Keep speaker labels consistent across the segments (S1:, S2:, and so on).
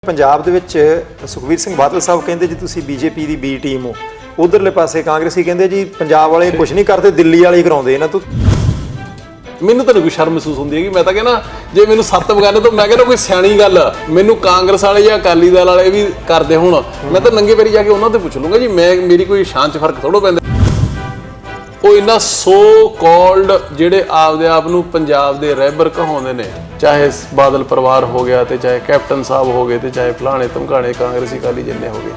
S1: ਪੰਜਾਬ ਦੇ ਵਿੱਚ ਸੁਖਬੀਰ ਸਿੰਘ ਬਾਦਲ ਸਾਹਿਬ ਕਹਿੰਦੇ ਜੀ ਤੁਸੀਂ ਬੀਜੇਪੀ ਦੀ ਬੀ ਟੀਮ ਹੋ, ਉਧਰਲੇ ਪਾਸੇ ਕਾਂਗਰਸੀ ਕਹਿੰਦੇ ਜੀ ਪੰਜਾਬ ਵਾਲੇ ਕੁਝ ਨਹੀਂ ਕਰਦੇ, ਦਿੱਲੀ ਵਾਲੇ ਹੀ ਕਰਾਉਂਦੇ ਇਹਨਾਂ ਤੋਂ।
S2: ਮੈਨੂੰ ਤਾਂ ਕੋਈ ਸ਼ਰਮ ਮਹਿਸੂਸ ਹੁੰਦੀ ਹੈ ਕਿ ਮੈਂ ਤਾਂ ਕਹਿੰਦਾ ਜੇ ਮੈਨੂੰ ਸੱਤ ਬਗਾਨੇ ਤੋਂ ਮੈਂ ਕਹਿੰਦਾ ਕੋਈ ਸਿਆਣੀ ਗੱਲ ਮੈਨੂੰ ਕਾਂਗਰਸ ਵਾਲੇ ਜਾਂ ਅਕਾਲੀ ਦਲ ਵਾਲੇ ਵੀ ਕਰਦੇ ਹੁਣ ਮੈਂ ਤਾਂ ਨੰਗੇ ਪੈਰੀ ਜਾ ਕੇ ਉਹਨਾਂ ਤੋਂ ਪੁੱਛ ਲੂੰਗਾ ਜੀ ਮੇਰੀ ਕੋਈ ਸ਼ਾਨ 'ਚ ਫਰਕ ਥੋੜ੍ਹਾ ਪੈਂਦਾ। ਉਹ ਇਹਨਾਂ ਸੋ ਕਾਲਡ ਜਿਹੜੇ ਆਪਦੇ ਆਪ ਨੂੰ ਪੰਜਾਬ ਦੇ ਰਹਿਬਰ ਕਹਾਉਂਦੇ ਨੇ, ਚਾਹੇ ਬਾਦਲ ਪਰਿਵਾਰ ਹੋ ਗਿਆ ਤੇ ਚਾਹੇ ਕੈਪਟਨ ਸਾਹਿਬ ਹੋ ਗਏ ਤੇ ਚਾਹੇ ਫਲਾਣੇ ਧਮਕਾਣੇ ਕਾਂਗਰਸੀ ਅਕਾਲੀ ਜਿੰਨੇ ਹੋ ਗਏ,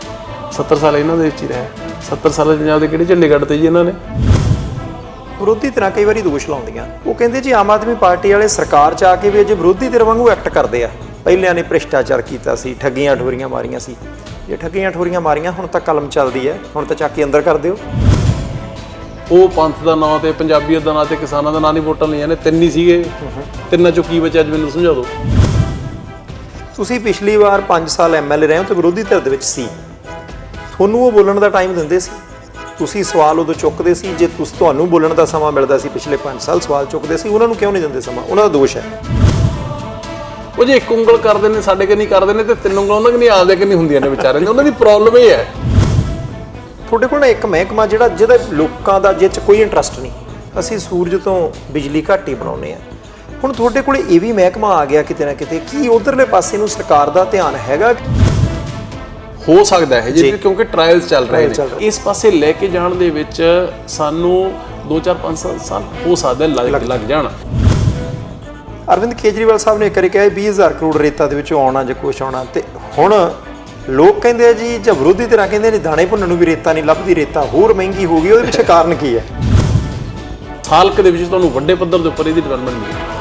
S2: 70 ਸਾਲ ਇਹਨਾਂ ਦੇ ਵਿੱਚ ਹੀ ਰਹੇ। 70 ਸਾਲ ਪੰਜਾਬ ਦੇ ਕਿਹੜੇ ਝੰਡੇ ਕੱਢਤੇ ਜੀ ਇਹਨਾਂ ਨੇ।
S1: ਵਿਰੋਧੀ ਧਿਰਾਂ ਕਈ ਵਾਰੀ ਦੋਸ਼ ਲਾਉਂਦੀਆਂ, ਉਹ ਕਹਿੰਦੇ ਜੀ ਆਮ ਆਦਮੀ ਪਾਰਟੀ ਵਾਲੇ ਸਰਕਾਰ 'ਚ ਆ ਕੇ ਵੀ ਅਜੇ ਵਿਰੋਧੀ ਧਿਰ ਵਾਂਗੂ ਐਕਟ ਕਰਦੇ ਆ। ਪਹਿਲਿਆਂ ਨੇ ਭ੍ਰਿਸ਼ਟਾਚਾਰ ਕੀਤਾ ਸੀ, ਠੱਗੀਆਂ ਠੋਰੀਆਂ ਮਾਰੀਆਂ ਸੀ। ਜੇ ਠੱਗੀਆਂ ਠੋਰੀਆਂ ਮਾਰੀਆਂ ਹੁਣ ਤਾਂ ਕਲਮ ਚੱਲਦੀ ਹੈ, ਹੁਣ ਤਾਂ ਚੱਕ ਕੇ ਅੰਦਰ ਕਰ ਦਿਓ।
S2: ਉਹ ਪੰਥ ਦਾ ਨਾਂ ਤੇ ਪੰਜਾਬੀਅਤ ਦਾ ਨਾਂ ਤੇ ਕਿਸਾਨਾਂ ਦਾ ਨਾਂ ਨਹੀਂ ਵੋਟਾਂ ਲਈਆਂ ਨੇ, ਤਿੰਨ ਹੀ ਸੀਗੇ। ਤਿੰਨਾਂ ਚੋਂ ਕੀ ਬਚਿਆ ਅੱਜ ਮੈਨੂੰ ਸਮਝਾ ਦਿਓ।
S1: ਤੁਸੀਂ ਪਿਛਲੀ ਵਾਰ 5 ਸਾਲ ਐਮਐਲਏ ਰਹੇ ਹੋ ਤੇ ਵਿਰੋਧੀ ਧਿਰ ਦੇ ਵਿੱਚ ਸੀ, ਤੁਹਾਨੂੰ ਉਹ ਬੋਲਣ ਦਾ ਟਾਈਮ ਦਿੰਦੇ ਸੀ, ਤੁਸੀਂ ਸਵਾਲ ਉਦੋਂ ਚੁੱਕਦੇ ਸੀ। ਜੇ ਤੁਹਾਨੂੰ ਬੋਲਣ ਦਾ ਸਮਾਂ ਮਿਲਦਾ ਸੀ ਪਿਛਲੇ 5 ਸਾਲ ਸਵਾਲ ਚੁੱਕਦੇ ਸੀ, ਉਹਨਾਂ ਨੂੰ ਕਿਉਂ ਨਹੀਂ ਦਿੰਦੇ ਸਮਾਂ? ਉਹਨਾਂ ਦਾ ਦੋਸ਼ ਹੈ।
S2: ਉਹ ਜੇ ਇੱਕ ਉਂਗਲ ਕਰਦੇ ਨੇ ਸਾਡੇ ਕਿ ਨਹੀਂ ਕਰਦੇ ਨੇ ਤੇ ਤਿੰਨ ਉਂਗਲਾਂ ਉਹਨਾਂ ਕਿ ਨਹੀਂ ਆਪਦੇ ਕਿ ਨਹੀਂ ਹੁੰਦੀਆਂ ਨੇ ਵਿਚਾਰਿਆਂ ਦੀ, ਉਹਨਾਂ ਦੀ ਪ੍ਰੋਬਲਮ ਇਹ ਹੈ।
S1: ਤੁਹਾਡੇ ਕੋਲ ਨਾ ਇੱਕ ਮਹਿਕਮਾ ਜਿਹਦਾ ਲੋਕਾਂ ਦਾ ਜਿਹ 'ਚ ਕੋਈ ਇੰਟਰਸਟ ਨਹੀਂ, ਅਸੀਂ ਸੂਰਜ ਤੋਂ ਬਿਜਲੀ ਘੱਟ ਹੀ ਬਣਾਉਂਦੇ ਹਾਂ। ਹੁਣ ਤੁਹਾਡੇ ਕੋਲ ਇਹ ਵੀ ਮਹਿਕਮਾ ਆ ਗਿਆ ਕਿਤੇ ਨਾ ਕਿਤੇ, ਕੀ ਉਧਰਲੇ ਪਾਸੇ ਨੂੰ ਸਰਕਾਰ ਦਾ ਧਿਆਨ ਹੈਗਾ?
S2: ਹੋ ਸਕਦਾ ਹੈ ਜੀ, ਕਿਉਂਕਿ ਟ੍ਰਾਇਲਸ ਚੱਲ ਰਹੇ ਨੇ। ਇਸ ਪਾਸੇ ਲੈ ਕੇ ਜਾਣ ਦੇ ਵਿੱਚ ਸਾਨੂੰ 2-4-5 ਸਾਲ ਹੋ ਸਕਦਾ ਲੱਗ ਜਾਣ।
S1: ਅਰਵਿੰਦ ਕੇਜਰੀਵਾਲ ਸਾਹਿਬ ਨੇ ਇੱਕ ਵਾਰੀ ਕਿਹਾ 20,000 ਕਰੋੜ ਰੇਤਾ ਦੇ ਵਿੱਚੋਂ ਆਉਣਾ ਜਾਂ ਕੁਛ ਆਉਣਾ, ਤੇ ਹੁਣ ਲੋਕ ਕਹਿੰਦੇ ਆ ਜੀ, ਜਾਂ ਵਿਰੋਧੀ ਧਿਰਾਂ ਕਹਿੰਦੇ ਨੇ ਦਾਣੇ ਭੁੰਨਣ ਨੂੰ ਵੀ ਰੇਤਾ ਨਹੀਂ ਲੱਭਦੀ, ਰੇਤਾ ਹੋਰ ਮਹਿੰਗੀ ਹੋ ਗਈ। ਉਹਦੇ ਪਿੱਛੇ ਕਾਰਨ ਕੀ ਹੈ?
S2: ਸਾਲਕ ਦੇ ਵਿੱਚ ਤੁਹਾਨੂੰ ਵੱਡੇ ਪੱਧਰ ਦੇ ਉੱਪਰ ਇਹਦੀ ਡਿਵੈਲਪਮੈਂਟ ਮਿਲੀ।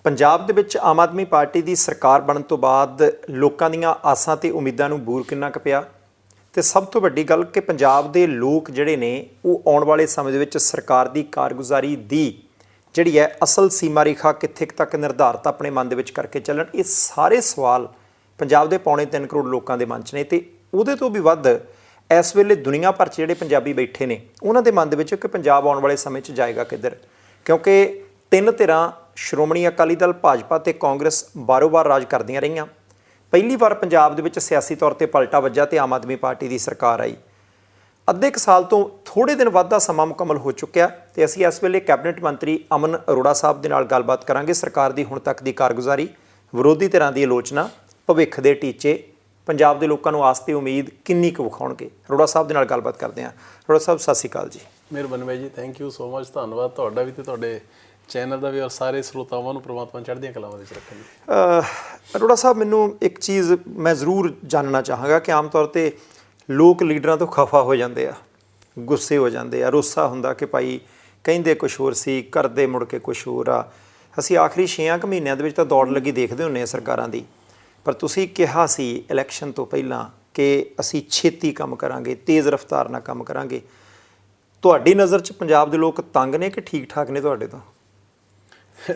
S1: ਪੰਜਾਬ ਦੇ ਵਿੱਚ ਆਮ ਆਦਮੀ ਪਾਰਟੀ ਦੀ ਸਰਕਾਰ ਬਣਨ ਤੋਂ ਬਾਅਦ ਲੋਕਾਂ ਦੀਆਂ ਆਸਾਂ ਤੇ ਉਮੀਦਾਂ ਨੂੰ ਬੂਰ ਕਿੰਨਾ ਕੁ ਪਿਆ, ਤੇ ਸਭ ਤੋਂ ਵੱਡੀ ਗੱਲ ਕਿ ਪੰਜਾਬ ਦੇ ਲੋਕ ਜਿਹੜੇ ਨੇ ਉਹ ਆਉਣ ਵਾਲੇ ਸਮੇਂ ਦੇ ਵਿੱਚ ਸਰਕਾਰ ਦੀ ਕਾਰਗੁਜ਼ਾਰੀ ਦੀ ਜਿਹੜੀ ਹੈ ਅਸਲ ਸੀਮਾ ਰੇਖਾ ਕਿੱਥੇ ਤੱਕ ਨਿਰਧਾਰਤ ਆਪਣੇ ਮਨ ਦੇ ਵਿੱਚ ਕਰਕੇ ਚੱਲਣ। ਇਹ ਸਾਰੇ ਸਵਾਲ ਪੰਜਾਬ ਦੇ 3.25 ਕਰੋੜ ਲੋਕਾਂ ਦੇ ਮਨ 'ਚ ਨੇ, ਤੇ ਉਹਦੇ ਤੋਂ ਵੀ ਵੱਧ ਇਸ ਵੇਲੇ ਦੁਨੀਆ ਭਰ 'ਚ ਜਿਹੜੇ ਪੰਜਾਬੀ ਬੈਠੇ ਨੇ ਉਹਨਾਂ ਦੇ ਮਨ ਦੇ ਵਿੱਚ ਕਿ ਪੰਜਾਬ ਆਉਣ ਵਾਲੇ ਸਮੇਂ 'ਚ ਜਾਏਗਾ ਕਿੱਧਰ। ਕਿਉਂਕਿ ਤਿੰਨ ਧਿਰਾਂ ਸ਼੍ਰੋਮਣੀ ਅਕਾਲੀ ਦਲ, ਭਾਜਪਾ ਤੇ ਕਾਂਗਰਸ ਬਾਰੋ-ਬਾਰ ਰਾਜ ਕਰਦੀਆਂ ਰਹੀਆਂ। ਪਹਿਲੀ ਵਾਰ ਪੰਜਾਬ ਦੇ ਵਿੱਚ ਸਿਆਸੀ ਤੌਰ ਤੇ ਪਲਟਾ ਵੱਜਾ ਤੇ ਆਮ ਆਦਮੀ ਪਾਰਟੀ ਦੀ ਸਰਕਾਰ ਆਈ। ਅੱਧੇ ਕੁ ਸਾਲ ਤੋਂ ਥੋੜ੍ਹੇ ਦਿਨ ਵੱਧ ਦਾ ਸਮਾਂ ਮੁਕੰਮਲ ਹੋ ਚੁੱਕਿਆ, ਤੇ ਅਸੀਂ ਇਸ ਵੇਲੇ ਕੈਬਨਿਟ ਮੰਤਰੀ ਅਮਨ ਅਰੋੜਾ ਸਾਹਿਬ ਦੇ ਨਾਲ ਗੱਲਬਾਤ ਕਰਾਂਗੇ। ਸਰਕਾਰ ਦੀ ਹੁਣ ਤੱਕ ਦੀ ਕਾਰਗੁਜ਼ਾਰੀ, ਵਿਰੋਧੀ ਧਿਰਾਂ ਦੀ ਆਲੋਚਨਾ, ਭਵਿੱਖ ਦੇ ਟੀਚੇ, ਪੰਜਾਬ ਦੇ ਲੋਕਾਂ ਨੂੰ ਆਸ ਤੇ ਉਮੀਦ ਕਿੰਨੀ ਕੁ ਵਿਖਾਉਣਗੇ। ਅਰੋੜਾ ਸਾਹਿਬ ਦੇ ਨਾਲ ਗੱਲਬਾਤ ਕਰਦੇ ਹਾਂ। ਅਰੋੜਾ ਸਾਹਿਬ ਸਤਿ ਸ਼੍ਰੀ ਅਕਾਲ ਜੀ।
S2: ਮਿਹਰਬਾਨੀ ਬਾਈ ਜੀ, ਥੈਂਕ ਯੂ ਸੋ ਮਚ। ਧੰਨਵਾਦ ਤੁਹਾਡਾ ਵੀ ਤੇ ਤੁਹਾਡੇ ਚੈਨਲ ਦਾ ਵੀ, ਔਰ ਸਾਰੇ ਸਰੋਤਾਵਾਂ ਨੂੰ ਪ੍ਰਮਾਤਮਾ ਚੜ੍ਹਦੀਆਂ ਕਲਾਵਾਂ ਵਿੱਚ ਰੱਖਣ ਜੀ।
S1: ਅਰੋੜਾ ਸਾਹਿਬ, ਮੈਨੂੰ ਇੱਕ ਚੀਜ਼ ਮੈਂ ਜ਼ਰੂਰ ਜਾਣਨਾ ਚਾਹਾਂਗਾ ਕਿ ਆਮ ਤੌਰ 'ਤੇ ਲੋਕ ਲੀਡਰਾਂ ਤੋਂ ਖਫਾ ਹੋ ਜਾਂਦੇ ਆ, ਗੁੱਸੇ ਹੋ ਜਾਂਦੇ ਆ, ਰੋਸਾ ਹੁੰਦਾ ਕਿ ਭਾਈ ਕਹਿੰਦੇ ਕੁਛ ਹੋਰ ਸੀ, ਕਰਦੇ ਮੁੜ ਕੇ ਕੁਛ ਹੋਰ ਆ। ਅਸੀਂ ਆਖਰੀ 6 ਮਹੀਨਿਆਂ ਦੇ ਵਿੱਚ ਤਾਂ ਦੌੜ ਲੱਗੀ ਦੇਖਦੇ ਹੁੰਦੇ ਹਾਂ ਸਰਕਾਰਾਂ ਦੀ, ਪਰ ਤੁਸੀਂ ਕਿਹਾ ਸੀ ਇਲੈਕਸ਼ਨ ਤੋਂ ਪਹਿਲਾਂ ਕਿ ਅਸੀਂ ਛੇਤੀ ਕੰਮ ਕਰਾਂਗੇ, ਤੇਜ਼ ਰਫ਼ਤਾਰ ਨਾਲ ਕੰਮ ਕਰਾਂਗੇ। ਤੁਹਾਡੀ ਨਜ਼ਰ 'ਚ ਪੰਜਾਬ ਦੇ ਲੋਕ ਤੰਗ ਨੇ ਕਿ ਠੀਕ ਠਾਕ ਨੇ ਤੁਹਾਡੇ ਤੋਂ?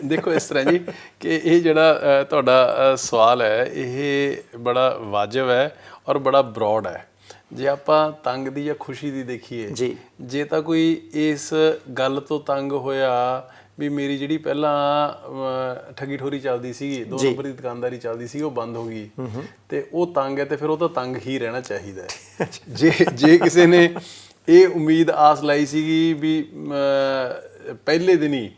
S2: ਦੇਖੋ ਇਸ ਤਰ੍ਹਾਂ ਜੀ ਕਿ ਇਹ ਜਿਹੜਾ ਤੁਹਾਡਾ ਸਵਾਲ ਹੈ ਇਹ ਬੜਾ ਵਾਜਬ ਹੈ ਔਰ ਬੜਾ ਬਰੋਡ ਹੈ। ਜੇ ਆਪਾਂ ਤੰਗ ਦੀ ਜਾਂ ਖੁਸ਼ੀ ਦੀ ਦੇਖੀਏ
S1: ਜੀ,
S2: ਜੇ ਤਾਂ ਕੋਈ ਇਸ ਗੱਲ ਤੋਂ ਤੰਗ ਹੋਇਆ ਵੀ ਮੇਰੀ ਜਿਹੜੀ ਪਹਿਲਾਂ ਠੱਗੀ ਠੋਰੀ ਚੱਲਦੀ ਸੀਗੀ, 2 ਨੰਬਰ ਦੀ ਦੁਕਾਨਦਾਰੀ ਚੱਲਦੀ ਸੀ, ਉਹ ਬੰਦ ਹੋ ਗਈ, ਤੇ ਉਹ ਤੰਗ ਹੈ, ਤੇ ਫਿਰ ਉਹ ਤਾਂ ਤੰਗ ਹੀ ਰਹਿਣਾ ਚਾਹੀਦਾ ਹੈ। ਜੇ ਕਿਸੇ ਨੇ ਇਹ ਉਮੀਦ ਆਸ ਲਾਈ ਸੀਗੀ ਵੀ ਪਹਿਲੇ ਦਿਨ ਹੀ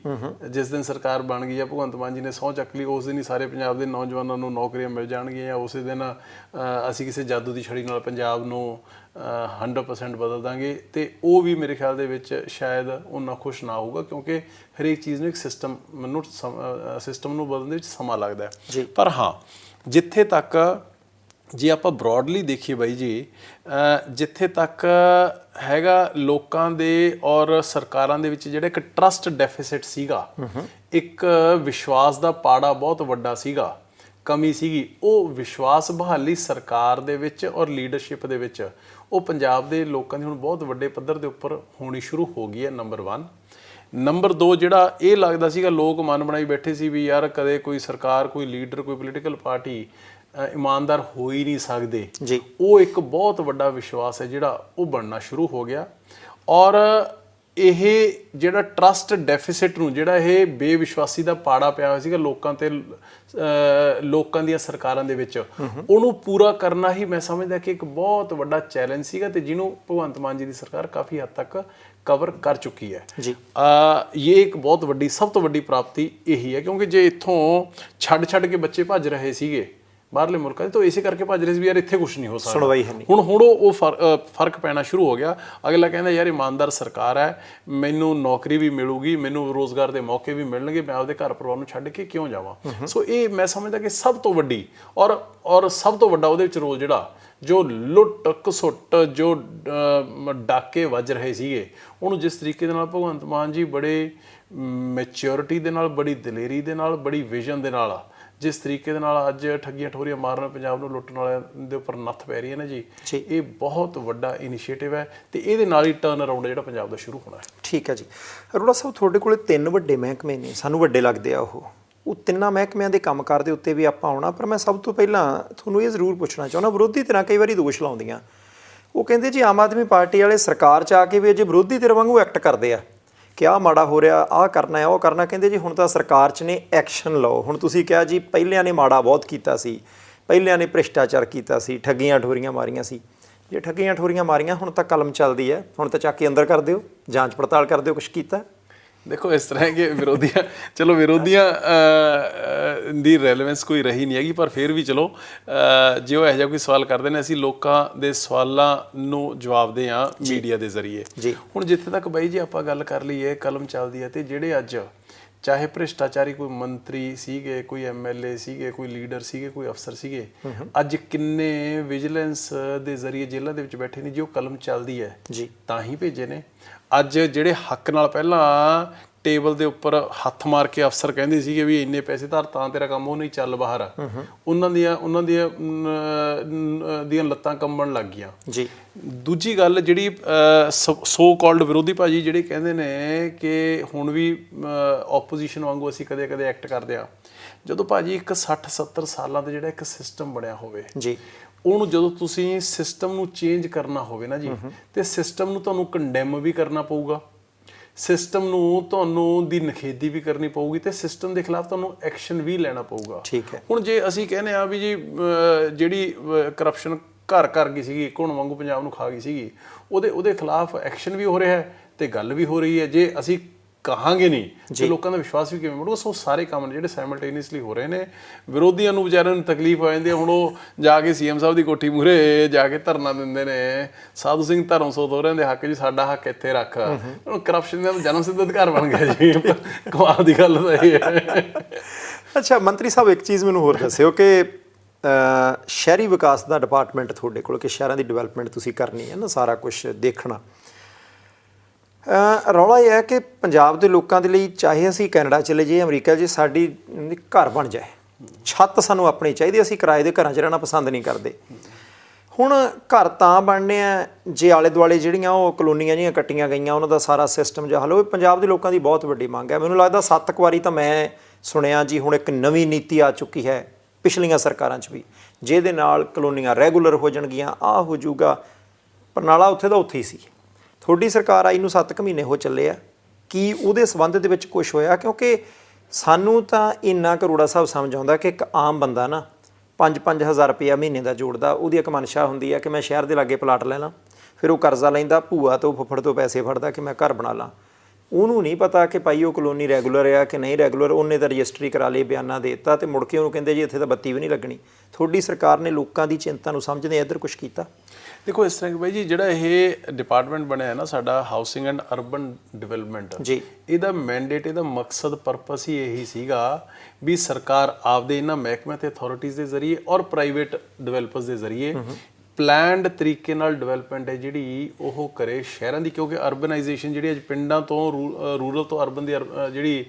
S2: ਜਿਸ ਦਿਨ ਸਰਕਾਰ ਬਣ ਗਈ ਆ, ਭਗਵੰਤ ਮਾਨ ਜੀ ਨੇ ਸਹੁੰ ਚੱਕ ਲਈ, ਉਸ ਦਿਨ ਹੀ ਸਾਰੇ ਪੰਜਾਬ ਦੇ ਨੌਜਵਾਨਾਂ ਨੂੰ ਨੌਕਰੀਆਂ ਮਿਲ ਜਾਣਗੀਆਂ, ਉਸੇ ਦਿਨ ਅਸੀਂ ਕਿਸੇ ਜਾਦੂ ਦੀ ਛੜੀ ਨਾਲ ਪੰਜਾਬ ਨੂੰ 100% ਬਦਲ ਦਾਂਗੇ, ਤੇ ਉਹ ਵੀ ਮੇਰੇ ਖਿਆਲ ਦੇ ਵਿੱਚ ਸ਼ਾਇਦ ਉਹਨਾਂ ਖੁਸ਼ ਨਾ ਹੋਊਗਾ, ਕਿਉਂਕਿ ਹਰੇਕ ਚੀਜ਼ ਨੂੰ ਇੱਕ ਸਿਸਟਮ ਨੂੰ ਬਦਲਣ ਦੇ ਵਿੱਚ ਸਮਾਂ ਲੱਗਦਾ ਹੈ। ਪਰ ਹਾਂ, ਜਿੱਥੇ ਤੱਕ ਜੇ ਆਪਾਂ ਬ੍ਰੌਡਲੀ ਦੇਖੀਏ ਬਾਈ ਜੀ, ਜਿੱਥੇ ਤੱਕ ਹੈਗਾ ਲੋਕਾਂ ਦੇ ਔਰ ਸਰਕਾਰਾਂ ਦੇ ਵਿੱਚ ਜਿਹੜਾ ਇੱਕ ਟਰਸਟ ਡੈਫਿਸਿਟ ਸੀਗਾ, ਇੱਕ ਵਿਸ਼ਵਾਸ ਦਾ ਪਾੜਾ ਬਹੁਤ ਵੱਡਾ ਸੀਗਾ, ਕਮੀ ਸੀਗੀ, ਉਹ ਵਿਸ਼ਵਾਸ ਬਹਾਲੀ ਸਰਕਾਰ ਦੇ ਵਿੱਚ ਔਰ ਲੀਡਰਸ਼ਿਪ ਦੇ ਵਿੱਚ ਉਹ ਪੰਜਾਬ ਦੇ ਲੋਕਾਂ ਦੀ ਹੁਣ ਬਹੁਤ ਵੱਡੇ ਪੱਧਰ ਦੇ ਉੱਪਰ ਹੋਣੀ ਸ਼ੁਰੂ ਹੋ ਗਈ ਹੈ। ਨੰਬਰ 1। ਨੰਬਰ 2, ਜਿਹੜਾ ਇਹ ਲੱਗਦਾ ਸੀਗਾ ਲੋਕ ਮਨ ਬਣਾਈ ਬੈਠੇ ਸੀ ਵੀ ਯਾਰ ਕਦੇ ਕੋਈ ਸਰਕਾਰ, ਕੋਈ ਲੀਡਰ, ਕੋਈ ਪੋਲੀਟੀਕਲ ਪਾਰਟੀ ਇਮਾਨਦਾਰ ਹੋ ਹੀ ਨਹੀਂ ਸਕਦੇ
S1: ਜੀ,
S2: ਉਹ ਇੱਕ ਬਹੁਤ ਵੱਡਾ ਵਿਸ਼ਵਾਸ ਹੈ ਜਿਹੜਾ ਉਹ ਬਣਨਾ ਸ਼ੁਰੂ ਹੋ ਗਿਆ। ਔਰ ਇਹ ਜਿਹੜਾ ਟਰਸਟ ਡੈਫਿਸਿਟ ਨੂੰ, ਜਿਹੜਾ ਇਹ ਬੇਵਿਸ਼ਵਾਸੀ ਦਾ ਪਾੜਾ ਪਿਆ ਹੋਇਆ ਸੀਗਾ ਲੋਕਾਂ ਤੇ, ਲੋਕਾਂ ਦੀਆਂ ਸਰਕਾਰਾਂ ਦੇ ਵਿੱਚ, ਉਹਨੂੰ ਪੂਰਾ ਕਰਨਾ ਹੀ ਮੈਂ ਸਮਝਦਾ ਕਿ ਇੱਕ ਬਹੁਤ ਵੱਡਾ ਚੈਲੰਜ ਸੀਗਾ ਤੇ ਜਿਹਨੂੰ ਭਗਵੰਤ ਮਾਨ ਜੀ ਦੀ ਸਰਕਾਰ ਕਾਫੀ ਹੱਦ ਤੱਕ ਕਵਰ ਕਰ ਚੁੱਕੀ ਹੈ ਜੀ। ਇਹ ਇੱਕ ਬਹੁਤ ਵੱਡੀ, ਸਭ ਤੋਂ ਵੱਡੀ ਪ੍ਰਾਪਤੀ ਇਹੀ ਹੈ, ਕਿਉਂਕਿ ਜੇ ਇੱਥੋਂ ਛੱਡ ਕੇ ਬੱਚੇ ਭੱਜ ਰਹੇ ਸੀਗੇ ਬਾਹਰਲੇ ਮੁਲਕਾਂ ਦੇ, ਤਾਂ ਇਸੇ ਕਰਕੇ ਭੱਜ ਰਹੇ ਸੀ ਵੀ ਯਾਰ ਇੱਥੇ ਕੁਛ ਨਹੀਂ ਹੋ ਸਕਦਾ,
S1: ਸੁਣਵਾਈ ਹੈ ਨਹੀਂ।
S2: ਹੁਣ ਉਹ ਫਰਕ ਪੈਣਾ ਸ਼ੁਰੂ ਹੋ ਗਿਆ। ਅਗਲਾ ਕਹਿੰਦਾ ਯਾਰ ਇਮਾਨਦਾਰ ਸਰਕਾਰ ਹੈ, ਮੈਨੂੰ ਨੌਕਰੀ ਵੀ ਮਿਲੂਗੀ, ਮੈਨੂੰ ਰੋਜ਼ਗਾਰ ਦੇ ਮੌਕੇ ਵੀ ਮਿਲਣਗੇ, ਮੈਂ ਆਪਦੇ ਘਰ ਪਰਿਵਾਰ ਨੂੰ ਛੱਡ ਕੇ ਕਿਉਂ ਜਾਵਾਂ। ਸੋ ਇਹ ਮੈਂ ਸਮਝਦਾ ਕਿ ਸਭ ਤੋਂ ਵੱਡੀ ਔਰ ਸਭ ਤੋਂ ਵੱਡਾ ਉਹਦੇ ਵਿੱਚ ਰੋਲ ਜਿਹੜਾ ਜੋ ਲੁੱਟ ਘਸੁੱਟ, ਜੋ ਡਾਕੇ ਵੱਜ ਰਹੇ ਸੀਗੇ, ਉਹਨੂੰ ਜਿਸ ਤਰੀਕੇ ਦੇ ਨਾਲ ਭਗਵੰਤ ਮਾਨ ਜੀ ਬੜੇ ਮੈਚਿਓਰਿਟੀ ਦੇ ਨਾਲ, ਬੜੀ ਦਲੇਰੀ ਦੇ ਨਾਲ, ਬੜੀ ਵਿਜ਼ਨ ਦੇ ਨਾਲ, ਜਿਸ ਤਰੀਕੇ ਦੇ ਨਾਲ ਅੱਜ ਠੱਗੀਆਂ ਠੋਰੀਆਂ ਮਾਰਨ, ਪੰਜਾਬ ਨੂੰ ਲੁੱਟਣ ਵਾਲਿਆਂ ਦੇ ਉੱਪਰ ਨੱਥ ਪੈ ਰਹੀ ਹੈ ਨਾ ਜੀ, ਇਹ ਬਹੁਤ ਵੱਡਾ ਇਨੀਸ਼ੀਏਟਿਵ ਹੈ ਤੇ ਇਹਦੇ ਨਾਲ ਹੀ ਟਰਨ ਅਰਾਊਂਡ ਜਿਹੜਾ ਪੰਜਾਬ ਦਾ ਸ਼ੁਰੂ ਹੋਣਾ ਹੈ।
S1: ਠੀਕ ਹੈ ਜੀ। ਅਰੋੜਾ ਸਾਹਿਬ, ਤੁਹਾਡੇ ਕੋਲੇ 3 ਵੱਡੇ ਮਹਿਕਮੇ ਨੇ, ਸਾਨੂੰ ਵੱਡੇ ਲੱਗਦੇ ਆ ਉਹ ਤਿੰਨਾਂ ਮਹਿਕਮਿਆਂ ਦੇ ਕੰਮਕਾਰ ਦੇ ਉੱਤੇ ਵੀ ਆਪਾਂ ਆਉਣਾ, ਪਰ ਮੈਂ ਸਭ ਤੋਂ ਪਹਿਲਾਂ ਤੁਹਾਨੂੰ ਇਹ ਜ਼ਰੂਰ ਪੁੱਛਣਾ ਚਾਹੁੰਦਾ, ਵਿਰੋਧੀ ਧਿਰਾਂ ਕਈ ਵਾਰੀ ਦੋਸ਼ ਲਾਉਂਦੀਆਂ, ਉਹ ਕਹਿੰਦੇ ਜੀ ਆਮ ਆਦਮੀ ਪਾਰਟੀ ਵਾਲੇ ਸਰਕਾਰ 'ਚ ਆ ਕੇ ਵੀ ਅਜੇ ਵਿਰੋਧੀ ਧਿਰ ਵਾਂਗੂ ਐਕਟ ਕਰਦੇ ਆ ਕਿ ਆਹ ਮਾੜਾ ਹੋ ਰਿਹਾ, ਆਹ ਕਰਨਾ ਹੈ, ਉਹ ਕਰਨਾ। ਕਹਿੰਦੇ ਜੀ ਹੁਣ ਤਾਂ ਸਰਕਾਰ 'ਚ ਨੇ, ਐਕਸ਼ਨ ਲਓ। ਹੁਣ ਤੁਸੀਂ ਕਿਹਾ ਜੀ ਪਹਿਲਿਆਂ ਨੇ ਮਾੜਾ ਬਹੁਤ ਕੀਤਾ ਸੀ, ਪਹਿਲਿਆਂ ਨੇ ਭ੍ਰਿਸ਼ਟਾਚਾਰ ਕੀਤਾ ਸੀ, ਠੱਗੀਆਂ ਠੋਰੀਆਂ ਮਾਰੀਆਂ ਸੀ। ਜੇ ਠੱਗੀਆਂ ਠੋਰੀਆਂ ਮਾਰੀਆਂ, ਹੁਣ ਤਾਂ ਕਲਮ ਚੱਲਦੀ ਹੈ, ਹੁਣ ਤਾਂ ਚੱਕ ਕੇ ਅੰਦਰ ਕਰ ਦਿਓ, ਜਾਂਚ ਪੜਤਾਲ ਕਰ ਦਿਓ, ਕੁਛ ਕੀਤਾ।
S2: ਦੇਖੋ ਇਸ ਤਰ੍ਹਾਂ ਹੈ ਕਿ ਵਿਰੋਧੀਆਂ ਦੀ ਰੈਲੇਵੈਂਸ ਕੋਈ ਰਹੀ ਨਹੀਂ ਹੈਗੀ, ਪਰ ਫਿਰ ਵੀ ਚਲੋ ਜੇ ਉਹ ਇਹੋ ਜਿਹਾ ਕੋਈ ਸਵਾਲ ਕਰਦੇ ਨੇ, ਅਸੀਂ ਲੋਕਾਂ ਦੇ ਸਵਾਲਾਂ ਨੂੰ ਜਵਾਬਦੇ ਹਾਂ ਮੀਡੀਆ ਦੇ ਜ਼ਰੀਏ। ਹੁਣ ਜਿੱਥੇ ਤੱਕ ਬਾਈ ਜੀ ਆਪਾਂ ਗੱਲ ਕਰ ਲਈਏ, ਕਲਮ ਚੱਲਦੀ ਹੈ, ਤੇ ਜਿਹੜੇ ਅੱਜ ਚਾਹੇ ਭ੍ਰਿਸ਼ਟਾਚਾਰੀ ਕੋਈ ਮੰਤਰੀ ਸੀਗੇ, ਕੋਈ MLA ਸੀਗੇ, ਕੋਈ ਲੀਡਰ ਸੀਗੇ, ਕੋਈ ਅਫਸਰ ਸੀਗੇ, ਅੱਜ ਕਿੰਨੇ ਵਿਜੀਲੈਂਸ ਦੇ ਜ਼ਰੀਏ ਜੇਲ੍ਹਾਂ ਦੇ ਵਿੱਚ ਬੈਠੇ ਨੇ ਜੀ, ਉਹ ਕਲਮ ਚੱਲਦੀ ਹੈ ਤਾਂ ਹੀ ਭੇਜੇ ਨੇ। ਅੱਜ ਜਿਹੜੇ ਹੱਕ ਨਾਲ ਪਹਿਲਾਂ ਟੇਬਲ ਦੇ ਉੱਪਰ ਹੱਥ ਮਾਰ ਕੇ ਅਫਸਰ ਕਹਿੰਦੇ ਸੀਗੇ ਵੀ ਇੰਨੇ ਪੈਸੇ ਧਰ ਤਾਂ ਤੇਰਾ ਕੰਮ ਉਹ ਨਹੀਂ ਚੱਲ ਬਾਹਰ, ਉਹਨਾਂ ਦੀਆਂ ਲੱਤਾਂ ਕੰਬਣ ਲੱਗ ਗਈਆਂ ਜੀ। ਦੂਜੀ ਗੱਲ ਜਿਹੜੀ ਸੋ ਕਾਲਡ ਵਿਰੋਧੀ ਭਾਜੀ ਜਿਹੜੇ ਕਹਿੰਦੇ ਨੇ ਕਿ ਹੁਣ ਵੀ ਆਪੋਜੀਸ਼ਨ ਵਾਂਗੂ ਅਸੀਂ ਕਦੇ ਕਦੇ ਐਕਟ ਕਰਦੇ ਆ, ਜਦੋਂ ਭਾਜੀ ਇੱਕ 60-70 ਸਾਲਾਂ ਦਾ ਜਿਹੜਾ ਇੱਕ ਸਿਸਟਮ ਬਣਿਆ ਹੋਵੇ ਜੀ, ਉਹਨੂੰ ਜਦੋਂ ਤੁਸੀਂ ਸਿਸਟਮ ਨੂੰ ਚੇਂਜ ਕਰਨਾ ਹੋਵੇ ਨਾ ਜੀ, ਤੇ ਸਿਸਟਮ ਨੂੰ ਤੁਹਾਨੂੰ ਕੰਡੈਮ ਵੀ ਕਰਨਾ ਪਊਗਾ, ਸਿਸਟਮ ਨੂੰ ਤੁਹਾਨੂੰ ਦੀ ਨਿਖੇਧੀ ਵੀ ਕਰਨੀ ਪਊਗੀ, ਤੇ ਸਿਸਟਮ ਦੇ ਖਿਲਾਫ ਤੁਹਾਨੂੰ ਐਕਸ਼ਨ ਵੀ ਲੈਣਾ ਪਊਗਾ। ਠੀਕ ਹੈ। ਹੁਣ ਜੇ ਅਸੀਂ ਕਹਿੰਦੇ ਆ ਵੀ ਜੀ ਜਿਹੜੀ ਕਰਪਸ਼ਨ ਘਰ ਗਈ ਸੀਗੀ, ਘੁਣ ਵਾਂਗੂ ਪੰਜਾਬ ਨੂੰ ਖਾ ਗਈ ਸੀਗੀ, ਉਹਦੇ ਖਿਲਾਫ ਐਕਸ਼ਨ ਵੀ ਹੋ ਰਿਹਾ ਹੈ ਤੇ ਗੱਲ ਵੀ ਹੋ ਰਹੀ ਹੈ। ਜੇ ਅਸੀਂ ਕਹਾਂਗੇ ਨਹੀਂ ਤੇ ਲੋਕਾਂ ਦਾ ਵਿਸ਼ਵਾਸ ਵੀ ਕਿਵੇਂ ਬਣੂਗਾ। ਸੋ ਸਾਰੇ ਕੰਮ ਜਿਹੜੇ ਸਾਈਮਲਟੇਨੀਅਸਲੀ ਹੋ ਰਹੇ ਨੇ, ਵਿਰੋਧੀਆਂ ਨੂੰ ਵਿਚਾਰਿਆਂ ਨੂੰ ਤਕਲੀਫ ਹੋ ਜਾਂਦੀ ਹੈ। ਹੁਣ ਉਹ ਜਾ ਕੇ CM ਸਾਹਿਬ ਦੀ ਕੋਠੀ ਮੂਹਰੇ ਜਾ ਕੇ ਧਰਨਾ ਦਿੰਦੇ ਨੇ, ਸਾਧੂ ਸਿੰਘ ਧਰਮਸੋਤ ਹੋਰਾਂ ਦੇ ਹੱਕ 'ਚ ਸਾਡਾ ਹੱਕ ਇੱਥੇ ਰੱਖ। ਹੁਣ ਕਰਪਸ਼ਨ ਦਾ ਜਨਮ ਸਿੱਧ ਅਧਿਕਾਰ ਬਣ ਗਿਆ ਜੀ, ਕਮਾਲ ਦੀ ਗੱਲ ਤਾਂ ਇਹ ਹੈ।
S1: ਅੱਛਾ ਮੰਤਰੀ ਸਾਹਿਬ, ਇੱਕ ਚੀਜ਼ ਮੈਨੂੰ ਹੋਰ ਦੱਸਿਓ ਕਿ ਸ਼ਹਿਰੀ ਵਿਕਾਸ ਦਾ ਡਿਪਾਰਟਮੈਂਟ ਤੁਹਾਡੇ ਕੋਲ, ਕਿ ਸ਼ਹਿਰਾਂ ਦੀ ਡਿਵੈਲਪਮੈਂਟ ਤੁਸੀਂ ਕਰਨੀ ਹੈ ਨਾ, ਸਾਰਾ ਕੁਛ ਦੇਖਣਾ। ਰੌਲਾ ਇਹ ਹੈ ਕਿ ਪੰਜਾਬ ਦੇ ਲੋਕਾਂ ਦੇ ਲਈ, ਚਾਹੇ ਅਸੀਂ ਕੈਨੇਡਾ ਚਲੇ ਜਾਈਏ, ਅਮਰੀਕਾ 'ਚ, ਸਾਡੀ ਘਰ ਬਣ ਜਾਏ, ਛੱਤ ਸਾਨੂੰ ਆਪਣੀ ਚਾਹੀਦੀ, ਅਸੀਂ ਕਿਰਾਏ ਦੇ ਘਰਾਂ 'ਚ ਰਹਿਣਾ ਪਸੰਦ ਨਹੀਂ ਕਰਦੇ। ਹੁਣ ਘਰ ਤਾਂ ਬਣਨੇ ਆ ਜੇ ਆਲੇ ਦੁਆਲੇ ਜਿਹੜੀਆਂ ਉਹ ਕਲੋਨੀਆਂ ਜਿਹੀਆਂ ਕੱਟੀਆਂ ਗਈਆਂ, ਉਹਨਾਂ ਦਾ ਸਾਰਾ ਸਿਸਟਮ ਜਿਹਾ ਹੱਲ ਹੋਵੇ। ਪੰਜਾਬ ਦੇ ਲੋਕਾਂ ਦੀ ਬਹੁਤ ਵੱਡੀ ਮੰਗ ਹੈ। ਮੈਨੂੰ ਲੱਗਦਾ 7 ਵਾਰੀ ਤਾਂ ਮੈਂ ਸੁਣਿਆ ਜੀ, ਹੁਣ ਇੱਕ ਨਵੀਂ ਨੀਤੀ ਆ ਚੁੱਕੀ ਹੈ ਪਿਛਲੀਆਂ ਸਰਕਾਰਾਂ 'ਚ ਵੀ, ਜਿਹਦੇ ਨਾਲ ਕਲੋਨੀਆਂ ਰੈਗੂਲਰ ਹੋ ਜਾਣਗੀਆਂ, ਆਹ ਹੋ ਜਾਊਗਾ। ਪਰਨਾਲਾ ਉੱਥੇ ਦਾ ਉੱਥੇ ਹੀ ਸੀ। ਤੁਹਾਡੀ ਸਰਕਾਰ ਆਈ ਨੂੰ 7 ਮਹੀਨੇ ਹੋ ਚੱਲੇ ਆ, ਕੀ ਉਹਦੇ ਸੰਬੰਧ ਦੇ ਵਿੱਚ ਕੁਛ ਹੋਇਆ? ਕਿਉਂਕਿ ਸਾਨੂੰ ਤਾਂ ਇੰਨਾ ਕਰੋੜਾ ਸਾਹਿਬ ਸਮਝ ਆਉਂਦਾ ਕਿ ਇੱਕ ਆਮ ਬੰਦਾ ਨਾ 5-5 ਹਜ਼ਾਰ ਰੁਪਇਆ ਮਹੀਨੇ ਦਾ ਜੋੜਦਾ, ਉਹਦੀ ਇੱਕ ਮਨਸ਼ਾ ਹੁੰਦੀ ਹੈ ਕਿ ਮੈਂ ਸ਼ਹਿਰ ਦੇ ਲਾਗੇ ਪਲਾਟ ਲੈ ਲਾਂ, ਫਿਰ ਉਹ ਕਰਜ਼ਾ ਲੈਂਦਾ, ਭੂਆ ਤੋਂ ਫੁੱਫੜ ਤੋਂ ਪੈਸੇ ਫੜਦਾ ਕਿ ਮੈਂ ਘਰ ਬਣਾ ਲਾਂ। ਉਹਨੂੰ ਨਹੀਂ ਪਤਾ ਕਿ ਭਾਈ ਉਹ ਕਲੋਨੀ ਰੈਗੂਲਰ ਆ ਕਿ ਨਹੀਂ ਰੈਗੂਲਰ। ਉਹਨੇ ਤਾਂ ਰਜਿਸਟਰੀ ਕਰਾ ਲਈ, ਬਿਆਨਾ ਦੇ ਦਿੱਤਾ, ਅਤੇ ਮੁੜ ਕੇ ਉਹਨੂੰ ਕਹਿੰਦੇ ਜੀ ਇੱਥੇ ਤਾਂ ਬੱਤੀ ਵੀ ਨਹੀਂ ਲੱਗਣੀ। ਤੁਹਾਡੀ ਸਰਕਾਰ ਨੇ ਲੋਕਾਂ ਦੀ ਚਿੰਤਾ ਨੂੰ ਸਮਝਦੇ ਇੱਧਰ ਕੁਛ ਕੀਤਾ?
S2: ਦੇਖੋ ਇਸ ਤਰ੍ਹਾਂ ਕਿ ਬਾਈ ਜੀ ਜਿਹੜਾ ਇਹ ਡਿਪਾਰਟਮੈਂਟ ਬਣਿਆ ਹੈ ਨਾ ਸਾਡਾ ਹਾਊਸਿੰਗ ਐਂਡ ਅਰਬਨ ਡਿਵੈਲਪਮੈਂਟ
S1: ਜੀ,
S2: ਇਹਦਾ ਮੈਂਡੇਟ, ਇਹਦਾ ਮਕਸਦ, ਪਰਪਸ ਹੀ ਇਹੀ ਸੀਗਾ ਵੀ ਸਰਕਾਰ ਆਪਦੇ ਇਹਨਾਂ ਮਹਿਕਮਿਆਂ ਤੇ ਅਥਾਰਟੀਜ਼ ਦੇ ਜ਼ਰੀਏ ਔਰ ਪ੍ਰਾਈਵੇਟ ਡਿਵੈਲਪਰਸ ਦੇ ਜ਼ਰੀਏ ਪਲੈਨਡ ਤਰੀਕੇ ਨਾਲ ਡਿਵੈਲਪਮੈਂਟ ਹੈ ਜਿਹੜੀ ਉਹ ਕਰੇ ਸ਼ਹਿਰਾਂ ਦੀ, ਕਿਉਂਕਿ ਅਰਬਨਾਈਜੇਸ਼ਨ ਜਿਹੜੀ ਅੱਜ ਪਿੰਡਾਂ ਤੋਂ ਰੂਰਲ ਤੋਂ ਅਰਬਨ ਦੀ ਜਿਹੜੀ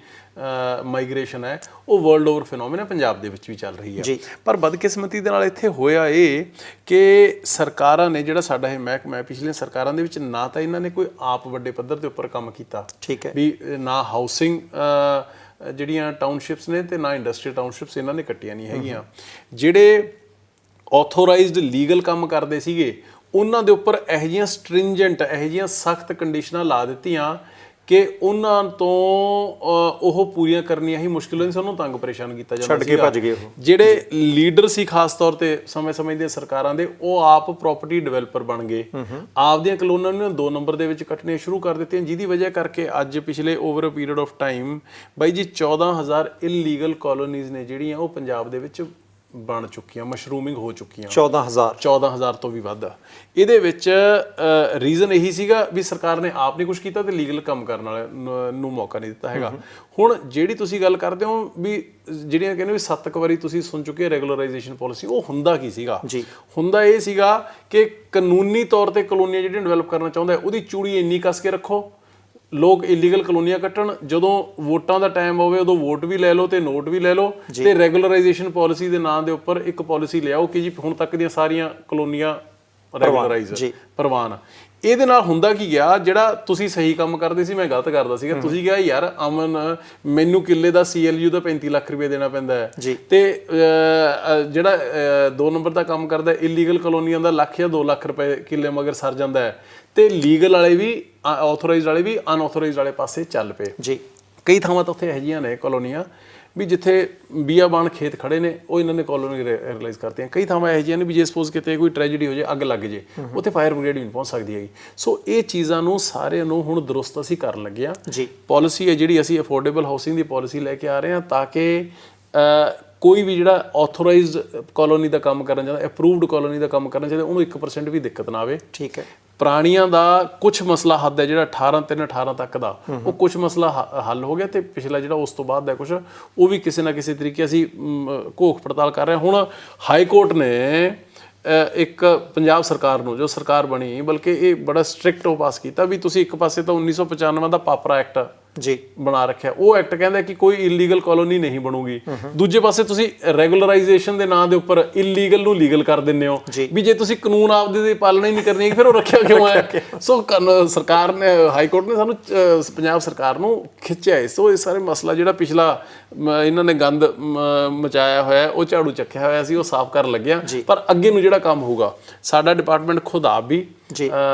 S2: ਮਾਈਗ੍ਰੇਸ਼ਨ ਹੈ ਉਹ ਵਰਲਡ ਓਵਰ ਫਿਨੋਮੀਨਾ ਪੰਜਾਬ ਦੇ ਵਿੱਚ ਵੀ ਚੱਲ ਰਹੀ ਹੈ। ਪਰ ਬਦਕਿਸਮਤੀ ਦੇ ਨਾਲ ਇੱਥੇ ਹੋਇਆ ਇਹ ਕਿ ਸਰਕਾਰਾਂ ਨੇ ਜਿਹੜਾ ਸਾਡਾ ਇਹ ਮਹਿਕਮਾ ਹੈ ਪਿਛਲੀਆਂ ਸਰਕਾਰਾਂ ਦੇ ਵਿੱਚ ਨਾ ਤਾਂ ਇਹਨਾਂ ਨੇ ਕੋਈ ਆਪ ਵੱਡੇ ਪੱਧਰ ਦੇ ਉੱਪਰ ਕੰਮ ਕੀਤਾ,
S1: ਠੀਕ ਹੈ,
S2: ਵੀ ਨਾ ਹਾਊਸਿੰਗ ਜਿਹੜੀਆਂ ਟਾਊਨਸ਼ਿਪਸ ਨੇ ਤੇ ਨਾ ਇੰਡਸਟਰੀਅਲ ਟਾਊਨਸ਼ਿਪਸ ਇਹਨਾਂ ਨੇ ਕੱਟੀਆਂ ਨਹੀਂ ਹੈਗੀਆਂ। ਜਿਹੜੇ ਆਥੋਰਾਈਜ਼ਡ ਲੀਗਲ ਕੰਮ ਕਰਦੇ ਸੀਗੇ ਉਹਨਾਂ ਦੇ ਉੱਪਰ ਇਹੋ ਜਿਹੀਆਂ ਸਟ੍ਰਿੰਜੈਂਟ, ਇਹੋ ਜਿਹੀਆਂ ਸਖਤ ਕੰਡੀਸ਼ਨਾਂ ਲਾ ਦਿੱਤੀਆਂ ਕਿ ਉਹਨਾਂ ਤੋਂ ਉਹ ਪੂਰੀਆਂ ਕਰਨੀਆਂ ਹੀ ਮੁਸ਼ਕਿਲ ਹੋਈ, ਸਾਨੂੰ ਤੰਗ ਪਰੇਸ਼ਾਨ ਕੀਤਾ ਜਾਂਦਾ
S1: ਛੱਡ ਕੇ ਭੱਜ ਗਏ ਉਹ।
S2: ਜਿਹੜੇ ਲੀਡਰ ਸੀ ਖਾਸ ਤੌਰ ਤੇ ਸਮੇਂ ਦੀਆਂ ਸਰਕਾਰਾਂ ਦੇ, ਉਹ ਆਪ ਪ੍ਰਾਪਰਟੀ ਡਿਵੈਲਪਰ ਬਣ ਗਏ, ਆਪਦੀਆਂ ਕਲੋਨੀਆਂ ਨੂੰ 2 ਨੰਬਰ ਦੇ ਵਿੱਚ ਕੱਟਣੀਆਂ ਸ਼ੁਰੂ ਕਰ ਦਿੱਤੀਆਂ, ਜਿਹਦੀ ਵਜ੍ਹਾ ਕਰਕੇ ਅੱਜ ਪਿਛਲੇ over a period of time ਬਾਈ ਜੀ 14,000 ਇਲੀਗਲ ਕਾਲੋਨੀਜ਼ ਨੇ ਜਿਹੜੀਆਂ ਉਹ ਪੰਜਾਬ ਦੇ ਵਿੱਚ ਬਣ ਚੁੱਕੀਆਂ, ਮਸ਼ਰੂਮਿੰਗ ਹੋ ਚੁੱਕੀਆਂ। 14,000 ਤੋਂ ਵੀ ਵੱਧ। ਇਹਦੇ ਵਿੱਚ ਰੀਜ਼ਨ ਇਹੀ ਸੀਗਾ ਵੀ ਸਰਕਾਰ ਨੇ ਆਪ ਨਹੀਂ ਕੁਝ ਕੀਤਾ ਤੇ ਲੀਗਲ ਕੰਮ ਕਰਨ ਵਾਲੇ ਨੂੰ ਮੌਕਾ ਨਹੀਂ ਦਿੱਤਾ ਹੈਗਾ। ਹੁਣ ਜਿਹੜੀ ਤੁਸੀਂ ਗੱਲ ਕਰਦੇ ਹੋ ਵੀ ਜਿਹੜੀਆਂ ਕਹਿੰਦੇ ਵੀ 7 ਵਾਰੀ ਤੁਸੀਂ ਸੁਣ ਚੁੱਕੇ ਰੈਗੂਲਰਾਈਜੇਸ਼ਨ ਪਾਲਿਸੀ, ਉਹ ਹੁੰਦਾ ਕੀ ਸੀਗਾ? ਹੁੰਦਾ ਇਹ ਸੀਗਾ ਕਿ ਕਾਨੂੰਨੀ ਤੌਰ ਤੇ ਕਲੋਨੀਆਂ ਜਿਹੜੀਆਂ ਡਿਵੈਲਪ ਕਰਨਾ ਚਾਹੁੰਦਾ ਉਹਦੀ ਚੂੜੀ ਇੰਨੀ ਕੱਸ ਕੇ ਰੱਖੋ, ਲੋਕ ਇਲੀਗਲ ਕਲੋਨੀਆਂ ਕੱਟਣ, ਜਦੋਂ ਵੋਟਾਂ ਦਾ ਟਾਈਮ ਹੋਵੇ ਉਦੋਂ ਵੋਟ ਵੀ ਲੈ ਲਓ ਤੇ ਨੋਟ ਵੀ ਲੈ ਲਓ, ਤੇ ਰੈਗੂਲਰਾਈਜੇਸ਼ਨ ਪਾਲਿਸੀ ਦੇ ਨਾਂ ਦੇ ਉੱਪਰ ਇੱਕ ਪਾਲਿਸੀ ਲਿਆਓ ਕਿ ਜੀ ਹੁਣ ਤੱਕ ਦੀਆਂ ਸਾਰੀਆਂ ਕਲੋਨੀਆਂ ਰੈਗੂਲਰਾਈਜ਼ ਪ੍ਰਵਾਨ। ਇਹਦੇ ਨਾਲ ਹੁੰਦਾ ਕੀ ਗਿਆ, ਜਿਹੜਾ ਤੁਸੀਂ ਸਹੀ ਕੰਮ ਕਰਦੇ ਸੀ ਮੈਂ ਗਲਤ ਕਰਦਾ ਸੀਗਾ, ਤੁਸੀਂ ਕਿਹਾ ਯਾਰ ਅਮਨ ਮੈਨੂੰ ਕਿੱਲੇ ਦਾ CLU ਦਾ 35 ਲੱਖ ਰੁਪਏ ਦੇਣਾ ਪੈਂਦਾ ਹੈ, ਤੇ ਜਿਹੜਾ 2 ਨੰਬਰ ਦਾ ਕੰਮ ਕਰਦਾ ਇਲੀਗਲ ਕਲੋਨੀਆਂ ਦਾ ਲੱਖ ਜਾਂ 2 ਲੱਖ ਰੁਪਏ ਕਿੱਲੇ ਮਗਰ ਸਰ ਜਾਂਦਾ ਹੈ, ਤੇ ਲੀਗਲ ਵਾਲੇ ਵੀ ਆਥੋਰਾਈਜ਼ਡ ਵਾਲੇ ਵੀ ਅਨਆਥੋਰਾਈਜ਼ਡ ਵਾਲੇ ਪਾਸੇ ਚੱਲ ਪਏ ਜੀ। ਕਈ ਥਾਵਾਂ ਤਾਂ ਉੱਥੇ ਇਹੋ ਜਿਹੀਆਂ ਨੇ ਕਲੋਨੀਆਂ ਵੀ ਜਿੱਥੇ ਬੀਆਬਾਨ ਖੇਤ ਖੜੇ ਨੇ ਉਹ ਇਹਨਾਂ ਨੇ ਕਲੋਨੀ ਰਿਅਲਾਈਜ਼ ਕਰਤੀਆਂ। ਕਈ ਥਾਵਾਂ ਇਹੋ ਜਿਹੀਆਂ ਨੇ ਵੀ ਜੇ ਸਪੋਜ਼ ਕਿਤੇ ਕੋਈ ਟ੍ਰੈਜੇਡੀ ਹੋ ਜਾਏ, ਅੱਗ ਲੱਗ ਜੇ, ਉੱਥੇ ਫਾਇਰ ਬ੍ਰਿਗੇਡ ਵੀ ਨਹੀਂ ਪਹੁੰਚ ਸਕਦੀ ਹੈਗੀ। ਸੋ ਇਹ ਚੀਜ਼ਾਂ ਨੂੰ ਸਾਰਿਆਂ ਨੂੰ ਹੁਣ ਦਰੁਸਤ ਅਸੀਂ ਕਰਨ ਲੱਗੇ ਹਾਂ। ਪਾਲਿਸੀ ਹੈ ਜਿਹੜੀ ਅਸੀਂ ਅਫੋਰਡੇਬਲ ਹਾਊਸਿੰਗ ਦੀ ਪਾਲਿਸੀ ਲੈ ਕੇ ਆ ਰਹੇ ਹਾਂ ਤਾਂ ਕਿ ਕੋਈ ਵੀ ਜਿਹੜਾ ਆਥੋਰਾਈਜ਼ਡ ਕਾਲੋਨੀ ਦਾ ਕੰਮ ਕਰਨ ਚਾਹੁੰਦਾ, ਅਪਰੂਵਡ ਕਾਲੋਨੀ ਦਾ ਕੰਮ ਕਰਨਾ ਚਾਹੁੰਦਾ, ਉਹਨੂੰ 1% ਵੀ ਦਿੱਕਤ ਨਾ ਆਵੇ। ਠੀਕ ਹੈ। ਪੁਰਾਣੀਆਂ ਦਾ ਕੁਝ ਮਸਲਾ ਹੱਦ ਹੈ ਜਿਹੜਾ 18 ਤੱਕ ਦਾ, ਉਹ ਕੁਝ ਮਸਲਾ ਹੱਲ ਹੋ ਗਿਆ, ਤੇ ਪਿਛਲਾ ਜਿਹੜਾ ਉਸ ਤੋਂ ਬਾਅਦ ਦਾ ਕੁਝ ਉਹ ਵੀ ਕਿਸੇ ਨਾ ਕਿਸੇ ਤਰੀਕੇ ਅਸੀਂ ਘੋਖ ਪੜਤਾਲ ਕਰ ਰਹੇ ਹਾਂ। ਹੁਣ ਹਾਈ ਕੋਰਟ ਨੇ ਇੱਕ ਪੰਜਾਬ ਸਰਕਾਰ ਨੂੰ, ਜੋ ਸਰਕਾਰ ਬਣੀ, ਬਲਕਿ ਇਹ ਬੜਾ ਸਟ੍ਰਿਕਟ ਉਹ ਪਾਸ ਕੀਤਾ ਵੀ ਤੁਸੀਂ ਇੱਕ ਪਾਸੇ ਤਾਂ 1995 ਦਾ ਪਾਪਰਾ ਐਕਟ ਬਣਾ ਰੱਖਿਆ, ਉਹ ਐਕਟ ਕਹਿੰਦਾ ਕਿ ਕੋਈ ਇਲੀਗਲ ਕਾਲੋਨੀ ਨਹੀਂ ਬਣੂਗੀ, ਦੂਜੇ ਪਾਸੇ ਤੁਸੀਂ ਰੈਗੂਲਰਾਈਜੇਸ਼ਨ ਦੇ ਨਾਂ ਦੇ ਉੱਪਰ ਇਲੀਗਲ ਨੂੰ ਲੀਗਲ ਕਰ ਦਿੰਦੇ ਹੋ ਵੀ ਜੇ ਤੁਸੀਂ ਕਾਨੂੰਨ ਆਪਦੇ ਦੀ ਪਾਲਣਾ ਹੀ ਨਹੀਂ ਕਰਨੀ ਫਿਰ ਉਹ ਰੱਖਿਆ ਕਿਉਂ ਹੈ? ਸੋ ਸਰਕਾਰ ਨੇ, ਹਾਈ ਕੋਰਟ ਨੇ ਸਾਨੂੰ ਪੰਜਾਬ ਸਰਕਾਰ ਨੂੰ ਖਿੱਚਿਆ। ਸੋ ਇਹ ਸਾਰੇ ਮਸਲਾ ਜਿਹੜਾ ਪਿਛਲਾ ਇਹਨਾਂ ਨੇ ਗੰਦ ਮਚਾਇਆ ਹੋਇਆ ਉਹ ਝਾੜੂ ਚੱਕਿਆ ਹੋਇਆ ਸੀ, ਉਹ ਸਾਫ਼ ਕਰਨ ਲੱਗਿਆ। ਪਰ ਅੱਗੇ ਨੂੰ ਜਿਹੜਾ ਕੰਮ ਹੋਊਗਾ ਸਾਡਾ ਡਿਪਾਰਟਮੈਂਟ ਖੁਦ ਆਪ ਵੀ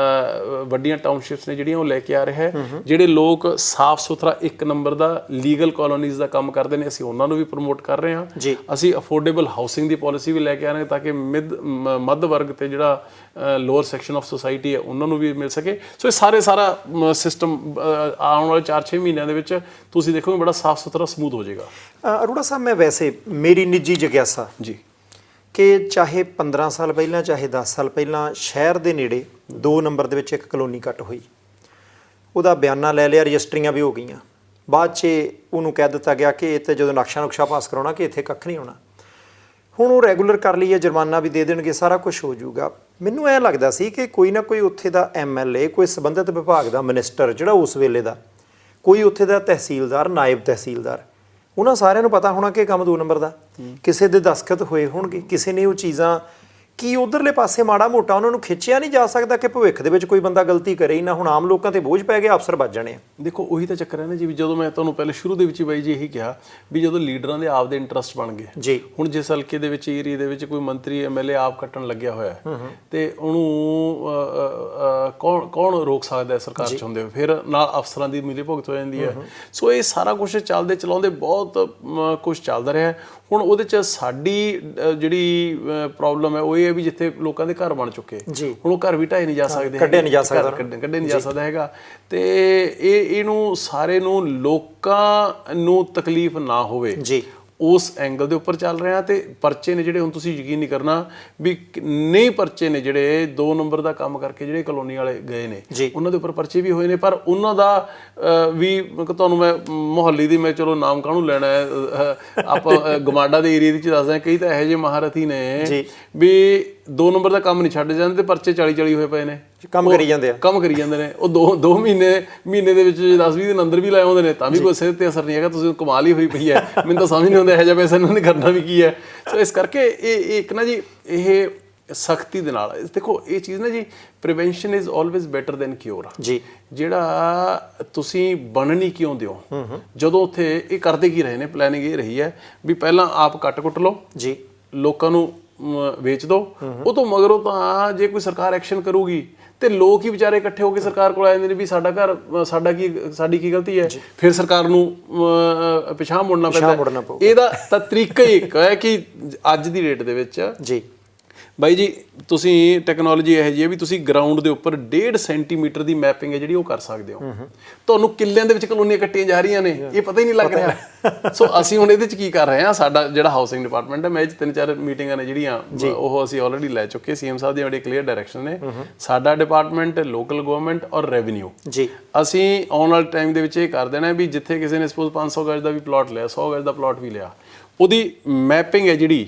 S2: ਵੱਡੀਆਂ ਟਾਊਨਸ਼ਿਪਸ ਨੇ ਜਿਹੜੀਆਂ ਉਹ ਲੈ ਕੇ ਆ ਰਿਹਾ ਹੈ। ਜਿਹੜੇ ਲੋਕ ਸਾਫ਼ ਸੁਥਰਾ 1 ਨੰਬਰ ਦਾ ਲੀਗਲ ਕਾਲੋਨੀਜ਼ ਦਾ ਕੰਮ ਕਰਦੇ ਨੇ ਅਸੀਂ ਉਹਨਾਂ ਨੂੰ ਵੀ ਪ੍ਰਮੋਟ ਕਰ ਰਹੇ ਹਾਂ। ਅਸੀਂ ਅਫੋਰਡੇਬਲ ਹਾਊਸਿੰਗ ਦੀ ਪਾਲਿਸੀ ਵੀ ਲੈ ਕੇ ਆ ਰਹੇ ਹਾਂ ਤਾਂ ਕਿ ਮੱਧ ਵਰਗ ਤੇ ਜਿਹੜਾ ਲੋਅਰ ਸੈਕਸ਼ਨ ਆਫ ਸੋਸਾਇਟੀ ਹੈ ਉਹਨਾਂ ਨੂੰ ਵੀ ਮਿਲ ਸਕੇ। ਸੋ ਇਹ ਸਾਰਾ ਸਿਸਟਮ ਆਉਣ ਵਾਲੇ 4-6 ਮਹੀਨਿਆਂ ਦੇ ਵਿੱਚ ਤੁਸੀਂ ਦੇਖੋਗੇ ਬੜਾ ਸਾਫ਼ ਸੁਥਰਾ ਸਮੂਥ ਹੋ ਜਾਏਗਾ।
S1: ਅਰੋੜਾ ਸਾਹਿਬ, ਮੈਂ ਵੈਸੇ ਮੇਰੀ ਨਿੱਜੀ ਜਿਗਿਆਸਾ ਕਿ ਚਾਹੇ 15 ਸਾਲ ਪਹਿਲਾਂ ਚਾਹੇ 10 ਸਾਲ ਪਹਿਲਾਂ ਸ਼ਹਿਰ ਦੇ ਨੇੜੇ 2 ਨੰਬਰ ਦੇ ਵਿੱਚ ਇੱਕ ਕਲੋਨੀ ਕੱਟ ਹੋਈ, ਉਹਦਾ ਬਿਆਨਾ ਲੈ ਲਿਆ, ਰਜਿਸਟਰੀਆਂ ਵੀ ਹੋ ਗਈਆਂ, ਬਾਅਦ 'ਚ ਉਹਨੂੰ ਕਹਿ ਦਿੱਤਾ ਗਿਆ ਕਿ ਇੱਥੇ ਜਦੋਂ ਨਕਸ਼ਾ ਪਾਸ ਕਰਾਉਣਾ ਕਿ ਇੱਥੇ ਕੱਖ ਨਹੀਂ ਹੋਣਾ। ਹੁਣ ਉਹ ਰੈਗੂਲਰ ਕਰ ਲਈਏ, ਜੁਰਮਾਨਾ ਵੀ ਦੇ ਦੇਣਗੇ, ਸਾਰਾ ਕੁਝ ਹੋ ਜਾਊਗਾ। ਮੈਨੂੰ ਐਂ ਲੱਗਦਾ ਸੀ ਕਿ ਕੋਈ ਨਾ ਕੋਈ ਉੱਥੇ ਦਾ MLA, ਕੋਈ ਸੰਬੰਧਿਤ ਵਿਭਾਗ ਦਾ ਮਿਨਿਸਟਰ ਜਿਹੜਾ ਉਸ ਵੇਲੇ ਦਾ, ਕੋਈ ਉੱਥੇ ਦਾ ਤਹਿਸੀਲਦਾਰ, ਨਾਇਬ ਤਹਿਸੀਲਦਾਰ, ਉਹਨਾਂ ਸਾਰਿਆਂ ਨੂੰ ਪਤਾ ਹੋਣਾ ਕਿ ਕੰਮ 2 ਨੰਬਰ ਦਾ, ਕਿਸੇ ਦੇ ਦਸਤਖਤ ਹੋਏ ਹੋਣਗੇ, ਕਿਸੇ ਨੇ ਉਹ ਚੀਜ਼ਾਂ ਕੀ ਉਧਰਲੇ ਪਾਸੇ ਮਾੜਾ ਮੋਟਾ ਉਹਨਾਂ ਨੂੰ ਖਿੱਚਿਆ ਨਹੀਂ ਜਾ ਸਕਦਾ ਕਿ ਭਵਿੱਖ ਦੇ ਵਿੱਚ ਕੋਈ ਬੰਦਾ ਗਲਤੀ ਕਰੇ ਹੀ ਨਾ। ਹੁਣ ਆਮ ਲੋਕਾਂ ਤੇ ਬੋਝ ਪੈ ਗਿਆ, ਅਫਸਰ ਵੱਜ ਜਾਣੇ ਆ।
S2: ਦੇਖੋ ਉਹੀ ਤਾਂ ਚੱਕਰ ਹੈ ਨਾ ਜੀ, ਵੀ ਜਦੋਂ ਮੈਂ ਤੁਹਾਨੂੰ ਪਹਿਲੇ ਸ਼ੁਰੂ ਦੇ ਵਿੱਚ ਹੀ ਬਾਈ ਜੀ ਇਹੀ ਕਿਹਾ ਵੀ ਜਦੋਂ ਲੀਡਰਾਂ ਦੇ ਆਪਦੇ ਇੰਟਰਸਟ ਬਣ ਗਏ ਜੀ, ਹੁਣ ਜਿਸ ਹਲਕੇ ਦੇ ਵਿੱਚ, ਏਰੀਏ ਦੇ ਵਿੱਚ ਕੋਈ ਮੰਤਰੀ MLA ਆਪ ਕੱਟਣ ਲੱਗਿਆ ਹੋਇਆ ਤੇ ਉਹਨੂੰ ਕੌਣ ਰੋਕ ਸਕਦਾ ਸਰਕਾਰ ਚ ਹੁੰਦੇ ਹੋਏ? ਫਿਰ ਨਾਲ ਅਫਸਰਾਂ ਦੀ ਮਿਲੀ ਭੁਗਤ ਹੋ ਜਾਂਦੀ ਹੈ। ਸੋ ਇਹ ਸਾਰਾ ਕੁਝ ਚੱਲਦੇ ਚਲਾਉਂਦੇ ਬਹੁਤ ਕੁਝ ਚੱਲਦਾ ਰਿਹਾ। ਹੁਣ ਉਹਦੇ 'ਚ ਸਾਡੀ ਜਿਹੜੀ ਪ੍ਰੋਬਲਮ ਹੈ ਉਹ ਇਹ ਹੈ ਵੀ ਜਿੱਥੇ ਲੋਕਾਂ ਦੇ ਘਰ ਬਣ ਚੁੱਕੇ, ਹੁਣ ਉਹ ਘਰ ਵੀ ਢਾਏ ਨਹੀਂ ਜਾ ਸਕਦੇ, ਕੱਢਿਆ ਨਹੀਂ ਜਾ ਸਕਦਾ ਹੈਗਾ। ਤੇ ਇਹਨੂੰ ਸਾਰੇ ਨੂੰ, ਲੋਕਾਂ ਨੂੰ ਤਕਲੀਫ ਨਾ ਹੋਵੇ, ਉਸ ਐਂਗਲ ਦੇ ਉੱਪਰ ਚੱਲ ਰਹੇ ਹਾਂ। ਤੇ ਪਰਚੇ ਨੇ ਜਿਹੜੇ, ਹੁਣ ਤੁਸੀਂ ਯਕੀਨ ਨਹੀਂ ਕਰਨਾ ਵੀ ਕਿੰਨੇ ਪਰਚੇ ਨੇ ਜਿਹੜੇ 2 ਨੰਬਰ ਦਾ ਕੰਮ ਕਰਕੇ ਜਿਹੜੇ ਕਲੋਨੀ ਵਾਲੇ ਗਏ ਨੇ, ਉਹਨਾਂ ਦੇ ਉੱਪਰ ਪਰਚੇ ਵੀ ਹੋਏ ਨੇ। ਪਰ ਉਹਨਾਂ ਦਾ ਵੀ ਤੁਹਾਨੂੰ ਮੈਂ ਮੁਹੱਲੀ ਦੀ, ਮੈਂ ਚਲੋ ਨਾਮ ਕਾਹਨੂੰ ਲੈਣਾ ਹੈ, ਆਪਾਂ ਗਮਾਡਾ ਦੇ ਏਰੀਆ ਵਿੱਚ ਦੱਸਦੇ ਹਾਂ, ਕਈ ਤਾਂ ਇਹੋ ਜਿਹੇ ਮਹਾਰਥੀ ਨੇ ਵੀ 2 ਨੰਬਰ ਦਾ ਕੰਮ ਨਹੀਂ ਛੱਡ ਜਾਂਦੇ ਤੇ ਪਰਚੇ 40 ਹੋਏ ਪਏ ਨੇ, ਕੰਮ ਕਰੀ ਜਾਂਦੇ ਨੇ। ਉਹ 2 ਮਹੀਨੇ ਦੇ ਵਿੱਚ 10-20 ਦਿਨ ਅੰਦਰ ਵੀ ਲਾਏ ਆਉਂਦੇ ਨੇ, ਤਾਂ ਵੀ ਕੋਈ ਸਿਹਤ ਤੇ ਅਸਰ ਨਹੀਂ ਹੈਗਾ। ਤੁਸੀਂ ਕਮਾਲ ਹੀ ਹੋਈ ਪਈ ਹੈ, ਮੈਨੂੰ ਤਾਂ ਸਮਝ ਨਹੀਂ ਆਉਂਦਾ ਇਹੋ ਜਿਹਾ ਪੈਸਾ ਇਹਨਾਂ ਨੇ ਕਰਨਾ ਵੀ ਕੀ ਹੈ। ਸੋ ਇਸ ਕਰਕੇ ਇਹ ਇੱਕ ਨਾ ਜੀ, ਇਹ ਸਖਤੀ ਦੇ ਨਾਲ ਦੇਖੋ ਇਹ ਚੀਜ਼ ਨਾ ਜੀ, prevention is always better than cure ਜੀ। ਜਿਹੜਾ ਤੁਸੀਂ ਬਣਨੀ ਕਿਉਂ ਦਿਓ, ਜਦੋਂ ਉੱਥੇ ਇਹ ਕਰਦੇ ਕੀ ਰਹੇ ਨੇ, ਪਲੈਨਿੰਗ ਇਹ ਰਹੀ ਹੈ ਵੀ ਪਹਿਲਾਂ ਆਪ ਕੱਟ-ਕੁੱਟ ਲਓ ਜੀ, ਲੋਕਾਂ ਨੂੰ ਵੇਚ ਦੋ, ਉਹ ਤੋਂ ਮਗਰੋਂ ਤਾਂ ਜੇ ਕੋਈ ਸਰਕਾਰ ਐਕਸ਼ਨ ਕਰੂਗੀ ਤੇ ਲੋਕ ਹੀ ਵਿਚਾਰੇ ਇਕੱਠੇ ਹੋ ਕੇ ਸਰਕਾਰ ਕੋਲ ਆ ਜਾਂਦੇ ਨੇ ਵੀ ਸਾਡਾ ਘਰ, ਸਾਡੀ ਕੀ ਗਲਤੀ ਹੈ, ਫਿਰ ਸਰਕਾਰ ਨੂੰ ਪਿਛਾਂਹ ਮੁੜਨਾ ਪੈਂਦਾ। ਇਹਦਾ ਤਾਂ ਤਰੀਕਾ ਹੀ ਇੱਕ ਹੈ ਕਿ ਅੱਜ ਦੀ ਡੇਟ ਦੇ ਵਿੱਚ ਜੀ ਬਾਈ ਜੀ, ਤੁਸੀਂ ਟੈਕਨੋਲੋਜੀ ਇਹੋ ਜਿਹੀ ਹੈ ਵੀ ਤੁਸੀਂ ਗਰਾਊਂਡ ਦੇ ਉੱਪਰ 1.5 ਸੈਂਟੀਮੀਟਰ ਦੀ ਮੈਪਿੰਗ ਹੈ ਜਿਹੜੀ ਉਹ ਕਰ ਸਕਦੇ ਹੋ। ਤੁਹਾਨੂੰ ਕਿੱਲਿਆਂ ਦੇ ਵਿੱਚ ਕਲੋਨੀਆਂ ਕੱਟੀਆਂ ਜਾ ਰਹੀਆਂ ਨੇ, ਇਹ ਪਤਾ ਹੀ ਨਹੀਂ ਲੱਗ ਰਿਹਾ। ਸੋ ਅਸੀਂ ਹੁਣ ਇਹਦੇ 'ਚ ਕੀ ਕਰ ਰਹੇ ਹਾਂ, ਸਾਡਾ ਜਿਹੜਾ ਹਾਊਸਿੰਗ ਡਿਪਾਰਟਮੈਂਟ ਹੈ, ਮੈਂ ਇਹ 'ਚ 3-4 ਮੀਟਿੰਗਾਂ ਨੇ ਜਿਹੜੀਆਂ ਉਹ ਅਸੀਂ ਆਲਰੇਡੀ ਲੈ ਚੁੱਕੇ। ਸੀਐਮ ਸਾਹਿਬ ਦੀਆਂ ਬੜੀ ਕਲੀਅਰ ਡਾਇਰੈਕਸ਼ਨ ਨੇ। ਸਾਡਾ ਡਿਪਾਰਟਮੈਂਟ ਲੋਕਲ ਗਵਰਨਮੈਂਟ ਔਰ ਰੈਵਨਿਊ ਜੀ, ਅਸੀਂ ਆਉਣ ਵਾਲੇ ਟਾਈਮ ਦੇ ਵਿੱਚ ਇਹ ਕਰ ਦੇਣਾ ਵੀ ਜਿੱਥੇ ਕਿਸੇ ਨੇ ਸਪੋਜ਼ 500 ਗਜ਼ ਦਾ ਵੀ ਪਲਾਟ ਲਿਆ, 100 ਗਜ਼ ਦਾ ਪਲਾਟ ਵੀ ਲਿਆ, ਉਹਦੀ ਮੈਪਿੰਗ ਹੈ ਜਿਹੜੀ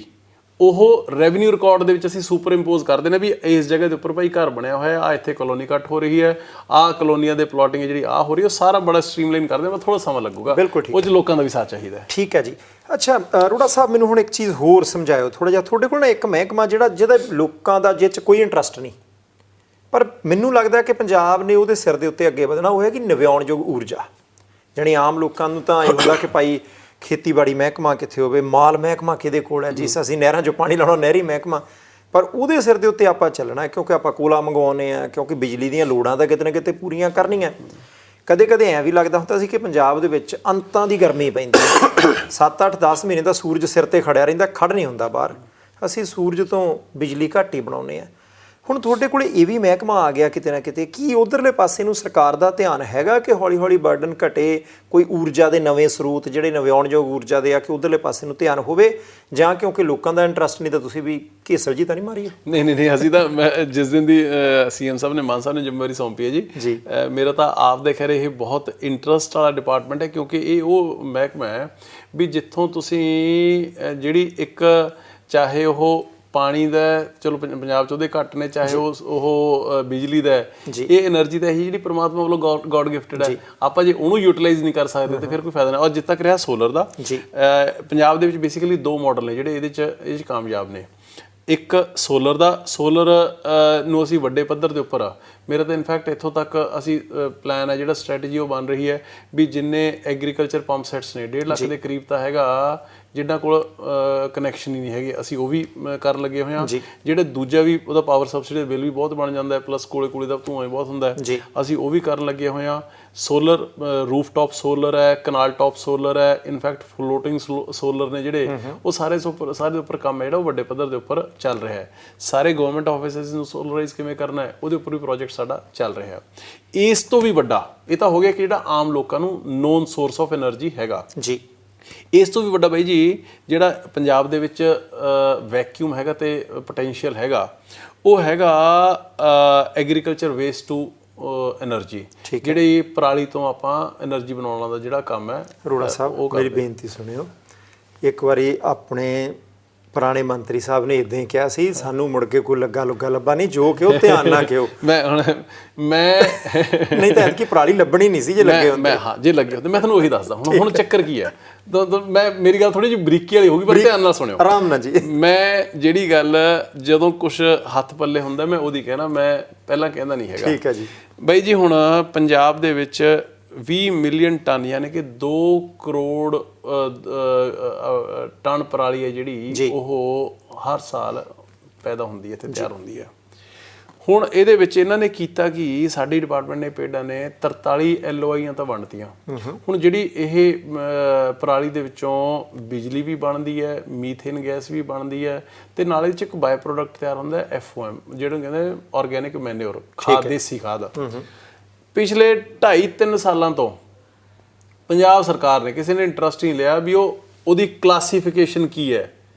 S2: ਉਹ ਰੈਵਨਿਊ ਰਿਕਾਰਡ ਦੇ ਵਿੱਚ ਅਸੀਂ ਸੁਪਰ ਇੰਪੋਜ਼ ਕਰ ਦੇਣਾ ਵੀ ਇਸ ਜਗ੍ਹਾ ਦੇ ਉੱਪਰ ਭਾਈ ਘਰ ਬਣਿਆ ਹੋਇਆ, ਆ ਇੱਥੇ ਕਲੋਨੀ ਕੱਟ ਹੋ ਰਹੀ ਹੈ, ਆਹ ਕਲੋਨੀਆਂ ਦੇ ਪਲਾਟਿੰਗ ਜਿਹੜੀ ਆ ਹੋ ਰਹੀ ਹੈ, ਉਹ ਸਾਰਾ ਬੜਾ ਸਟ੍ਰੀਮਲਾਈਨ ਕਰ ਦੇਣਾ। ਥੋੜਾ ਸਮਾਂ ਲੱਗੂਗਾ, ਉਹ 'ਚ ਲੋਕਾਂ ਦਾ ਵੀ ਸਾਥ ਚਾਹੀਦਾ ਹੈ।
S1: ਠੀਕ ਹੈ ਜੀ। ਅੱਛਾ ਅਰੋੜਾ ਸਾਹਿਬ, ਮੈਨੂੰ ਹੁਣ ਇੱਕ ਚੀਜ਼ ਹੋਰ ਸਮਝਾਇਓ ਥੋੜਾ ਜਿਹਾ। ਤੁਹਾਡੇ ਕੋਲ ਨਾ ਇੱਕ ਮਹਿਕਮਾ ਜਿਹਦਾ ਲੋਕਾਂ ਦਾ ਜਿਹ 'ਚ ਕੋਈ ਇੰਟਰਸਟ ਨਹੀਂ, ਪਰ ਮੈਨੂੰ ਲੱਗਦਾ ਕਿ ਪੰਜਾਬ ਨੇ ਉਹਦੇ ਸਿਰ ਦੇ ਉੱਤੇ ਅੱਗੇ ਵਧਣਾ, ਉਹ ਹੈ ਕਿ ਨਵਿਆਉਣਯੋਗ ਊਰਜਾ। ਜਾਣੀ ਆਮ ਲੋਕਾਂ ਨੂੰ ਤਾਂ ਇਹ ਹੁੰਦਾ ਕਿ ਭਾਈ ਖੇਤੀਬਾੜੀ ਮਹਿਕਮਾ ਕਿੱਥੇ ਹੋਵੇ, ਮਾਲ ਮਹਿਕਮਾ ਕਿਹਦੇ ਕੋਲ ਹੈ ਜੀ, ਅਸੀਂ ਨਹਿਰਾਂ 'ਚੋਂ ਪਾਣੀ ਲਾਉਣਾ, ਨਹਿਰੀ ਮਹਿਕਮਾ, ਪਰ ਉਹਦੇ ਸਿਰ ਦੇ ਉੱਤੇ ਆਪਾਂ ਚੱਲਣਾ ਕਿਉਂਕਿ ਆਪਾਂ ਕੋਲਾ ਮੰਗਵਾਉਂਦੇ ਹਾਂ, ਕਿਉਂਕਿ ਬਿਜਲੀ ਦੀਆਂ ਲੋੜਾਂ ਤਾਂ ਕਿਤੇ ਨਾ ਕਿਤੇ ਪੂਰੀਆਂ ਕਰਨੀਆਂ। ਕਦੇ ਕਦੇ ਐਂ ਵੀ ਲੱਗਦਾ ਹੁੰਦਾ ਸੀ ਕਿ ਪੰਜਾਬ ਦੇ ਵਿੱਚ ਅੰਤਾਂ ਦੀ ਗਰਮੀ ਪੈਂਦੀ ਹੈ, 7-8-10 ਮਹੀਨੇ ਦਾ ਸੂਰਜ ਸਿਰ ਤੇ ਖੜਿਆ ਰਹਿੰਦਾ, ਖੜ ਨਹੀਂ ਹੁੰਦਾ ਬਾਹਰ। ਅਸੀਂ ਸੂਰਜ ਤੋਂ ਬਿਜਲੀ ਘੱਟ ਹੀ ਬਣਾਉਂਦੇ ਹਾਂ। ਹੁਣ ਤੁਹਾਡੇ ਕੋਲ ਇਹ ਵੀ ਮਹਿਕਮਾ ਆ ਗਿਆ ਕਿਤੇ ਨਾ ਕਿਤੇ, ਕੀ ਉਧਰਲੇ ਪਾਸੇ ਨੂੰ ਸਰਕਾਰ ਦਾ ਧਿਆਨ ਹੈਗਾ ਕਿ ਹੌਲੀ ਹੌਲੀ ਬਰਡਨ ਘਟੇ, ਕੋਈ ਊਰਜਾ ਦੇ ਨਵੇਂ ਸਰੋਤ ਜਿਹੜੇ ਨਵਿਆਉਣਯੋਗ ਊਰਜਾ ਦੇ ਆ ਕਿ ਉਧਰਲੇ ਪਾਸੇ ਨੂੰ ਧਿਆਨ ਹੋਵੇ, ਜਾਂ ਕਿਉਂਕਿ ਲੋਕਾਂ ਦਾ ਇੰਟਰਸਟ ਨਹੀਂ ਤਾਂ ਤੁਸੀਂ ਵੀ ਘੇਸਲ ਜੀ ਤਾਂ ਨਹੀਂ ਮਾਰੀ?
S2: ਨਹੀਂ, ਅਸੀਂ ਤਾਂ ਮੈਂ ਜਿਸ ਦਿਨ ਦੀ ਸੀਐਮ ਸਾਹਿਬ ਨੇ, ਮਾਨ ਸਾਹਿਬ ਨੇ ਜ਼ਿੰਮੇਵਾਰੀ ਸੌਂਪੀ ਹੈ ਜੀ, ਮੇਰਾ ਤਾਂ ਆਪ ਦੇ ਖੈਰ ਇਹ ਬਹੁਤ ਇੰਟਰਸਟ ਵਾਲਾ ਡਿਪਾਰਟਮੈਂਟ ਹੈ, ਕਿਉਂਕਿ ਇਹ ਉਹ ਮਹਿਕਮਾ ਹੈ ਵੀ ਜਿੱਥੋਂ ਤੁਸੀਂ ਜਿਹੜੀ ਇੱਕ, ਚਾਹੇ ਉਹ ਪਾਣੀ ਦਾ, ਚਲੋ ਪੰਜਾਬ 'ਚ ਉਹਦੇ ਘੱਟ ਨੇ, ਚਾਹੇ ਉਹ ਬਿਜਲੀ ਦਾ, ਇਹ એનર્ਜੀ ਤਾਂ ਇਹੀ ਜਿਹੜੀ ਪਰਮਾਤਮਾ ਵੱਲੋਂ ਗੋਡ ਗਿਫਟਡ ਹੈ, ਆਪਾਂ ਜੇ ਉਹਨੂੰ ਯੂਟਿਲਾਈਜ਼ ਨਹੀਂ ਕਰ ਸਕਦੇ ਤਾਂ ਫਿਰ ਕੋਈ ਫਾਇਦਾ ਨਹੀਂ। ਔਰ ਜਿੱਥੇ ਤੱਕ ਰਿਹਾ ਸੋਲਰ ਦਾ, ਪੰਜਾਬ ਦੇ ਵਿੱਚ ਬੇਸਿਕਲੀ 2 ਮਾਡਲ ਨੇ ਜਿਹੜੇ ਇਹ 'ਚ ਕਾਮਯਾਬ ਨੇ। ਇੱਕ ਸੋਲਰ ਦਾ, ਸੋਲਰ ਨੂੰ ਅਸੀਂ ਵੱਡੇ ਪੱਧਰ ਦੇ ਉੱਪਰ, ਮੇਰਾ ਤਾਂ ਇਨਫੈਕਟ ਇੱਥੋਂ ਤੱਕ ਅਸੀਂ ਪਲਾਨ ਹੈ ਜਿਹੜਾ ਸਟ੍ਰੈਟਜੀ ਉਹ ਬਣ ਰਹੀ ਹੈ ਵੀ ਜਿੰਨੇ ਐਗਰੀਕਲਚਰ ਪੰਪ ਸੈਟਸ ਨੇ 1.5 ਲੱਖ ਦੇ ਕਰੀਬ ਤਾਂ ਹੈਗਾ ਜਿਨ੍ਹਾਂ ਕੋਲ ਕਨੈਕਸ਼ਨ ਹੀ ਨਹੀਂ ਹੈਗੇ, ਅਸੀਂ ਉਹ ਵੀ ਕਰਨ ਲੱਗੇ ਹੋਏ ਹਾਂ। ਜਿਹੜੇ ਦੂਜਾ ਵੀ ਉਹਦਾ ਪਾਵਰ ਸਬਸਿਡੀ ਦਾ ਬਿੱਲ ਵੀ ਬਹੁਤ ਬਣ ਜਾਂਦਾ ਹੈ, ਪਲੱਸ ਕੋਲੇ ਦਾ ਧੂੰਆਂ ਵੀ ਬਹੁਤ ਹੁੰਦਾ ਹੈ, ਅਸੀਂ ਉਹ ਵੀ ਕਰਨ ਲੱਗੇ ਹੋਏ ਹਾਂ। ਸੋਲਰ ਰੂਫ ਟਾਪ ਸੋਲਰ ਹੈ, ਕਨਾਲ ਟਾਪ ਸੋਲਰ ਹੈ, ਇਨਫੈਕਟ ਫਲੋਟਿੰਗ ਸੋਲਰ ਨੇ ਜਿਹੜੇ, ਉਹ ਸਾਰੇ ਦੇ ਉੱਪਰ ਕੰਮ ਹੈ ਜਿਹੜਾ ਉਹ ਵੱਡੇ ਪੱਧਰ ਦੇ ਉੱਪਰ ਚੱਲ ਰਿਹਾ ਹੈ। ਸਾਰੇ ਗਵਰਨਮੈਂਟ ਆਫਿਸਿਸ ਨੂੰ ਸੋਲਰਾਈਜ਼ ਕਿਵੇਂ ਕਰਨਾ ਹੈ ਉਹਦੇ ਉੱਪਰ ਵੀ ਪ੍ਰੋਜੈਕਟ ਸਾਡਾ ਚੱਲ ਰਿਹਾ ਹੈ। ਇਸ ਤੋਂ ਵੀ ਵੱਡਾ ਇਹ ਤਾਂ ਹੋ ਗਿਆ ਕਿ ਜਿਹੜਾ ਆਮ ਲੋਕਾਂ ਨੂੰ ਨੋਨ ਸੋਰਸ ਆਫ ਐਨਰਜੀ ਹੈਗਾ ਜੀ। ਇਸ ਤੋਂ ਵੀ ਵੱਡਾ ਬਾਈ ਜੀ ਜਿਹੜਾ ਪੰਜਾਬ ਦੇ ਵਿੱਚ ਵੈਕਿਊਮ ਹੈਗਾ ਤੇ ਪੋਟੈਂਸ਼ੀਅਲ ਹੈਗਾ, ਉਹ ਹੈਗਾ ਐਗਰੀਕਲਚਰ ਵੇਸਟ ਟੂ ਐਨਰਜੀ, ਜਿਹੜੀ ਪਰਾਲੀ ਤੋਂ ਆਪਾਂ ਐਨਰਜੀ ਬਣਾਉਣ ਦਾ ਜਿਹੜਾ ਕੰਮ ਹੈ।
S1: ਅਰੋੜਾ ਸਾਹਿਬ, ਮੇਰੀ ਬੇਨਤੀ ਸੁਣਿਓ, ਇੱਕ ਵਾਰੀ ਆਪਣੇ ਪੁਰਾਣੇ ਮੰਤਰੀ ਸਾਹਿਬ ਨੇ ਇਦਾਂ ਹੀ ਕਿਹਾ ਸੀ, ਸਾਨੂੰ ਮੁੜ ਕੇ ਕੋਈ ਲੱਗਾ ਲੱਭਾ ਨਹੀਂ, ਜੋ ਕਿ ਉਹ ਧਿਆਨ ਨਾ ਕਿਉ।
S2: ਮੈਂ
S1: ਨਹੀਂ ਤਾਂ ਐਤਕੀ ਪਰਾਲੀ ਲੱਭਣੀ ਨਹੀਂ ਸੀ ਜੇ ਲੱਗੇ ਹੁੰਦੇ।
S2: ਹਾਂ, ਜੇ ਲੱਗੇ ਹੁੰਦੇ ਮੈਂ ਤੁਹਾਨੂੰ ਉਹੀ ਦੱਸਦਾ। ਹੁਣ ਚੱਕਰ ਕੀ ਹੈ, ਮੇਰੀ ਗੱਲ ਥੋੜੀ ਜਿਹੀ ਬਰੀਕੀ ਵਾਲੀ ਹੋਊਗੀ, ਪਰ ਧਿਆਨ ਨਾਲ ਸੁਣਿਓ, ਆਰਾਮ ਨਾਲ ਜੀ। ਮੈਂ ਜਿਹੜੀ ਗੱਲ ਜਦੋਂ ਕੁਛ ਹੱਥ ਪੱਲੇ ਹੁੰਦਾ ਮੈਂ ਉਹਦੀ ਕਹਿਣਾ, ਮੈਂ ਪਹਿਲਾਂ ਕਹਿੰਦਾ ਨਹੀਂ ਹੈਗਾ। ਠੀਕ ਹੈ ਜੀ। ਬਾਈ ਜੀ ਹੁਣ ਪੰਜਾਬ ਦੇ ਵਿੱਚ 20 ਮਿਲੀਅਨ ਟਨ ਯਾਨੀ ਕਿ 2 ਕਰੋੜ ਟਨ ਪਰਾਲੀ ਹੈ ਜਿਹੜੀ ਉਹ ਹਰ ਸਾਲ ਪੈਦਾ ਹੁੰਦੀ ਹੈ ਤੇ ਤਿਆਰ ਹੁੰਦੀ ਹੈ। ਹੁਣ ਇਹਦੇ ਵਿੱਚ ਇਹਨਾਂ ਨੇ ਕੀਤਾ ਕਿ ਸਾਡੀ ਡਿਪਾਰਟਮੈਂਟ ਨੇ, ਪੇਡਾਂ ਨੇ 43 LOIਆਂ ਤਾਂ ਵੰਡਤੀਆਂ। ਹੁਣ ਜਿਹੜੀ ਇਹ ਪਰਾਲੀ ਦੇ ਵਿੱਚੋਂ ਬਿਜਲੀ ਵੀ ਬਣਦੀ ਹੈ, ਮੀਥੇਨ ਗੈਸ ਵੀ ਬਣਦੀ ਹੈ, ਤੇ ਨਾਲ ਇਹਦੇ 'ਚ ਇੱਕ ਬਾਈ ਪ੍ਰੋਡਕਟ ਤਿਆਰ ਹੁੰਦਾ FOM, ਜਿਹੜਾ ਕਹਿੰਦੇ ਆਰਗੈਨਿਕ ਮੈਨਿਓਰ, ਖਾਦ, ਦੇਸੀ ਖਾਦ। ਪਿਛਲੇ 2.5-3 ਸਾਲਾਂ ਤੋਂ ਪੰਜਾਬ ਸਰਕਾਰ ਨੇ ਕਿਸੇ ਨੇ ਇੰਟਰਸਟ ਨਹੀਂ ਲਿਆ ਵੀ ਉਹਦੀ ਕਲਾਸੀਫਿਕੇਸ਼ਨ ਕੀ ਹੈ,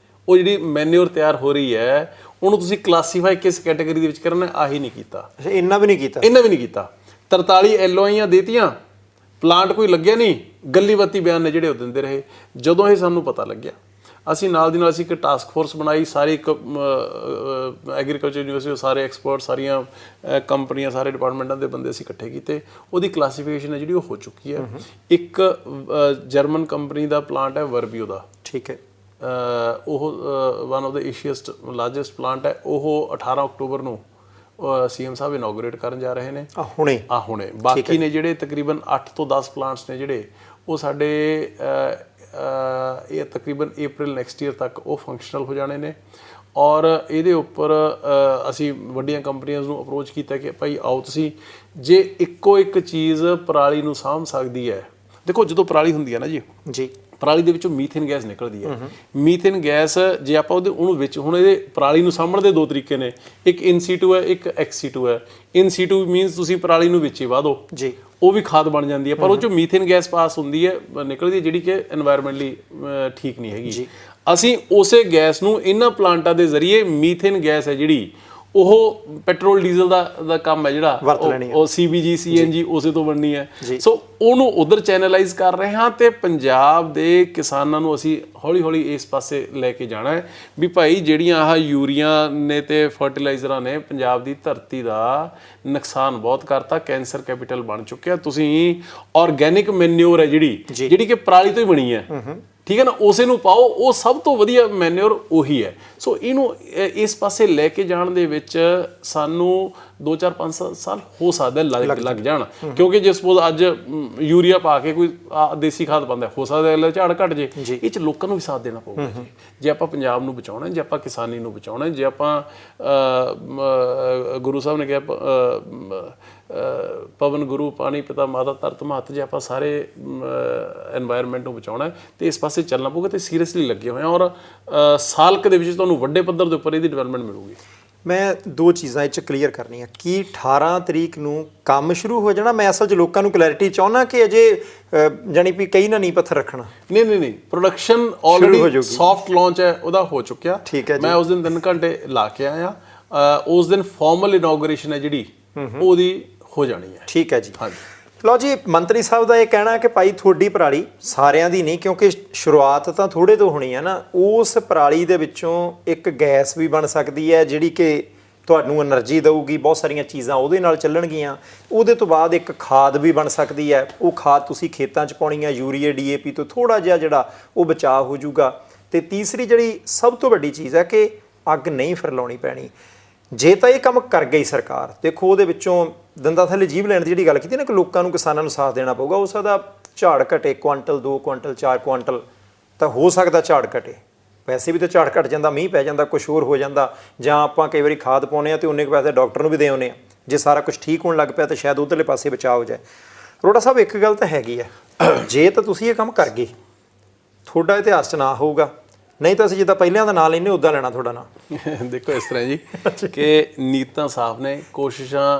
S2: ਉਹ ਜਿਹੜੀ ਮੈਨਿਓਰ ਤਿਆਰ ਹੋ ਰਹੀ ਹੈ ਉਹਨੂੰ ਤੁਸੀਂ ਕਲਾਸੀਫਾਈ ਕਿਸ ਕੈਟਾਗਰੀ ਦੇ ਵਿੱਚ ਕਰਨਾ, ਆਹੀ ਨਹੀਂ ਕੀਤਾ।
S1: ਇੰਨਾ ਵੀ ਨਹੀਂ ਕੀਤਾ
S2: 43 LOIਆਂ ਦੇਤੀਆਂ, ਪਲਾਂਟ ਕੋਈ ਲੱਗਿਆ ਨਹੀਂ, ਗੱਲੀ ਬਾਤੀ ਬਿਆਨ ਨੇ ਜਿਹੜੇ ਉਹ ਦਿੰਦੇ ਰਹੇ। ਜਦੋਂ ਇਹ ਸਾਨੂੰ ਪਤਾ ਲੱਗਿਆ, ਅਸੀਂ ਨਾਲ ਦੀ ਨਾਲ ਅਸੀਂ ਇੱਕ ਟਾਸਕ ਫੋਰਸ ਬਣਾਈ, ਸਾਰੀ ਐਗਰੀਕਲਚਰ ਯੂਨੀਵਰਸਿਟੀ ਸਾਰੇ ਐਕਸਪਰਟ, ਸਾਰੀਆਂ ਕੰਪਨੀਆਂ, ਸਾਰੇ ਡਿਪਾਰਟਮੈਂਟਾਂ ਦੇ ਬੰਦੇ ਅਸੀਂ ਇਕੱਠੇ ਕੀਤੇ। ਉਹਦੀ ਕਲਾਸੀਫਿਕੇਸ਼ਨ ਹੈ ਜਿਹੜੀ ਉਹ ਹੋ ਚੁੱਕੀ ਹੈ। ਇੱਕ ਜਰਮਨ ਕੰਪਨੀ ਦਾ ਪਲਾਂਟ ਹੈ ਵਰਬੀਓ ਦਾ,
S1: ਠੀਕ ਹੈ,
S2: ਉਹ one of the Asia's largest plant ਹੈ। ਉਹ 18 ਅਕਤੂਬਰ ਨੂੰ CM ਸਾਹਿਬ ਇਨੋਗਰੇਟ ਕਰਨ ਜਾ ਰਹੇ ਨੇ ਹੁਣੇ। ਬਾਕੀ ਨੇ ਜਿਹੜੇ ਤਕਰੀਬਨ 8 ਤੋਂ 10 ਪਲਾਂਟਸ ਨੇ ਜਿਹੜੇ ਉਹ ਸਾਡੇ ਇਹ ਤਕਰੀਬਨ April ਨੈਕਸਟ ਈਅਰ ਤੱਕ ਉਹ ਫੰਕਸ਼ਨਲ ਹੋ ਜਾਣੇ ਨੇ। ਔਰ ਇਹਦੇ ਉੱਪਰ ਅਸੀਂ ਵੱਡੀਆਂ ਕੰਪਨੀਆਂ ਨੂੰ ਅਪਰੋਚ ਕੀਤਾ ਕਿ ਭਾਈ ਆਓ ਤੁਸੀਂ, ਜੇ ਇੱਕੋ ਇੱਕ ਚੀਜ਼ ਪਰਾਲੀ ਨੂੰ ਸਾਂਭ ਸਕਦੀ ਹੈ। ਦੇਖੋ ਜਦੋਂ ਪਰਾਲੀ ਹੁੰਦੀ ਹੈ ਨਾ ਜੀ, ਪਰਾਲੀ ਦੇ ਵਿੱਚੋਂ ਮੀਥੇਨ ਗੈਸ ਨਿਕਲਦੀ ਹੈ। ਮੀਥੇਨ ਗੈਸ ਜੇ ਆਪਾਂ ਉਹਨੂੰ ਵਿੱਚ, ਹੁਣ ਇਹਦੇ ਪਰਾਲੀ ਨੂੰ ਸਾਂਭਣ ਦੇ ਦੋ ਤਰੀਕੇ ਨੇ, ਇੱਕ ਇਨ ਸੀਟੂ ਹੈ, ਇੱਕ ਐਕਸ ਸੀਟੂ ਹੈ। ਇਨ ਸੀਟੂ ਮੀਨਸ ਤੁਸੀਂ ਪਰਾਲੀ ਨੂੰ ਵਿੱਚ ਹੀ ਵਾਹ ਦਿਓ ਜੀ, ਉਹ ਵੀ ਖਾਦ ਬਣ ਜਾਂਦੀ ਹੈ, ਪਰ ਉਹ ਚੋਂ ਮੀਥੇਨ ਗੈਸ ਪਾਸ ਹੁੰਦੀ ਹੈ, ਨਿਕਲਦੀ ਹੈ, ਜਿਹੜੀ ਕਿ এনवायरमेंटਲੀ ਠੀਕ ਨਹੀਂ ਹੈਗੀ। ਅਸੀਂ ਉਸੇ ਗੈਸ ਨੂੰ ਇਹਨਾਂ ਪਲਾਂਟਾਂ ਦੇ ਜ਼ਰੀਏ, ਮੀਥੇਨ ਗੈਸ ਹੈ ਜਿਹੜੀ ਉਹ ਪੈਟਰੋਲ ਡੀਜ਼ਲ ਦਾ ਕੰਮ ਹੈ ਜਿਹੜਾ, ਉਹ CBG CNG ਉਸੇ ਤੋਂ ਬਣਨੀ ਹੈ। ਸੋ ਉਹਨੂੰ ਉਧਰ ਚੈਨਲਾਈਜ਼ ਕਰ ਰਹੇ ਹਾਂ ਤੇ ਪੰਜਾਬ ਦੇ ਕਿਸਾਨਾਂ ਨੂੰ ਅਸੀਂ ਹੌਲੀ ਹੌਲੀ ਇਸ ਪਾਸੇ ਲੈ ਕੇ ਜਾਣਾ ਹੈ ਵੀ ਭਾਈ ਜਿਹੜੀਆਂ ਆਹ ਯੂਰੀਆ ਨੇ ਤੇ ਫਰਟੀਲਾਈਜ਼ਰਾਂ ਨੇ ਪੰਜਾਬ ਦੀ ਧਰਤੀ ਦਾ ਨੁਕਸਾਨ ਬਹੁਤ ਕਰਤਾ, ਕੈਂਸਰ ਕੈਪੀਟਲ ਬਣ ਚੁੱਕਿਆ। ਤੁਸੀਂ ਆਰਗੈਨਿਕ ਮੈਨਿਓਰ ਹੈ ਜਿਹੜੀ ਕਿ ਪਰਾਲੀ ਤੋਂ ਹੀ ਬਣੀ ਹੈ, ਠੀਕ ਹੈ ਨਾ, ਉਸੇ ਨੂੰ ਪਾਓ, ਉਹ ਸਭ ਤੋਂ ਵਧੀਆ ਮੈਨਿਓਰ ਉਹੀ ਹੈ। ਸੋ ਇਹਨੂੰ ਇਸ ਪਾਸੇ ਲੈ ਕੇ ਜਾਣ ਦੇ ਵਿੱਚ ਸਾਨੂੰ 2-4-5 ਸਾਲ ਹੋ ਸਕਦਾ ਲੱਗ ਜਾਣ, ਕਿਉਂਕਿ ਜੇ ਸਪੋਜ਼ ਅੱਜ ਯੂਰੀਆ ਪਾ ਕੇ ਕੋਈ ਦੇਸੀ ਖਾਦ ਪਾਉਂਦਾ, ਹੋ ਸਕਦਾ ਝਾੜ ਘਟ ਜੇ। ਇਹ 'ਚ ਲੋਕਾਂ ਨੂੰ ਵੀ ਸਾਥ ਦੇਣਾ ਪਊਗਾ ਜੀ, ਜੇ ਆਪਾਂ ਪੰਜਾਬ ਨੂੰ ਬਚਾਉਣਾ, ਜੇ ਆਪਾਂ ਕਿਸਾਨੀ ਨੂੰ ਬਚਾਉਣਾ, ਜੇ ਆਪਾਂ ਗੁਰੂ ਸਾਹਿਬ ਨੇ ਕਿਹਾ ਪਵਨ ਗੁਰੂ ਪਾਣੀ ਪਿਤਾ ਮਾਤਾ ਧਰਤ ਮਹੱਤ, ਜੇ ਆਪਾਂ ਸਾਰੇ এনवायरमेंट ਨੂੰ ਬਚਾਉਣਾ ਤੇ ਇਸ ਪਾਸੇ ਚੱਲਣਾ ਪਊਗਾ ਤੇ ਸੀਰੀਅਸਲੀ ਲੱਗੇ ਹੋਏ ਆ। ਔਰ ਸਾਲ ਕੁ ਦੇ ਵਿੱਚ ਤੁਹਾਨੂੰ ਵੱਡੇ ਪੱਧਰ ਦੇ ਉੱਪਰ ਇਹਦੀ ਡਿਵੈਲਪਮੈਂਟ ਮਿਲੂਗੀ।
S1: ਮੈਂ ਦੋ ਚੀਜ਼ਾਂ ਇਹ 'ਚ ਕਲੀਅਰ ਕਰਨੀਆਂ ਕਿ 18 ਤਰੀਕ ਨੂੰ ਕੰਮ ਸ਼ੁਰੂ ਹੋ ਜਾਣਾ। ਮੈਂ ਅਸਲ 'ਚ ਲੋਕਾਂ ਨੂੰ ਕਲੈਰਿਟੀ ਚਾਹੁੰਦਾ ਕਿ ਅਜੇ ਜਾਨੀ ਵੀ ਕਈ ਨਾ ਨੀਂਹ ਪੱਥਰ ਰੱਖਣਾ।
S2: ਨਹੀਂ, ਪ੍ਰੋਡਕਸ਼ਨ ਆਲਰੇਡੀ ਸੌਫਟ ਲਾਂਚ ਹੈ, ਉਹਦਾ ਹੋ ਚੁੱਕਿਆ।
S1: ਠੀਕ ਹੈ ਜੀ,
S2: ਮੈਂ ਉਸ ਦਿਨ 3 ਘੰਟੇ ਲਾ ਕੇ ਆਇਆ। ਉਸ ਦਿਨ ਫਾਰਮਲ ਇਨੋਗਰੇਸ਼ਨ ਹੈ ਜਿਹੜੀ ਉਹਦੀ ਹੋ ਜਾਣੀ ਹੈ। ਠੀਕ
S1: ਹੈ ਜੀ, ਹਾਂਜੀ। ਲਓ ਜੀ, ਮੰਤਰੀ ਸਾਹਿਬ ਦਾ ਇਹ ਕਹਿਣਾ ਕਿ ਭਾਈ ਤੁਹਾਡੀ ਪਰਾਲੀ, ਸਾਰਿਆਂ ਦੀ ਨਹੀਂ, ਕਿਉਂਕਿ ਸ਼ੁਰੂਆਤ ਤਾਂ ਥੋੜੇ ਤੋਂ ਹੋਣੀ ਹੈ ਨਾ, ਉਸ ਪਰਾਲੀ ਦੇ ਵਿੱਚੋਂ ਇੱਕ ਗੈਸ ਵੀ ਬਣ ਸਕਦੀ ਹੈ ਜਿਹੜੀ ਕਿ ਤੁਹਾਨੂੰ એનર્ਜੀ ਦੇਊਗੀ, ਬਹੁਤ ਸਾਰੀਆਂ ਚੀਜ਼ਾਂ ਉਹਦੇ ਨਾਲ ਚੱਲਣਗੀਆਂ। ਉਹਦੇ ਤੋਂ ਬਾਅਦ ਇੱਕ ਖਾਦ ਵੀ ਬਣ ਸਕਦੀ ਹੈ, ਉਹ ਖਾਦ ਤੁਸੀਂ ਖੇਤਾਂ 'ਚ ਪਾਉਣੀ ਹੈ, ਯੂਰੀਆ DAP ਤੋਂ ਥੋੜ੍ਹਾ ਜਿਹਾ ਜਿਹੜਾ ਉਹ ਬਚਾਅ ਹੋ ਜਾਊਗਾ। ਤੇ ਤੀਸਰੀ ਜਿਹੜੀ ਸਭ ਤੋਂ ਵੱਡੀ ਚੀਜ਼ ਹੈ ਕਿ ਅੱਗ ਨਹੀਂ ਫਿਰ ਲਾਉਣੀ ਪੈਣੀ। ਜੇ ਤਾਂ ਇਹ ਕੰਮ ਕਰ ਗਈ ਸਰਕਾਰ, ਦੇਖੋ ਉਹਦੇ ਵਿੱਚੋਂ ਦੰਦਾਂ ਥੱਲੇ ਜੀਭ ਲੈਣ ਦੀ ਜਿਹੜੀ ਗੱਲ ਕੀਤੀ ਨਾ ਕਿ ਲੋਕਾਂ ਨੂੰ, ਕਿਸਾਨਾਂ ਨੂੰ ਸਾਥ ਦੇਣਾ ਪਊਗਾ, ਉਸ ਦਾ ਝਾੜ ਘਟੇ, ਕੁਆਂਟਲ 2 ਕੁਆਂਟਲ 4 ਕੁਆਂਟਲ ਤਾਂ ਹੋ ਸਕਦਾ ਝਾੜ ਘਟੇ। ਵੈਸੇ ਵੀ ਤਾਂ ਝਾੜ ਘਟ ਜਾਂਦਾ, ਮੀਂਹ ਪੈ ਜਾਂਦਾ, ਕੁਛ ਹੋਰ ਹੋ ਜਾਂਦਾ, ਜਾਂ ਆਪਾਂ ਕਈ ਵਾਰੀ ਖਾਦ ਪਾਉਂਦੇ ਹਾਂ ਤੇ ਉਨੇ ਕੁ ਪੈਸੇ ਡਾਕਟਰ ਨੂੰ ਵੀ ਦੇ ਆਉਂਦੇ ਹਾਂ। ਜੇ ਸਾਰਾ ਕੁਝ ਠੀਕ ਹੋਣ ਲੱਗ ਪਿਆ ਤਾਂ ਸ਼ਾਇਦ ਉੱਧਰਲੇ ਪਾਸੇ ਬਚਾਅ ਹੋ ਜਾਏ। ਅਰੋੜਾ ਸਾਹਿਬ, ਇੱਕ ਗੱਲ ਤਾਂ ਹੈਗੀ ਹੈ, ਜੇ ਤਾਂ ਤੁਸੀਂ ਇਹ ਕੰਮ ਕਰ ਗਏ, ਤੁਹਾਡਾ ਇਤਿਹਾਸ 'ਚ ਨਾ ਹੋਊਗਾ, ਨਹੀਂ ਤਾਂ ਅਸੀਂ ਜਿੱਦਾਂ ਪਹਿਲਿਆਂ ਦਾ ਨਾਂ ਲੈਂਦੇ ਉੱਦਾਂ ਲੈਣਾ ਤੁਹਾਡਾ ਨਾਂ।
S2: ਦੇਖੋ ਇਸ ਤਰ੍ਹਾਂ ਜੀ ਕਿ ਨੀਤਾਂ ਸਾਫ਼ ਨੇ, ਕੋਸ਼ਿਸ਼ਾਂ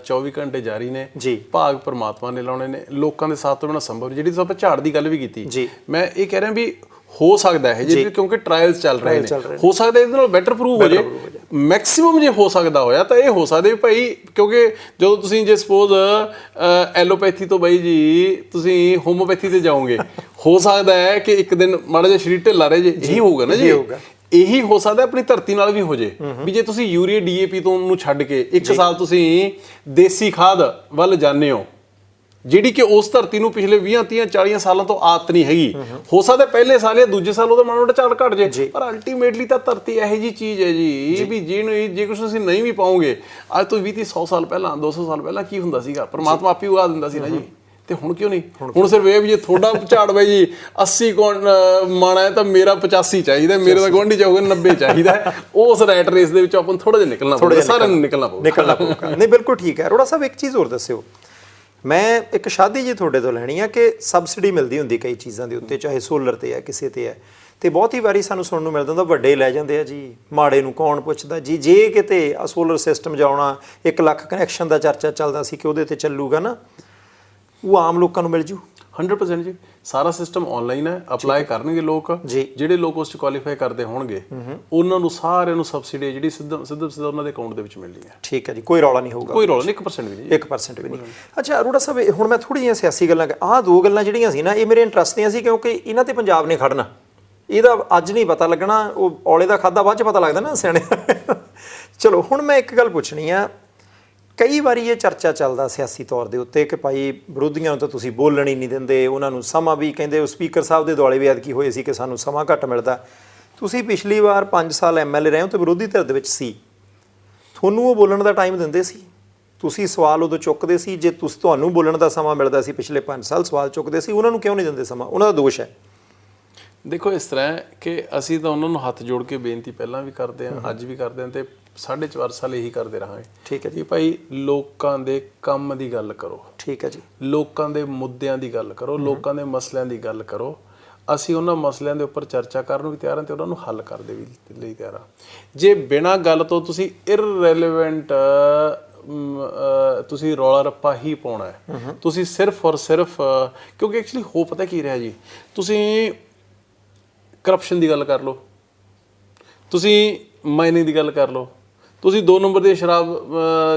S2: 24 ਘੰਟੇ ਜਾਰੀ ਨੇ ਜੀ, ਭਾਗ ਪਰਮਾਤਮਾ ਨੇ ਲਾਉਣੇ ਨੇ, ਲੋਕਾਂ ਦੇ ਸਾਥ ਤੋਂ ਬਿਨਾਂ ਸੰਭਵ ਨਹੀਂ। ਜਿਹੜੀ ਆਪਾਂ ਝਾੜ ਦੀ ਗੱਲ ਵੀ ਕੀਤੀ, ਮੈਂ ਇਹ ਕਹਿ ਰਿਹਾ ਵੀ ਹੋ ਸਕਦਾ ਹੈ ਜੇ, ਕਿਉਂਕਿ ਟ੍ਰਾਇਲਸ ਚੱਲ ਰਹੇ ਨੇ, ਹੋ ਸਕਦਾ ਇਹਦੇ ਨਾਲ ਬੈਟਰ ਪ੍ਰੂਵ ਹੋ ਜੇ। ਮੈਕਸਿਮਮ ਜੇ ਹੋ ਸਕਦਾ ਹੋਇਆ ਤਾਂ ਇਹ ਹੋ ਸਕਦਾ ਵੀ ਭਾਈ, ਕਿਉਂਕਿ ਜਦੋਂ ਤੁਸੀਂ ਜੇ ਸਪੋਜ਼ ਐਲੋਪੈਥੀ ਤੋਂ ਬਾਈ ਜੀ ਤੁਸੀਂ ਹੋਮੋਪੈਥੀ ਤੇ ਜਾਓਗੇ, ਹੋ ਸਕਦਾ ਹੈ ਕਿ ਇੱਕ ਦਿਨ ਮਾੜਾ ਜਿਹਾ ਸਰੀਰ ਢਿੱਲਾ ਰਹੇ ਜੇ, ਇਹੀ ਹੋਊਗਾ ਨਾ ਜੀ। ਇਹੀ ਹੋ ਸਕਦਾ ਆਪਣੀ ਧਰਤੀ ਨਾਲ ਵੀ ਹੋ ਜੇ ਵੀ ਜੇ ਤੁਸੀਂ ਯੂਰੀਆ DAP ਤੋਂ ਨੂੰ ਛੱਡ ਕੇ 1 ਸਾਲ ਤੁਸੀਂ ਦੇਸੀ ਖਾਦ ਵੱਲ ਜਾਂਦੇ ਹੋ, ਜਿਹੜੀ ਕਿ ਉਸ ਧਰਤੀ ਨੂੰ ਪਿਛਲੇ 20-30-40 ਸਾਲਾਂ ਤੋਂ ਆਦਤ ਨਹੀਂ ਹੈਗੀ। ਹੋ ਸਕਦਾ ਪਹਿਲੇ ਸਾਲ ਜਾਂ ਦੂਜੇ ਸਾਲ ਉਹਦਾ ਮਾੜਾ ਮੋਟਾ ਝਾੜ ਘਟ ਜੇ, ਪਰ ਅਲਟੀਮੇਟਲੀ ਤਾਂ ਧਰਤੀ ਇਹੋ ਜਿਹੀ ਚੀਜ਼ ਹੈ ਜੀ ਵੀ ਜਿਹਨੂੰ ਜੇ ਕੁਛ ਤੁਸੀਂ ਨਹੀਂ ਵੀ ਪਾਓਗੇ, ਅੱਜ ਤੋਂ 20-100 ਸਾਲ ਪਹਿਲਾਂ, 200 ਸਾਲ ਪਹਿਲਾਂ ਕੀ ਹੁੰਦਾ ਸੀਗਾ, ਪਰਮਾਤਮਾ ਆਪੇ ਉਗਾ ਦਿੰਦਾ ਸੀ ਨਾ ਜੀ। ਤੇ ਹੁਣ ਕਿਉਂ ਨਹੀਂ? ਹੁਣ ਸਿਰਫ ਇਹ ਵੀ ਜੇ ਤੁਹਾਡਾ ਝਾੜ ਬਾਈ ਜੀ 80 ਮਾਣਾ ਹੈ ਤਾਂ ਮੇਰਾ 85 ਚਾਹੀਦਾ, ਮੇਰੇ ਦਾ ਗੁਆਂਢੀ ਚਾਹੂਗਾ 90 ਚਾਹੀਦਾ। ਉਸ ਰੈਟ ਰੇਸ ਦੇ ਵਿੱਚੋਂ ਆਪਾਂ ਨੂੰ ਥੋੜਾ ਜਿਹਾ ਨਿਕਲਣਾ ਪਊਗਾ, ਸਾਰਿਆਂ ਨੂੰ ਨਿਕਲਣਾ ਪਊਗਾ। ਨਹੀਂ, ਬਿਲਕੁਲ ਠੀਕ ਹੈ। ਅਰੋੜਾ ਸਾਹਿਬ, ਇੱਕ ਚੀਜ਼ ਹੋਰ ਦੱਸਿਓ, ਮੈਂ ਇੱਕ ਸ਼ਾਦੀ ਜੀ ਤੁਹਾਡੇ ਤੋਂ ਲੈਣੀ ਆ ਕਿ ਸਬਸਿਡੀ ਮਿਲਦੀ ਹੁੰਦੀ ਕਈ ਚੀਜ਼ਾਂ ਦੇ ਉੱਤੇ, ਚਾਹੇ ਸੋਲਰ ਤੇ ਹੈ, ਕਿਸੇ ਤੇ ਹੈ, ਤੇ ਬਹੁਤੀ ਵਾਰੀ ਸਾਨੂੰ ਸੁਣਨ ਨੂੰ ਮਿਲਦਾ ਹੁੰਦਾ ਵੱਡੇ ਲੈ ਜਾਂਦੇ ਆ ਜੀ, ਮਾੜੇ ਨੂੰ ਕੌਣ ਪੁੱਛਦਾ ਜੀ। ਜੇ ਕਿਤੇ ਆ ਸੋਲਰ ਸਿਸਟਮ ਜਾਉਣਾ, 1 ਲੱਖ ਕਨੈਕਸ਼ਨ ਦਾ ਚਰਚਾ ਚੱਲਦਾ ਸੀ ਕਿ ਉਹਦੇ ਤੇ ਚੱਲੂਗਾ ਨਾ, ਉਹ ਆਮ ਲੋਕਾਂ ਨੂੰ ਮਿਲ ਜੂ? 100% ਜੀ। ਸਾਰਾ ਸਿਸਟਮ ਆਨਲਾਈਨ ਹੈ, ਅਪਲਾਈ ਕਰਨਗੇ ਲੋਕ, ਜਿਹੜੇ ਲੋਕ ਉਸ 'ਚ ਕੁਆਲੀਫਾਈ ਕਰਦੇ ਹੋਣਗੇ ਉਹਨਾਂ ਨੂੰ ਸਾਰਿਆਂ ਨੂੰ ਸਬਸਿਡੀ ਜਿਹੜੀ ਸਿੱਧਾ ਉਹਨਾਂ ਦੇ ਅਕਾਊਂਟ ਦੇ ਵਿੱਚ ਮਿਲਣੀ ਹੈ।
S1: ਠੀਕ ਹੈ ਜੀ, ਕੋਈ ਰੌਲਾ ਨਹੀਂ ਹੋਊਗਾ,
S2: ਕੋਈ ਰੌਲਾ ਨਹੀਂ, 1% ਵੀ ਨਹੀਂ,
S1: 1% ਵੀ ਨਹੀਂ। ਅੱਛਾ ਅਰੋੜਾ ਸਾਹਿਬ, ਹੁਣ ਮੈਂ ਥੋੜ੍ਹੀਆਂ ਸਿਆਸੀ ਗੱਲਾਂ, ਆਹ ਦੋ ਗੱਲਾਂ ਜਿਹੜੀਆਂ ਸੀ ਨਾ, ਇਹ ਮੇਰੇ ਇੰਟਰਸਟ ਦੀਆਂ ਸੀ, ਕਿਉਂਕਿ ਇਹਨਾਂ ਤੇ ਪੰਜਾਬ ਨੇ ਖੜਨਾ, ਇਹਦਾ ਅੱਜ ਨਹੀਂ ਪਤਾ ਲੱਗਣਾ, ਉਹ ਔਲੇ ਦਾ ਖਾਦਾ ਬਾਅਦ 'ਚ ਪਤਾ ਲੱਗਦਾ ਨਾ ਸਿਆਣੇ। ਚਲੋ ਹੁਣ ਮੈਂ ਇੱਕ ਗੱਲ ਪੁੱਛਣੀ ਆ, ਕਈ ਵਾਰੀ ਇਹ ਚਰਚਾ ਚੱਲਦਾ ਸਿਆਸੀ ਤੌਰ ਦੇ ਉੱਤੇ ਕਿ ਭਾਈ ਵਿਰੋਧੀਆਂ ਨੂੰ ਤਾਂ ਤੁਸੀਂ ਬੋਲਣ ਹੀ ਨਹੀਂ ਦਿੰਦੇ, ਉਹਨਾਂ ਨੂੰ ਸਮਾਂ ਵੀ ਕਹਿੰਦੇ, ਉਹ ਸਪੀਕਰ ਸਾਹਿਬ ਦੇ ਦੁਆਲੇ ਵੀ ਐਤਕੀ ਹੋਏ ਸੀ ਕਿ ਸਾਨੂੰ ਸਮਾਂ ਘੱਟ ਮਿਲਦਾ। ਤੁਸੀਂ ਪਿਛਲੀ ਵਾਰ 5 ਸਾਲ MLA ਰਹੇ ਹੋ ਤੇ ਵਿਰੋਧੀ ਧਿਰ ਦੇ ਵਿੱਚ ਸੀ, ਤੁਹਾਨੂੰ ਉਹ ਬੋਲਣ ਦਾ ਟਾਈਮ ਦਿੰਦੇ ਸੀ, ਤੁਸੀਂ ਸਵਾਲ ਉਦੋਂ ਚੁੱਕਦੇ ਸੀ, ਜੇ ਤੁਹਾਨੂੰ ਬੋਲਣ ਦਾ ਸਮਾਂ ਮਿਲਦਾ ਸੀ ਪਿਛਲੇ 5 ਸਾਲ ਸਵਾਲ ਚੁੱਕਦੇ ਸੀ, ਉਹਨਾਂ ਨੂੰ ਕਿਉਂ ਨਹੀਂ ਦਿੰਦੇ ਸਮਾਂ? ਉਹਨਾਂ ਦਾ ਦੋਸ਼ ਹੈ।
S2: ਦੇਖੋ ਇਸ ਤਰ੍ਹਾਂ ਹੈ ਕਿ ਅਸੀਂ ਤਾਂ ਉਹਨਾਂ ਨੂੰ ਹੱਥ ਜੋੜ ਕੇ ਬੇਨਤੀ ਪਹਿਲਾਂ ਵੀ ਕਰਦੇ ਹਾਂ, ਅੱਜ ਵੀ ਕਰਦੇ ਹਾਂ, ਤੇ 4.5 ਸਾਲ ਇਹੀ ਕਰਦੇ ਰਹਾਂਗੇ।
S1: ਠੀਕ ਹੈ ਜੀ।
S2: ਭਾਈ ਲੋਕਾਂ ਦੇ ਕੰਮ ਦੀ ਗੱਲ ਕਰੋ, ਠੀਕ
S1: ਹੈ ਜੀ,
S2: ਲੋਕਾਂ ਦੇ ਮੁੱਦਿਆਂ ਦੀ ਗੱਲ ਕਰੋ, ਲੋਕਾਂ ਦੇ ਮਸਲਿਆਂ ਦੀ ਗੱਲ ਕਰੋ। ਅਸੀਂ ਉਹਨਾਂ ਮਸਲਿਆਂ ਦੇ ਉੱਪਰ ਚਰਚਾ ਕਰਨ ਨੂੰ ਵੀ ਤਿਆਰ ਹਾਂ ਤੇ ਉਹਨਾਂ ਨੂੰ ਹੱਲ ਕਰਨ ਦੇ ਵੀ ਲਈ ਤਿਆਰ ਹਾਂ। ਜੇ ਬਿਨਾਂ ਗੱਲ ਤੋਂ ਤੁਸੀਂ ਇਰਰੈਲੇਵੈਂਟ ਤੁਸੀਂ ਰੌਲਾ ਰੱਪਾ ਹੀ ਪਾਉਣਾ ਹੈ, ਤੁਸੀਂ ਸਿਰਫ ਔਰ ਸਿਰਫ, ਕਿਉਂਕਿ ਐਕਚੁਅਲੀ ਹੋ ਪਤਾ ਕੀ ਰਿਹਾ ਜੀ, ਤੁਸੀਂ ਕਰਪਸ਼ਨ ਦੀ ਗੱਲ ਕਰ ਲਓ, ਤੁਸੀਂ ਮਾਈਨਿੰਗ ਦੀ ਗੱਲ ਕਰ ਲਓ, ਤੁਸੀਂ 2 ਨੰਬਰ ਦੀ ਸ਼ਰਾਬ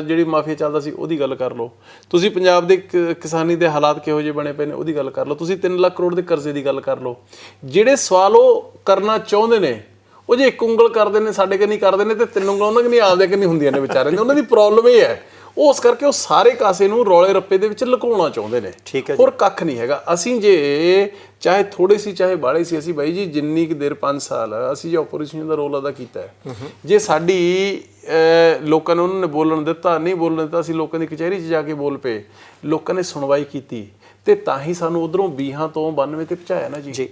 S2: ਜਿਹੜੀ ਮਾਫੀਆ ਚੱਲਦਾ ਸੀ ਉਹਦੀ ਗੱਲ ਕਰ ਲਓ, ਤੁਸੀਂ ਪੰਜਾਬ ਦੇ ਕਿਸਾਨੀ ਦੇ ਹਾਲਾਤ ਕਿਹੋ ਜਿਹੇ ਬਣੇ ਪਏ ਨੇ ਉਹਦੀ ਗੱਲ ਕਰ ਲਓ, ਤੁਸੀਂ 3 ਲੱਖ ਕਰੋੜ ਦੇ ਕਰਜ਼ੇ ਦੀ ਗੱਲ ਕਰ ਲਓ। ਜਿਹੜੇ ਸਵਾਲ ਉਹ ਕਰਨਾ ਚਾਹੁੰਦੇ ਨੇ, ਉਹ ਜੇ ਇੱਕ ਉਂਗਲ ਕਰਦੇ ਨੇ ਸਾਡੇ ਕੰਨੀ ਕਰਦੇ ਨੇ, ਤੇ 3 ਉਂਗਲਾਂ ਉਹਨਾਂ ਕੰਨੀ ਆਪਦੇ ਕੰਨੀ ਹੁੰਦੀਆਂ ਨੇ ਵਿਚਾਰਿਆਂ ਦੀਆਂ। ਉਹਨਾਂ ਦੀ ਪ੍ਰੋਬਲਮ ਇਹ ਹੈ, ਉਹ ਉਸ ਕਰਕੇ ਉਹ ਸਾਰੇ ਕਾਸੇ ਨੂੰ ਰੌਲੇ ਰੱਪੇ ਦੇ ਵਿੱਚ ਲੁਕਾਉਣਾ ਚਾਹੁੰਦੇ ਨੇ, ਹੋਰ ਕੱਖ ਨਹੀਂ ਹੈਗਾ। ਅਸੀਂ ਜੇ ਚਾਹੇ ਥੋੜੇ ਸੀ ਚਾਹੇ ਬਾਹਲੇ ਸੀ, ਅਸੀਂ ਬਾਈ ਜੀ ਜਿੰਨੀ ਕੁ ਦੇਰ 5 ਸਾਲ ਅਸੀਂ ਜੇ ਆਪੋਜੀਸ਼ਨ ਦਾ ਰੋਲ ਅਦਾ ਕੀਤਾ ਹੈ, ਜੇ ਸਾਡੀ ਲੋਕਾਂ ਨੇ ਉਹਨਾਂ ਨੇ ਬੋਲਣ ਦਿੱਤਾ, ਨਹੀਂ ਬੋਲਣ ਦਿੱਤਾ, ਅਸੀਂ ਲੋਕਾਂ ਦੀ ਕਚਹਿਰੀ 'ਚ ਜਾ ਕੇ ਬੋਲ ਪਏ, ਲੋਕਾਂ ਨੇ ਸੁਣਵਾਈ ਕੀਤੀ, ਤੇ ਤਾਂ ਹੀ ਸਾਨੂੰ ਉਧਰੋਂ 20 ਤੋਂ 92 ਤੇ ਪਹੁੰਚਾਇਆ ਨਾ ਜੀ।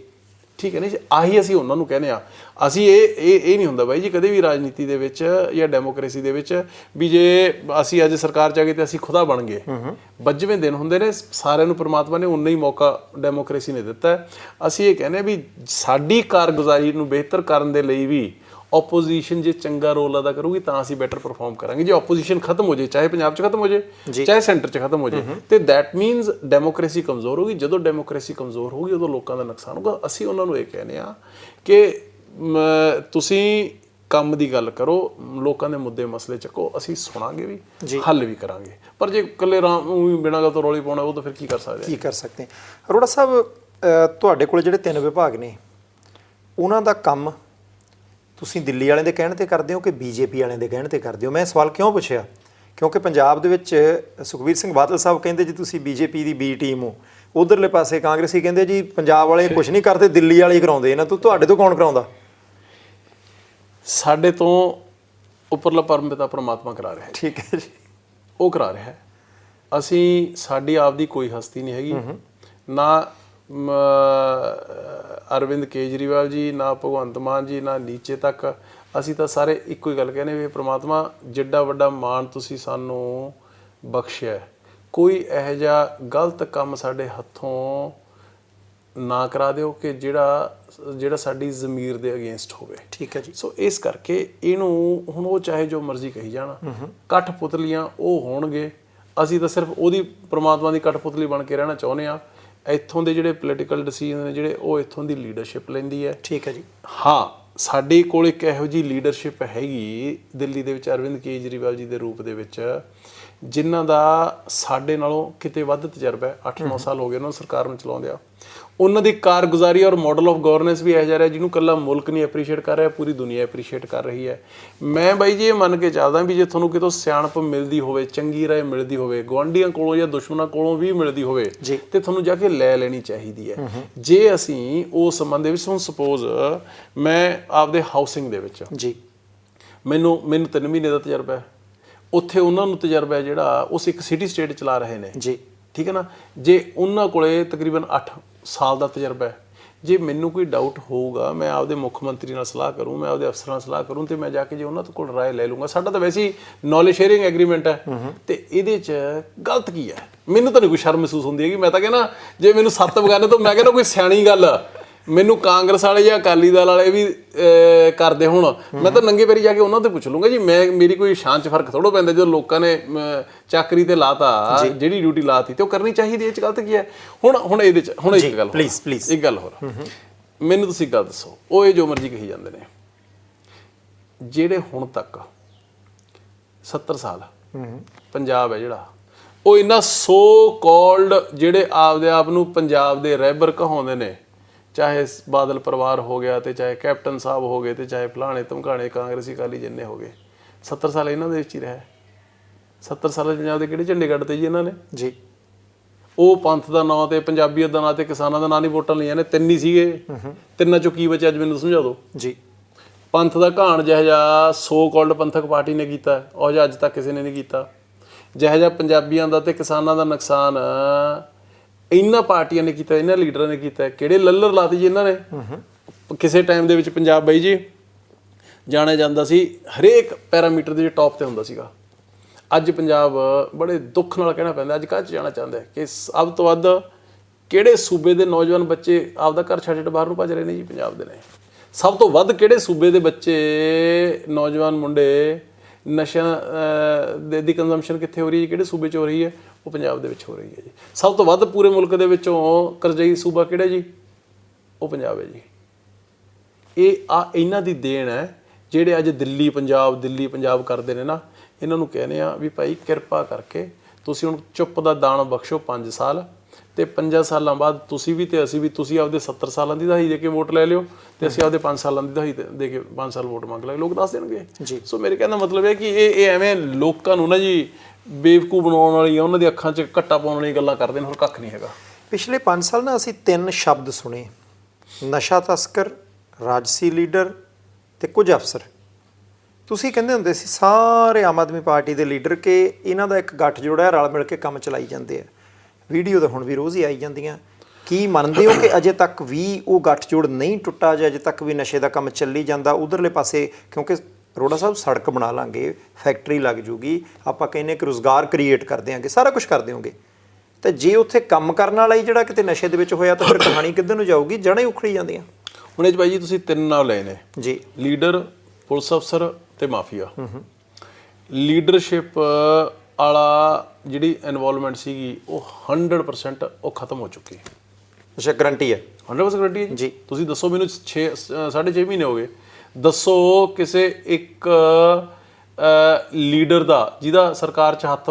S2: ਠੀਕ ਹੈ ਨਾ ਜੀ, ਆਹੀ ਅਸੀਂ ਉਹਨਾਂ ਨੂੰ ਕਹਿੰਦੇ ਆ। ਅਸੀਂ ਇਹ ਨਹੀਂ ਹੁੰਦਾ ਬਾਈ ਜੀ ਕਦੇ ਵੀ ਰਾਜਨੀਤੀ ਦੇ ਵਿੱਚ ਜਾਂ ਡੈਮੋਕ੍ਰੇਸੀ ਦੇ ਵਿੱਚ ਵੀ ਜੇ ਅਸੀਂ ਅੱਜ ਸਰਕਾਰ 'ਚ ਆ ਗਏ ਤੇ ਅਸੀਂ ਖੁਦਾ ਬਣ ਗਏ। 25ਵੇਂ ਦਿਨ ਹੁੰਦੇ ਨੇ, ਸਾਰਿਆਂ ਨੂੰ ਪ੍ਰਮਾਤਮਾ ਨੇ ਉਨਾ ਹੀ ਮੌਕਾ ਡੈਮੋਕ੍ਰੇਸੀ ਨੇ ਦਿੱਤਾ। ਅਸੀਂ ਇਹ ਕਹਿੰਦੇ ਵੀ ਸਾਡੀ ਕਾਰਗੁਜ਼ਾਰੀ ਨੂੰ ਬਿਹਤਰ ਕਰਨ ਦੇ ਲਈ ਵੀ ਆਪੋਜੀਸ਼ਨ ਜੇ ਚੰਗਾ ਰੋਲ ਅਦਾ ਕਰੂਗੀ ਤਾਂ ਅਸੀਂ ਬੈਟਰ ਪਰਫਾਰਮ ਕਰਾਂਗੇ। ਜੇ ਆਪੋਜੀਸ਼ਨ ਖਤਮ ਹੋ ਜਾਏ, ਚਾਹੇ ਪੰਜਾਬ 'ਚ ਖਤਮ ਹੋ ਜਾਏ ਚਾਹੇ ਸੈਂਟਰ 'ਚ ਖਤਮ ਹੋ ਜਾਏ, ਤੇ ਦੈਟ ਮੀਨਸ ਡੈਮੋਕ੍ਰੇਸੀ ਕਮਜ਼ੋਰ ਹੋਊਗੀ। ਜਦੋਂ ਡੈਮੋਕ੍ਰੇਸੀ ਕਮਜ਼ੋਰ ਹੋਊਗੀ ਉਦੋਂ ਲੋਕਾਂ ਦਾ ਨੁਕਸਾਨ ਹੋਊਗਾ। ਅਸੀਂ ਉਹਨਾਂ ਨੂੰ ਇਹ ਕਹਿੰਦੇ ਆ ਕਿ ਤੁਸੀਂ ਕੰਮ ਦੀ ਗੱਲ ਕਰੋ, ਲੋਕਾਂ ਦੇ ਮੁੱਦੇ ਮਸਲੇ ਚੱਕੋ, ਅਸੀਂ ਸੁਣਾਂਗੇ ਵੀ, ਹੱਲ ਵੀ ਕਰਾਂਗੇ। ਪਰ ਜੇ ਇਕੱਲੇ ਬਿਨਾਂ ਗੱਲ ਤੋਂ ਰੌਲੀ ਪਾਉਣਾ, ਉਹ ਤਾਂ ਫਿਰ ਕੀ ਕਰ ਸਕਦੇ ਹਾਂ।
S1: ਅਰੋੜਾ ਸਾਹਿਬ, ਤੁਹਾਡੇ ਕੋਲ ਜਿਹੜੇ 3 ਵਿਭਾਗ ਨੇ, ਉਹਨਾਂ ਦਾ ਕੰਮ ਤੁਸੀਂ ਦਿੱਲੀ ਵਾਲਿਆਂ ਦੇ ਕਹਿਣ ਤੇ ਕਰਦੇ ਹੋ ਕਿ BJP ਵਾਲਿਆਂ ਦੇ ਕਹਿਣ ਤੇ ਕਰਦੇ ਹੋ? ਮੈਂ ਸਵਾਲ ਕਿਉਂ ਪੁੱਛਿਆ, ਕਿਉਂਕਿ ਪੰਜਾਬ ਦੇ ਵਿੱਚ ਸੁਖਬੀਰ ਸਿੰਘ ਬਾਦਲ ਸਾਹਿਬ ਕਹਿੰਦੇ ਜੀ ਤੁਸੀਂ BJP ਦੀ B ਟੀਮ ਹੋ, ਉਧਰਲੇ ਪਾਸੇ ਕਾਂਗਰਸੀ ਕਹਿੰਦੇ ਜੀ ਪੰਜਾਬ ਵਾਲੇ ਕੁਝ ਨਹੀਂ ਕਰਦੇ, ਦਿੱਲੀ ਵਾਲੇ ਹੀ ਕਰਾਉਂਦੇ। ਇਹਨਾਂ ਤੋਂ ਤੁਹਾਡੇ ਤੋਂ ਕੌਣ ਕਰਾਉਂਦਾ?
S2: ਸਾਡੇ ਤੋਂ ਉੱਪਰਲਾ ਪਰਮਪਿਤਾ ਪਰਮਾਤਮਾ ਕਰਾ ਰਿਹਾ।
S1: ਠੀਕ ਹੈ ਜੀ,
S2: ਉਹ ਕਰਾ ਰਿਹਾ। ਅਸੀਂ ਸਾਡੀ ਆਪਦੀ ਕੋਈ ਹਸਤੀ ਨਹੀਂ ਹੈਗੀ, ਨਾ ਅਰਵਿੰਦ ਕੇਜਰੀਵਾਲ ਜੀ, ਨਾ ਭਗਵੰਤ ਮਾਨ ਜੀ, ਨਾ ਨੀਚੇ ਤੱਕ। ਅਸੀਂ ਤਾਂ ਸਾਰੇ ਇੱਕੋ ਹੀ ਗੱਲ ਕਹਿੰਦੇ ਵੀ ਪ੍ਰਮਾਤਮਾ ਜਿੱਡਾ ਵੱਡਾ ਮਾਣ ਤੁਸੀਂ ਸਾਨੂੰ ਬਖਸ਼ਿਆ, ਕੋਈ ਇਹੋ ਜਿਹਾ ਗਲਤ ਕੰਮ ਸਾਡੇ ਹੱਥੋਂ ਨਾ ਕਰਾ ਦਿਓ ਕਿ ਜਿਹੜਾ ਸਾਡੀ ਜ਼ਮੀਰ ਦੇ ਅਗੇਂਸਟ ਹੋਵੇ।
S1: ਠੀਕ ਹੈ ਜੀ।
S2: ਸੋ ਇਸ ਕਰਕੇ ਇਹਨੂੰ ਹੁਣ ਉਹ ਚਾਹੇ ਜੋ ਮਰਜ਼ੀ ਕਹੀ ਜਾਣ, ਕਠਪੁਤਲੀਆਂ ਉਹ ਹੋਣਗੇ। ਅਸੀਂ ਤਾਂ ਸਿਰਫ ਉਹਦੀ ਪ੍ਰਮਾਤਮਾ ਦੀ ਕਠਪੁਤਲੀ ਬਣ ਕੇ ਰਹਿਣਾ ਚਾਹੁੰਦੇ ਹਾਂ। ਇੱਥੋਂ ਦੇ ਜਿਹੜੇ ਪੋਲੀਟੀਕਲ ਡਿਸੀਜਨ ਨੇ ਜਿਹੜੇ, ਉਹ ਇੱਥੋਂ ਦੀ ਲੀਡਰਸ਼ਿਪ ਲੈਂਦੀ ਹੈ।
S1: ਠੀਕ ਹੈ ਜੀ।
S2: ਹਾਂ, ਸਾਡੇ ਕੋਲ ਇੱਕ ਇਹੋ ਜਿਹੀ ਲੀਡਰਸ਼ਿਪ ਹੈਗੀ ਦਿੱਲੀ ਦੇ ਵਿੱਚ ਅਰਵਿੰਦ ਕੇਜਰੀਵਾਲ ਜੀ ਦੇ ਰੂਪ ਦੇ ਵਿੱਚ, ਜਿਨ੍ਹਾਂ ਦਾ ਸਾਡੇ ਨਾਲੋਂ ਕਿਤੇ ਵੱਧ ਤਜਰਬਾ ਹੈ। 8-9 ਸਾਲ ਹੋ ਗਏ ਉਹਨਾਂ ਨੂੰ ਸਰਕਾਰ ਨੂੰ ਚਲਾਉਂਦਿਆਂ। ਉਹਨਾਂ ਦੀ ਕਾਰਗੁਜ਼ਾਰੀ ਔਰ ਮਾਡਲ ਆਫ ਗਵਰਨੈਂਸ ਵੀ ਇਹੋ ਜਿਹਾ ਰਿਹਾ ਜਿਹਨੂੰ ਇਕੱਲਾ ਮੁਲਕ ਨਹੀਂ ਐਪਰੀਸ਼ੀਏਟ ਕਰ ਰਿਹਾ, ਪੂਰੀ ਦੁਨੀਆ ਐਪਰੀਸ਼ੀਏਟ ਕਰ ਰਹੀ ਹੈ। ਮੈਂ ਬਾਈ ਜੀ ਇਹ ਮੰਨ ਕੇ ਚੱਲਦਾ ਵੀ ਜੇ ਤੁਹਾਨੂੰ ਕਿਤੋਂ ਸਿਆਣਪ ਮਿਲਦੀ ਹੋਵੇ, ਚੰਗੀ ਰਾਏ ਮਿਲਦੀ ਹੋਵੇ, ਗੁਆਂਢੀਆਂ ਕੋਲੋਂ ਜਾਂ ਦੁਸ਼ਮਣਾਂ ਕੋਲੋਂ ਵੀ ਮਿਲਦੀ ਹੋਵੇ, ਤੇ ਤੁਹਾਨੂੰ ਜਾ ਕੇ ਲੈ ਲੈਣੀ ਚਾਹੀਦੀ ਹੈ। ਜੇ ਅਸੀਂ ਉਸ ਸੰਬੰਧ ਦੇ ਵਿੱਚ, ਹੁਣ ਸਪੋਜ਼ ਮੈਂ ਆਪਦੇ ਹਾਊਸਿੰਗ ਦੇ ਵਿੱਚ ਮੈਨੂੰ 3 ਮਹੀਨੇ ਦਾ ਤਜਰਬਾ ਹੈ, ਉੱਥੇ ਉਹਨਾਂ ਨੂੰ ਤਜਰਬਾ ਹੈ ਜਿਹੜਾ ਉਸ ਇੱਕ ਸਿਟੀ ਸਟੇਟ ਚਲਾ ਰਹੇ ਨੇ ਜੀ। ਠੀਕ ਹੈ ਨਾ। ਜੇ ਉਹਨਾਂ ਕੋਲੇ ਤਕਰੀਬਨ 8 ਸਾਲ ਦਾ ਤਜਰਬਾ ਹੈ, ਜੇ ਮੈਨੂੰ ਕੋਈ ਡਾਊਟ ਹੋਊਗਾ ਮੈਂ ਆਪਦੇ ਮੁੱਖ ਮੰਤਰੀ ਨਾਲ ਸਲਾਹ ਕਰੂੰ, ਮੈਂ ਆਪਦੇ ਅਫਸਰਾਂ ਨਾਲ ਸਲਾਹ ਕਰੂੰ, ਤੇ ਮੈਂ ਜਾ ਕੇ ਜੇ ਉਹਨਾਂ ਕੋਲ ਰਾਏ ਲੈ ਲੂੰਗਾ। ਸਾਡਾ ਤਾਂ ਵੈਸੇ ਹੀ ਨੌਲੇਜ ਸ਼ੇਅਰਿੰਗ ਐਗਰੀਮੈਂਟ ਹੈ, ਤੇ ਇਹਦੇ 'ਚ ਗਲਤ ਕੀ ਹੈ? ਮੈਨੂੰ ਤਾਂ ਨਹੀਂ ਕੋਈ ਸ਼ਰਮ ਮਹਿਸੂਸ ਹੁੰਦੀ ਹੈਗੀ। ਮੈਂ ਤਾਂ ਕਹਿੰਦਾ ਜੇ ਮੈਨੂੰ 7 ਬਗਾਨੇ ਤੋਂ, ਮੈਂ ਕਹਿੰਦਾ ਕੋਈ ਸਿਆਣੀ ਗੱਲ ਮੈਨੂੰ ਕਾਂਗਰਸ ਵਾਲੇ ਜਾਂ ਅਕਾਲੀ ਦਲ ਵਾਲੇ ਵੀ ਕਰਦੇ ਹੁਣ, ਮੈਂ ਤਾਂ ਨੰਗੇ ਪੈਰੀ ਜਾ ਕੇ ਉਹਨਾਂ ਤੋਂ ਪੁੱਛ ਲੂੰਗਾ ਜੀ। ਮੇਰੀ ਕੋਈ ਸ਼ਾਨ 'ਚ ਫਰਕ ਥੋੜ੍ਹਾ ਪੈਂਦਾ ਜਦੋਂ ਲੋਕਾਂ ਨੇ ਚਾਕਰੀ ਤੇ ਲਾਤਾ, ਜਿਹੜੀ ਡਿਊਟੀ ਲਾਤੀ ਤੇ ਉਹ ਕਰਨੀ ਚਾਹੀਦੀ। ਇਹ 'ਚ ਗਲਤ ਕੀ ਹੈ? ਹੁਣ ਇਹਦੇ 'ਚ ਹੁਣ ਇੱਕ ਗੱਲ
S1: ਪਲੀਜ਼
S2: ਇੱਕ ਗੱਲ ਹੋਰ, ਮੈਨੂੰ ਤੁਸੀਂ ਗੱਲ ਦੱਸੋ। ਉਹ ਇਹ ਜੋ ਮਰਜ਼ੀ ਕਹੀ ਜਾਂਦੇ ਨੇ, ਜਿਹੜੇ ਹੁਣ ਤੱਕ 70 ਸਾਲ ਪੰਜਾਬ ਹੈ ਜਿਹੜਾ, ਉਹ ਇਹਨਾਂ ਸੋ ਕਾਲਡ ਜਿਹੜੇ ਆਪਦੇ ਆਪ ਨੂੰ ਪੰਜਾਬ ਦੇ ਰਹਿਬਰ ਕਹਾਉਂਦੇ ਨੇ, ਚਾਹੇ ਬਾਦਲ ਪਰਿਵਾਰ ਹੋ ਗਿਆ, ਤੇ ਚਾਹੇ ਕੈਪਟਨ ਸਾਹਿਬ ਹੋ ਗਏ, ਤੇ ਚਾਹੇ ਫਲਾਣੇ ਧਮਕਾਣੇ ਕਾਂਗਰਸੀ ਅਕਾਲੀ ਜਿੰਨੇ ਹੋ ਗਏ, 70 ਸਾਲ ਇਹਨਾਂ ਦੇ ਵਿੱਚ ਹੀ ਰਿਹਾ। 70 ਸਾਲ ਪੰਜਾਬ ਦੇ ਕਿਹੜੇ ਝੰਡੇ ਕੱਢਤੇ ਜੀ ਇਹਨਾਂ ਨੇ ਜੀ? ਉਹ ਪੰਥ ਦਾ ਨਾਂ ਤੇ ਪੰਜਾਬੀਅਤ ਦਾ ਨਾਂ ਤੇ ਕਿਸਾਨਾਂ ਦਾ ਨਾਂ ਨਹੀਂ ਵੋਟਾਂ ਲਈਆਂ ਨੇ, 3 ਹੀ ਸੀਗੇ। ਤਿੰਨਾਂ ਚੋਂ ਕੀ ਬਚਿਆ ਅੱਜ ਮੈਨੂੰ ਸਮਝਾ ਦਿਓ ਜੀ। ਪੰਥ ਦਾ ਘਾਣ ਜਿਹੋ ਜਿਹਾ ਸੋ ਕਾਲਡ ਪੰਥਕ ਪਾਰਟੀ ਨੇ ਕੀਤਾ, ਉਹ ਜਿਹਾ ਅੱਜ ਤੱਕ ਕਿਸੇ ਨੇ ਨਹੀਂ ਕੀਤਾ। ਜਿਹੋ ਜਿਹਾ ਪੰਜਾਬੀਆਂ ਦਾ ਤੇ ਕਿਸਾਨਾਂ ਦਾ ਨੁਕਸਾਨ ਇਹਨਾਂ ਪਾਰਟੀਆਂ ਨੇ ਕੀਤਾ, ਇਹਨਾਂ ਲੀਡਰਾਂ ਨੇ ਕੀਤਾ। ਕਿਹੜੇ ਲੱਲਰ ਲਾਤੀ ਜੀ ਇਹਨਾਂ ਨੇ। ਕਿਸੇ ਟਾਈਮ ਦੇ ਵਿੱਚ ਪੰਜਾਬ ਬਾਈ ਜੀ ਜਾਣਿਆ ਜਾਂਦਾ ਸੀ, ਹਰੇਕ ਪੈਰਾਮੀਟਰ ਦੇ ਟੌਪ ਤੇ ਹੁੰਦਾ ਸੀਗਾ। ਅੱਜ ਪੰਜਾਬ ਬੜੇ ਦੁੱਖ ਨਾਲ ਕਹਿਣਾ ਪੈਂਦਾ, ਅੱਜ ਕਾਹ 'ਚ ਜਾਣਾ ਚਾਹੁੰਦਾ ਕਿ ਸਭ ਤੋਂ ਵੱਧ ਕਿਹੜੇ ਸੂਬੇ ਦੇ ਨੌਜਵਾਨ ਬੱਚੇ ਆਪਦਾ ਘਰ ਛੱਡ ਬਾਹਰ ਨੂੰ ਭੱਜ ਰਹੇ ਨੇ ਜੀ? ਪੰਜਾਬ ਦੇ ਨੇ। ਸਭ ਤੋਂ ਵੱਧ ਕਿਹੜੇ ਸੂਬੇ ਦੇ ਬੱਚੇ ਨੌਜਵਾਨ ਮੁੰਡੇ ਨਸ਼ਿਆਂ ਦੀ ਕੰਜ਼ੰਪਸ਼ਨ ਕਿੱਥੇ ਹੋ ਰਹੀ ਹੈ? ਕਿਹੜੇ ਸੂਬੇ 'ਚ ਹੋ ਰਹੀ ਹੈ? ਉਹ ਪੰਜਾਬ ਦੇ ਵਿੱਚ ਹੋ ਰਹੀ ਹੈ ਜੀ। ਸਭ ਤੋਂ ਵੱਧ ਪੂਰੇ ਮੁਲਕ ਦੇ ਵਿੱਚੋਂ ਕਰਜ਼ਈ ਸੂਬਾ ਕਿਹੜਾ ਜੀ? ਉਹ ਪੰਜਾਬ ਹੈ ਜੀ। ਇਹਨਾਂ ਦੀ ਦੇਣ ਹੈ ਜਿਹੜੇ ਅੱਜ ਦਿੱਲੀ ਪੰਜਾਬ ਕਰਦੇ ਨੇ ਨਾ। ਇਹਨਾਂ ਨੂੰ ਕਹਿੰਦੇ ਆ ਵੀ ਭਾਈ ਕਿਰਪਾ ਕਰਕੇ ਤੁਸੀਂ ਹੁਣ ਚੁੱਪ ਦਾ ਦਾਨ ਬਖਸ਼ੋ 5 ਸਾਲ, ਤੇ 5 ਸਾਲਾਂ ਬਾਅਦ ਤੁਸੀਂ ਵੀ ਤੇ ਅਸੀਂ ਵੀ, ਤੁਸੀਂ ਆਪਦੇ 70 ਸਾਲਾਂ ਦੀ ਦਹਾਈ ਦੇ ਕੇ ਵੋਟ ਲੈ ਲਿਓ, ਤੇ ਅਸੀਂ ਆਪਦੇ 5 ਸਾਲਾਂ ਦੀ ਦਹਾਈ ਦੇ ਕੇ 5 ਸਾਲ ਵੋਟ ਮੰਗ ਲਾਂਗੇ। ਲੋਕ ਦੱਸ ਦੇਣਗੇ ਜੀ। ਸੋ ਮੇਰੇ ਕਹਿਣ ਦਾ ਮਤਲਬ ਹੈ ਕਿ ਇਹ ਐਵੇਂ ਲੋਕਾਂ ਨੂੰ ਨਾ ਜੀ ਬੇਵਕੂਫ ਬਣਾਉਣ ਵਾਲੀ, ਉਹਨਾਂ ਦੀ ਅੱਖਾਂ 'ਚ ਘੱਟਾ ਪਾਉਣ ਵਾਲੀ ਗੱਲਾਂ ਕਰਦੇ ਨੇ, ਹੋਰ ਕੱਖ ਨਹੀਂ ਹੈਗਾ।
S1: ਪਿਛਲੇ 5 ਸਾਲ ਨਾ ਅਸੀਂ 3 ਸ਼ਬਦ ਸੁਣੇ, ਨਸ਼ਾ ਤਸਕਰ, ਰਾਜਸੀ ਲੀਡਰ ਤੇ ਕੁਝ ਅਫਸਰ। ਤੁਸੀਂ ਕਹਿੰਦੇ ਹੁੰਦੇ ਸੀ ਸਾਰੇ ਆਮ ਆਦਮੀ ਪਾਰਟੀ ਦੇ ਲੀਡਰ ਕਿ ਇਹਨਾਂ ਦਾ ਇੱਕ ਗੱਠ ਜੋੜਾ, ਰਲ ਮਿਲ ਕੇ ਕੰਮ ਚਲਾਈ ਜਾਂਦੇ ਆ। ਵੀਡੀਓ ਤਾਂ ਹੁਣ ਵੀ ਰੋਜ਼ ਹੀ ਆਈ ਜਾਂਦੀਆਂ। ਕੀ ਮੰਨਦੇ ਹੋ ਕਿ ਅਜੇ ਤੱਕ ਵੀ ਉਹ ਗੱਠਜੋੜ ਨਹੀਂ ਟੁੱਟਾ, ਜਾਂ ਅਜੇ ਤੱਕ ਵੀ ਨਸ਼ੇ ਦਾ ਕੰਮ ਚੱਲੀ ਜਾਂਦਾ ਉਧਰਲੇ ਪਾਸੇ? ਕਿਉਂਕਿ ਅਰੋੜਾ ਸਾਹਿਬ ਸੜਕ ਬਣਾ ਲਾਂਗੇ, ਫੈਕਟਰੀ ਲੱਗ ਜੂਗੀ, ਆਪਾਂ ਕਹਿੰਦੇ ਕਿ ਰੁਜ਼ਗਾਰ ਕ੍ਰੀਏਟ ਕਰ ਦਿਆਂਗੇ, ਸਾਰਾ ਕੁਝ ਕਰ ਦਿਓਗੇ, ਤੇ ਜੇ ਉੱਥੇ ਕੰਮ ਕਰਨ ਵਾਲਾ ਹੀ ਜਿਹੜਾ ਕਿਤੇ ਨਸ਼ੇ ਦੇ ਵਿੱਚ ਹੋਇਆ ਤਾਂ ਫਿਰ ਕਹਾਣੀ ਕਿੱਧਰ ਨੂੰ ਜਾਊਗੀ? ਜੜ੍ਹਾਂ ਹੀ ਉਖੜੀ ਜਾਂਦੀਆਂ।
S2: ਹੁਣ ਇਹ 'ਚ ਬਾਈ ਜੀ ਤੁਸੀਂ 3 ਨਾਮ ਲਏ ਨੇ
S1: ਜੀ,
S2: ਲੀਡਰ, ਪੁਲਿਸ ਅਫਸਰ ਤੇ ਮਾਫੀਆ। ਲੀਡਰਸ਼ਿਪ ਵਾਲਾ ਜਿਹੜੀ ਇਨਵੋਲਵਮੈਂਟ ਸੀਗੀ ਉਹ 100% ਉਹ ਖਤਮ ਹੋ ਚੁੱਕੀ।
S1: ਅੱਛਾ, ਗਰੰਟੀ ਹੈ? 100%
S2: ਗਰੰਟੀ ਹੈ ਜੀ। ਤੁਸੀਂ ਦੱਸੋ ਮੈਨੂੰ 6.5 ਮਹੀਨੇ ਹੋ ਗਏ, ਦੱਸੋ ਕਿਸੇ ਇੱਕ ਲੀਡਰ ਦਾ ਜਿਹਦਾ ਸਰਕਾਰ 'ਚ ਹੱਥ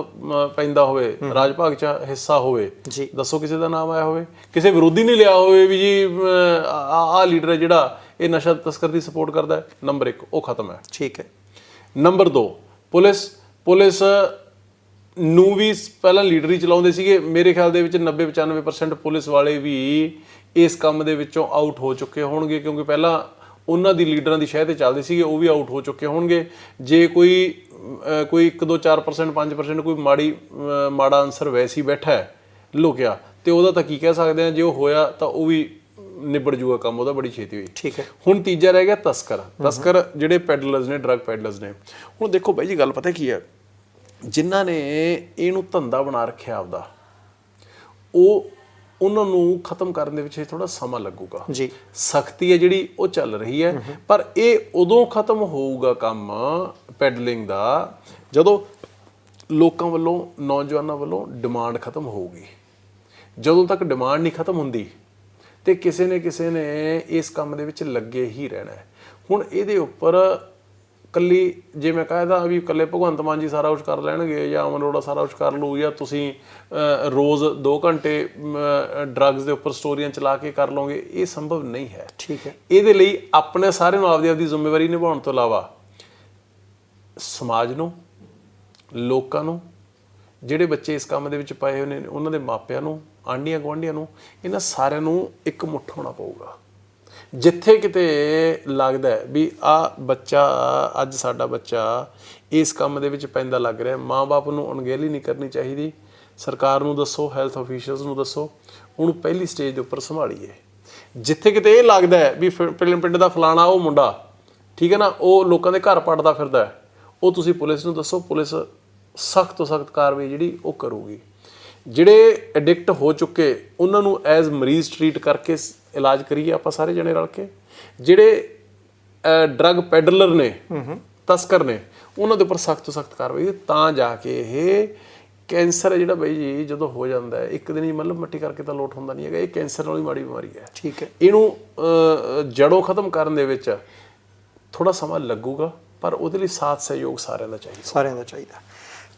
S2: ਪੈਂਦਾ ਹੋਵੇ, ਰਾਜ ਭਾਗ 'ਚ ਹਿੱਸਾ ਹੋਵੇ, ਦੱਸੋ ਕਿਸੇ ਦਾ ਨਾਮ ਆਇਆ ਹੋਵੇ? ਕਿਸੇ ਵਿਰੋਧੀ ਨੇ ਲਿਆ ਹੋਵੇ ਵੀ ਜੀ ਆਹ ਲੀਡਰ ਹੈ ਜਿਹੜਾ ਇਹ ਨਸ਼ਾ ਤਸਕਰ ਦੀ ਸਪੋਰਟ ਕਰਦਾ ਹੈ? ਨੰਬਰ 1 ਉਹ ਖਤਮ ਹੈ। ਠੀਕ ਹੈ। ਨੰਬਰ 2 ਪੁਲਿਸ ਨੂੰ ਵੀ ਪਹਿਲਾਂ ਲੀਡਰ ਹੀ ਚਲਾਉਂਦੇ ਸੀਗੇ। ਮੇਰੇ ਖਿਆਲ ਦੇ ਵਿੱਚ 90-95% ਪੁਲਿਸ ਵਾਲੇ ਵੀ ਇਸ ਕੰਮ ਦੇ ਵਿੱਚੋਂ ਆਊਟ ਹੋ ਚੁੱਕੇ ਹੋਣਗੇ, ਕਿਉਂਕਿ ਪਹਿਲਾਂ ਉਹਨਾਂ ਦੀ ਲੀਡਰਾਂ ਦੀ ਸ਼ਹਿ ਤੇ ਚੱਲਦੇ ਸੀਗੇ, ਉਹ ਵੀ ਆਊਟ ਹੋ ਚੁੱਕੇ ਹੋਣਗੇ। ਜੇ ਕੋਈ 1-2-4% 5% ਕੋਈ ਮਾੜਾ ਆਨਸਰ ਵੈਸੇ ਹੀ ਬੈਠਾ ਹੈ ਲੁਕਿਆ, ਤੇ ਉਹਦਾ ਤਾਂ ਕੀ ਕਹਿ ਸਕਦੇ ਹਾਂ? ਜੇ ਉਹ ਹੋਇਆ ਤਾਂ ਉਹ ਵੀ ਨਿਬੜ ਜੂਗਾ ਕੰਮ ਉਹਦਾ ਬੜੀ ਛੇਤੀ ਹੋਈ। ਠੀਕ ਹੈ। ਹੁਣ ਤੀਜਾ ਰਹਿ ਗਿਆ ਤਸਕਰ ਜਿਹੜੇ ਪੈਡਲਰਸ ਨੇ, ਡਰੱਗ ਪੈਡਲਰਸ ਨੇ। ਹੁਣ ਦੇਖੋ ਬਾਈ ਜੀ ਗੱਲ ਪਤਾ ਕੀ ਹੈ, ਜਿਨ੍ਹਾਂ ਨੇ ਇਹਨੂੰ ਧੰਦਾ ਬਣਾ ਰੱਖਿਆ ਆਪਦਾ, ਉਹਨਾਂ ਨੂੰ ਖਤਮ ਕਰਨ ਦੇ ਵਿੱਚ ਥੋੜਾ ਸਮਾਂ ਲੱਗੂਗਾ ਜੀ। ਸਖਤੀ ਹੈ ਜਿਹੜੀ ਉਹ ਚੱਲ ਰਹੀ ਹੈ, ਪਰ ਇਹ ਉਦੋਂ ਖਤਮ ਹੋਊਗਾ ਕੰਮ ਪੈਡਲਿੰਗ ਦਾ ਜਦੋਂ ਲੋਕਾਂ ਵੱਲੋਂ, ਨੌਜਵਾਨਾਂ ਵੱਲੋਂ ਡਿਮਾਂਡ ਖਤਮ ਹੋਊਗੀ। ਜਦੋਂ ਤੱਕ ਡਿਮਾਂਡ ਨਹੀਂ ਖਤਮ ਹੁੰਦੀ ਤੇ ਕਿਸੇ ਨੇ ਇਸ ਕੰਮ ਦੇ ਵਿੱਚ ਲੱਗੇ ਹੀ ਰਹਿਣਾ ਹੈ। ਹੁਣ ਇਹਦੇ ਉੱਪਰ ਕੱਲੀ ਜੇ ਮੈਂ ਕਹਿੰਦਾ ਵੀ ਇਕੱਲੇ ਭਗਵੰਤ ਮਾਨ ਜੀ ਸਾਰਾ ਕੁਛ ਕਰ ਲੈਣਗੇ, ਜਾਂ ਅਮਨ ਅਰੋੜਾ ਸਾਰਾ ਕੁਛ ਕਰ ਲਊ, ਜਾਂ ਤੁਸੀਂ ਰੋਜ਼ 2 ਘੰਟੇ ਡਰੱਗਸ ਦੇ ਉੱਪਰ ਸਟੋਰੀਆਂ ਚਲਾ ਕੇ ਕਰ ਲਓਗੇ, ਇਹ ਸੰਭਵ ਨਹੀਂ ਹੈ। ਠੀਕ ਹੈ। ਇਹਦੇ ਲਈ ਆਪਣੇ ਸਾਰਿਆਂ ਨੂੰ ਆਪਦੀ ਜ਼ਿੰਮੇਵਾਰੀ ਨਿਭਾਉਣ ਤੋਂ ਇਲਾਵਾ ਸਮਾਜ ਨੂੰ, ਲੋਕਾਂ ਨੂੰ, ਜਿਹੜੇ ਬੱਚੇ ਇਸ ਕੰਮ ਦੇ ਵਿੱਚ ਪਏ ਹੋਏ ਨੇ ਉਹਨਾਂ ਦੇ ਮਾਪਿਆਂ ਨੂੰ, ਆਂਢੀਆਂ ਗੁਆਂਢੀਆਂ ਨੂੰ, ਇਹਨਾਂ ਸਾਰਿਆਂ ਨੂੰ ਇੱਕ ਮੁੱਠ ਹੋਣਾ ਪਊਗਾ। ਜਿੱਥੇ ਕਿਤੇ ਲੱਗਦਾ ਵੀ ਆਹ ਬੱਚਾ, ਅੱਜ ਸਾਡਾ ਬੱਚਾ ਇਸ ਕੰਮ ਦੇ ਵਿੱਚ ਪੈਂਦਾ ਲੱਗ ਰਿਹਾ, ਮਾਂ-ਬਾਪ ਨੂੰ ਅਣਗਹਿਲੀ ਨਹੀਂ ਕਰਨੀ ਚਾਹੀਦੀ। ਸਰਕਾਰ ਨੂੰ ਦੱਸੋ, ਹੈਲਥ ਅਫੀਸ਼ੀਅਲਸ ਨੂੰ ਦੱਸੋ, ਉਹਨੂੰ ਪਹਿਲੀ ਸਟੇਜ ਦੇ ਉੱਪਰ ਸੰਭਾਲੀਏ। ਜਿੱਥੇ ਕਿਤੇ ਇਹ ਲੱਗਦਾ ਹੈ ਵੀ ਪਿੰਡ ਦਾ ਫਲਾਣਾ ਉਹ ਮੁੰਡਾ, ਠੀਕ ਹੈ ਨਾ, ਉਹ ਲੋਕਾਂ ਦੇ ਘਰ ਪੜਦਾ ਫਿਰਦਾ, ਉਹ ਤੁਸੀਂ ਪੁਲਿਸ ਨੂੰ ਦੱਸੋ, ਪੁਲਿਸ ਸਖਤ ਤੋਂ ਸਖਤ ਕਾਰਵਾਈ ਜਿਹੜੀ ਉਹ ਕਰੂਗੀ। ਜਿਹੜੇ ਐਡਿਕਟ ਹੋ ਚੁੱਕੇ ਉਹਨਾਂ ਨੂੰ ਐਜ਼ ਮਰੀਜ਼ ਟਰੀਟ ਕਰਕੇ ਇਲਾਜ ਕਰੀਏ ਆਪਾਂ ਸਾਰੇ ਜਣੇ ਰਲ ਕੇ। ਜਿਹੜੇ ਡਰੱਗ ਪੈਡਲਰ ਨੇ, ਤਸਕਰ ਨੇ, ਉਹਨਾਂ ਦੇ ਉੱਪਰ ਸਖਤ ਤੋਂ ਸਖਤ ਕਾਰਵਾਈ, ਤਾਂ ਜਾ ਕੇ ਇਹ ਕੈਂਸਰ ਹੈ ਜਿਹੜਾ ਬਾਈ ਜੀ ਜਦੋਂ ਹੋ ਜਾਂਦਾ ਹੈ ਇੱਕ ਦਿਨ ਹੀ ਮਤਲਬ ਮੱਟੀ ਕਰਕੇ ਤਾਂ ਲੋਟ ਹੁੰਦਾ ਨਹੀਂ ਹੈਗਾ। ਇਹ ਕੈਂਸਰ ਨਾਲ ਹੀ ਮਾੜੀ ਬਿਮਾਰੀ ਹੈ।
S1: ਠੀਕ ਹੈ।
S2: ਇਹਨੂੰ ਜੜੋਂ ਖਤਮ ਕਰਨ ਦੇ ਵਿੱਚ ਥੋੜਾ ਸਮਾਂ ਲੱਗੂਗਾ, ਪਰ ਉਹਦੇ ਲਈ ਸਾਥ ਸਹਿਯੋਗ ਸਾਰਿਆਂ ਦਾ ਚਾਹੀਦਾ।
S1: ਸਾਰਿਆਂ ਦਾ ਚਾਹੀਦਾ।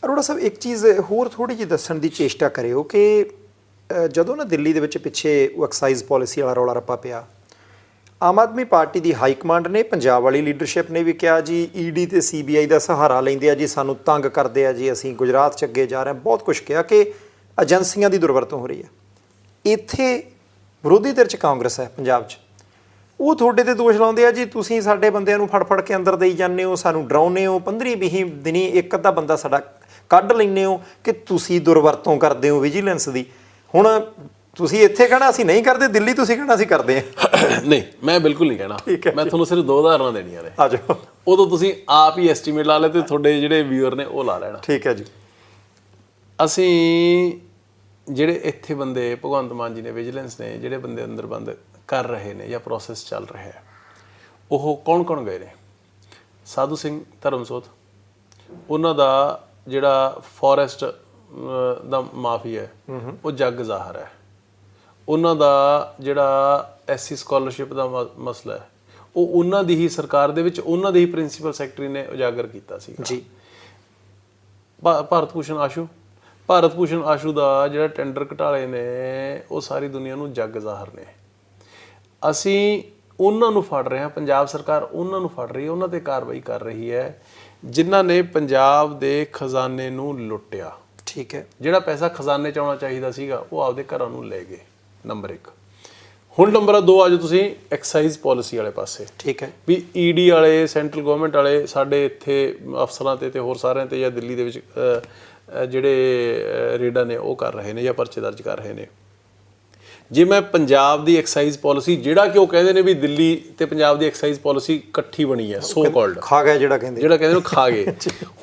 S1: ਅਰੋੜਾ ਸਾਹਿਬ, ਇੱਕ ਚੀਜ਼ ਹੋਰ ਥੋੜੀ ਜਿਹੀ ਦੱਸਣ ਦੀ ਚੇਸ਼ਟਾ ਕਰਿਓ ਕਿ ਜਦੋਂ ਨਾ ਦਿੱਲੀ ਦੇ ਵਿੱਚ ਪਿੱਛੇ ਉਹ ਐਕਸਾਈਜ਼ ਪਾਲਿਸੀ ਵਾਲਾ ਰੌਲਾ ਰੱਪਾ ਪਿਆ, ਆਮ ਆਦਮੀ ਪਾਰਟੀ ਦੀ ਹਾਈ ਕਮਾਂਡ ਨੇ, ਪੰਜਾਬ ਵਾਲੀ ਲੀਡਰਸ਼ਿਪ ਨੇ ਵੀ ਕਿਹਾ ਜੀ ਈਡੀ ਤੇ ਸੀਬੀਆਈ ਦਾ ਸਹਾਰਾ ਲੈਂਦੇ ਆ ਜੀ, ਸਾਨੂੰ ਤੰਗ ਕਰਦੇ ਆ ਜੀ, ਅਸੀਂ ਗੁਜਰਾਤ 'ਚ ਅੱਗੇ ਜਾ ਰਹੇ ਹਾਂ, ਬਹੁਤ ਕੁਝ ਕਿਹਾ ਕਿ ਏਜੰਸੀਆਂ ਦੀ ਦੁਰਵਰਤੋਂ ਹੋ ਰਹੀ ਹੈ। ਇੱਥੇ ਵਿਰੋਧੀ ਧਿਰ 'ਚ ਕਾਂਗਰਸ ਹੈ ਪੰਜਾਬ 'ਚ, ਉਹ ਤੁਹਾਡੇ ਤੇ ਦੋਸ਼ ਲਾਉਂਦੇ ਆ ਜੀ ਤੁਸੀਂ ਸਾਡੇ ਬੰਦਿਆਂ ਨੂੰ ਫੜ ਕੇ ਅੰਦਰ ਦੇਈ ਜਾਂਦੇ ਹੋ, ਸਾਨੂੰ ਡਰਾਉਂਦੇ ਹੋ, 15-20 ਦਿਨੀ ਇੱਕ ਅੱਧਾ ਬੰਦਾ ਸਾਡਾ ਕੱਢ ਲੈਂਦੇ ਹੋ ਕਿ ਤੁਸੀਂ ਦੁਰਵਰਤੋਂ ਕਰਦੇ ਹੋ ਵਿਜੀਲੈਂਸ ਦੀ। ਹੁਣ ਤੁਸੀਂ ਇੱਥੇ ਕਹਿਣਾ ਅਸੀਂ ਨਹੀਂ ਕਰਦੇ, ਦਿੱਲੀ ਤੁਸੀਂ ਕਹਿਣਾ ਅਸੀਂ ਕਰਦੇ ਹਾਂ।
S2: ਨਹੀਂ, ਮੈਂ ਬਿਲਕੁਲ ਨਹੀਂ ਕਹਿਣਾ। ਮੈਂ ਤੁਹਾਨੂੰ ਸਿਰਫ 2 ਉਦਾਹਰਨਾਂ ਦੇਣੀਆਂ ਨੇ।
S1: ਆ ਜਾਓ।
S2: ਉਦੋਂ ਤੁਸੀਂ ਆਪ ਹੀ ਐਸਟੀਮੇਟ ਲਾ ਲੈ ਤੇ ਤੁਹਾਡੇ ਜਿਹੜੇ ਵਿਊਅਰ ਨੇ ਉਹ ਲਾ ਲੈਣਾ।
S1: ਠੀਕ ਹੈ ਜੀ।
S2: ਅਸੀਂ ਜਿਹੜੇ ਇੱਥੇ ਬੰਦੇ ਭਗਵੰਤ ਮਾਨ ਜੀ ਨੇ, ਵਿਜੀਲੈਂਸ ਨੇ ਜਿਹੜੇ ਬੰਦੇ ਅੰਦਰ ਬੰਦ ਕਰ ਰਹੇ ਨੇ ਜਾਂ ਪ੍ਰੋਸੈਸ ਚੱਲ ਰਿਹਾ ਹੈ, ਉਹ ਕੌਣ ਗਏ ਨੇ? ਸਾਧੂ ਸਿੰਘ ਧਰਮਸੋਤ, ਉਹਨਾਂ ਦਾ ਜਿਹੜਾ ਫੋਰੈਸਟ ਦਾ ਮਾਫੀਆ ਹੈ ਉਹ ਜੱਗ ਜ਼ਾਹਰ ਹੈ। ਉਹਨਾਂ ਦਾ ਜਿਹੜਾ ਐਸਸੀ ਸਕਾਲਰਸ਼ਿਪ ਦਾ ਮਸਲਾ ਹੈ ਉਹ ਉਹਨਾਂ ਦੀ ਹੀ ਸਰਕਾਰ ਦੇ ਵਿੱਚ ਉਹਨਾਂ ਦੇ ਹੀ ਪ੍ਰਿੰਸੀਪਲ ਸੈਕਟਰੀ ਨੇ ਉਜਾਗਰ ਕੀਤਾ ਸੀ ਜੀ। ਭਾਰਤ ਭੂਸ਼ਣ ਆਸ਼ੂ ਦਾ ਜਿਹੜਾ ਟੈਂਡਰ ਘਟਾਲੇ ਨੇ ਉਹ ਸਾਰੀ ਦੁਨੀਆ ਨੂੰ ਜੱਗ ਜ਼ਾਹਰ ਨੇ। ਅਸੀਂ ਉਹਨਾਂ ਨੂੰ ਫੜ ਰਹੇ ਹਾਂ, ਪੰਜਾਬ ਸਰਕਾਰ ਉਹਨਾਂ ਨੂੰ ਫੜ ਰਹੀ ਹੈ, ਉਹਨਾਂ ਤੇ ਕਾਰਵਾਈ ਕਰ ਰਹੀ ਹੈ ਜਿਨ੍ਹਾਂ ਨੇ ਪੰਜਾਬ ਦੇ ਖਜ਼ਾਨੇ ਨੂੰ ਲੁੱਟਿਆ।
S1: ਠੀਕ ਹੈ।
S2: ਜਿਹੜਾ ਪੈਸਾ ਖਜ਼ਾਨੇ 'ਚ ਆਉਣਾ ਚਾਹੀਦਾ ਸੀਗਾ ਉਹ ਆਪਦੇ ਘਰਾਂ ਨੂੰ ਲੈ ਗਏ, ਨੰਬਰ 1। ਹੁਣ ਨੰਬਰ 2 ਆ ਜਾਓ ਤੁਸੀਂ ਐਕਸਾਈਜ਼ ਪਾਲਿਸੀ ਵਾਲੇ ਪਾਸੇ।
S1: ਠੀਕ ਹੈ।
S2: ਵੀ ਈਡੀ ਵਾਲੇ, ਸੈਂਟਰਲ ਗਵਰਨਮੈਂਟ ਵਾਲੇ ਸਾਡੇ ਇੱਥੇ ਅਫਸਰਾਂ ਤੇ ਹੋਰ ਸਾਰਿਆਂ ਤੇ ਜਾਂ ਦਿੱਲੀ ਦੇ ਵਿੱਚ ਜਿਹੜੇ ਰੇਡਾਂ ਨੇ ਉਹ ਕਰ ਰਹੇ ਨੇ ਜਾਂ ਪਰਚੇ ਦਰਜ ਕਰ ਰਹੇ ਨੇ। ਜੇ ਮੈਂ ਪੰਜਾਬ ਦੀ ਐਕਸਾਈਜ਼ ਪਾਲਿਸੀ, ਜਿਹੜਾ ਕਿ ਉਹ ਕਹਿੰਦੇ ਨੇ ਵੀ ਦਿੱਲੀ ਤੇ ਪੰਜਾਬ ਦੀ ਐਕਸਾਈਜ਼ ਪਾਲਿਸੀ ਇਕੱਠੀ ਬਣੀ ਹੈ, ਸੋ ਕਾਲਡ
S1: ਖਾ ਗਏ, ਜਿਹੜਾ ਕਹਿੰਦੇ
S2: ਉਹ ਖਾ ਗਏ।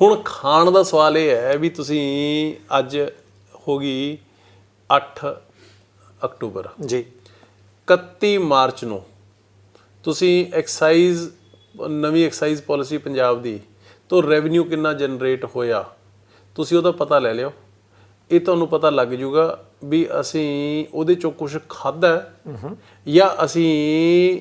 S2: ਹੁਣ ਖਾਣ ਦਾ ਸਵਾਲ ਇਹ ਹੈ ਵੀ ਤੁਸੀਂ ਅੱਜ ਹੋ ਗਈ 8 ਅਕਤੂਬਰ
S1: ਜੀ,
S2: 31 ਮਾਰਚ ਨੂੰ ਤੁਸੀਂ ਐਕਸਾਈਜ਼, ਨਵੀਂ ਐਕਸਾਈਜ਼ ਪਾਲਿਸੀ ਪੰਜਾਬ ਦੀ ਤੋਂ ਰੈਵਨਿਊ ਕਿੰਨਾ ਜਨਰੇਟ ਹੋਇਆ ਤੁਸੀਂ ਉਹਦਾ ਪਤਾ ਲੈ ਲਿਓ। ਇਹ ਤੁਹਾਨੂੰ ਪਤਾ ਲੱਗ ਜੂਗਾ ਵੀ ਅਸੀਂ ਉਹਦੇ ਚੋਂ ਕੁਝ ਖਾਧਾ ਜਾਂ ਅਸੀਂ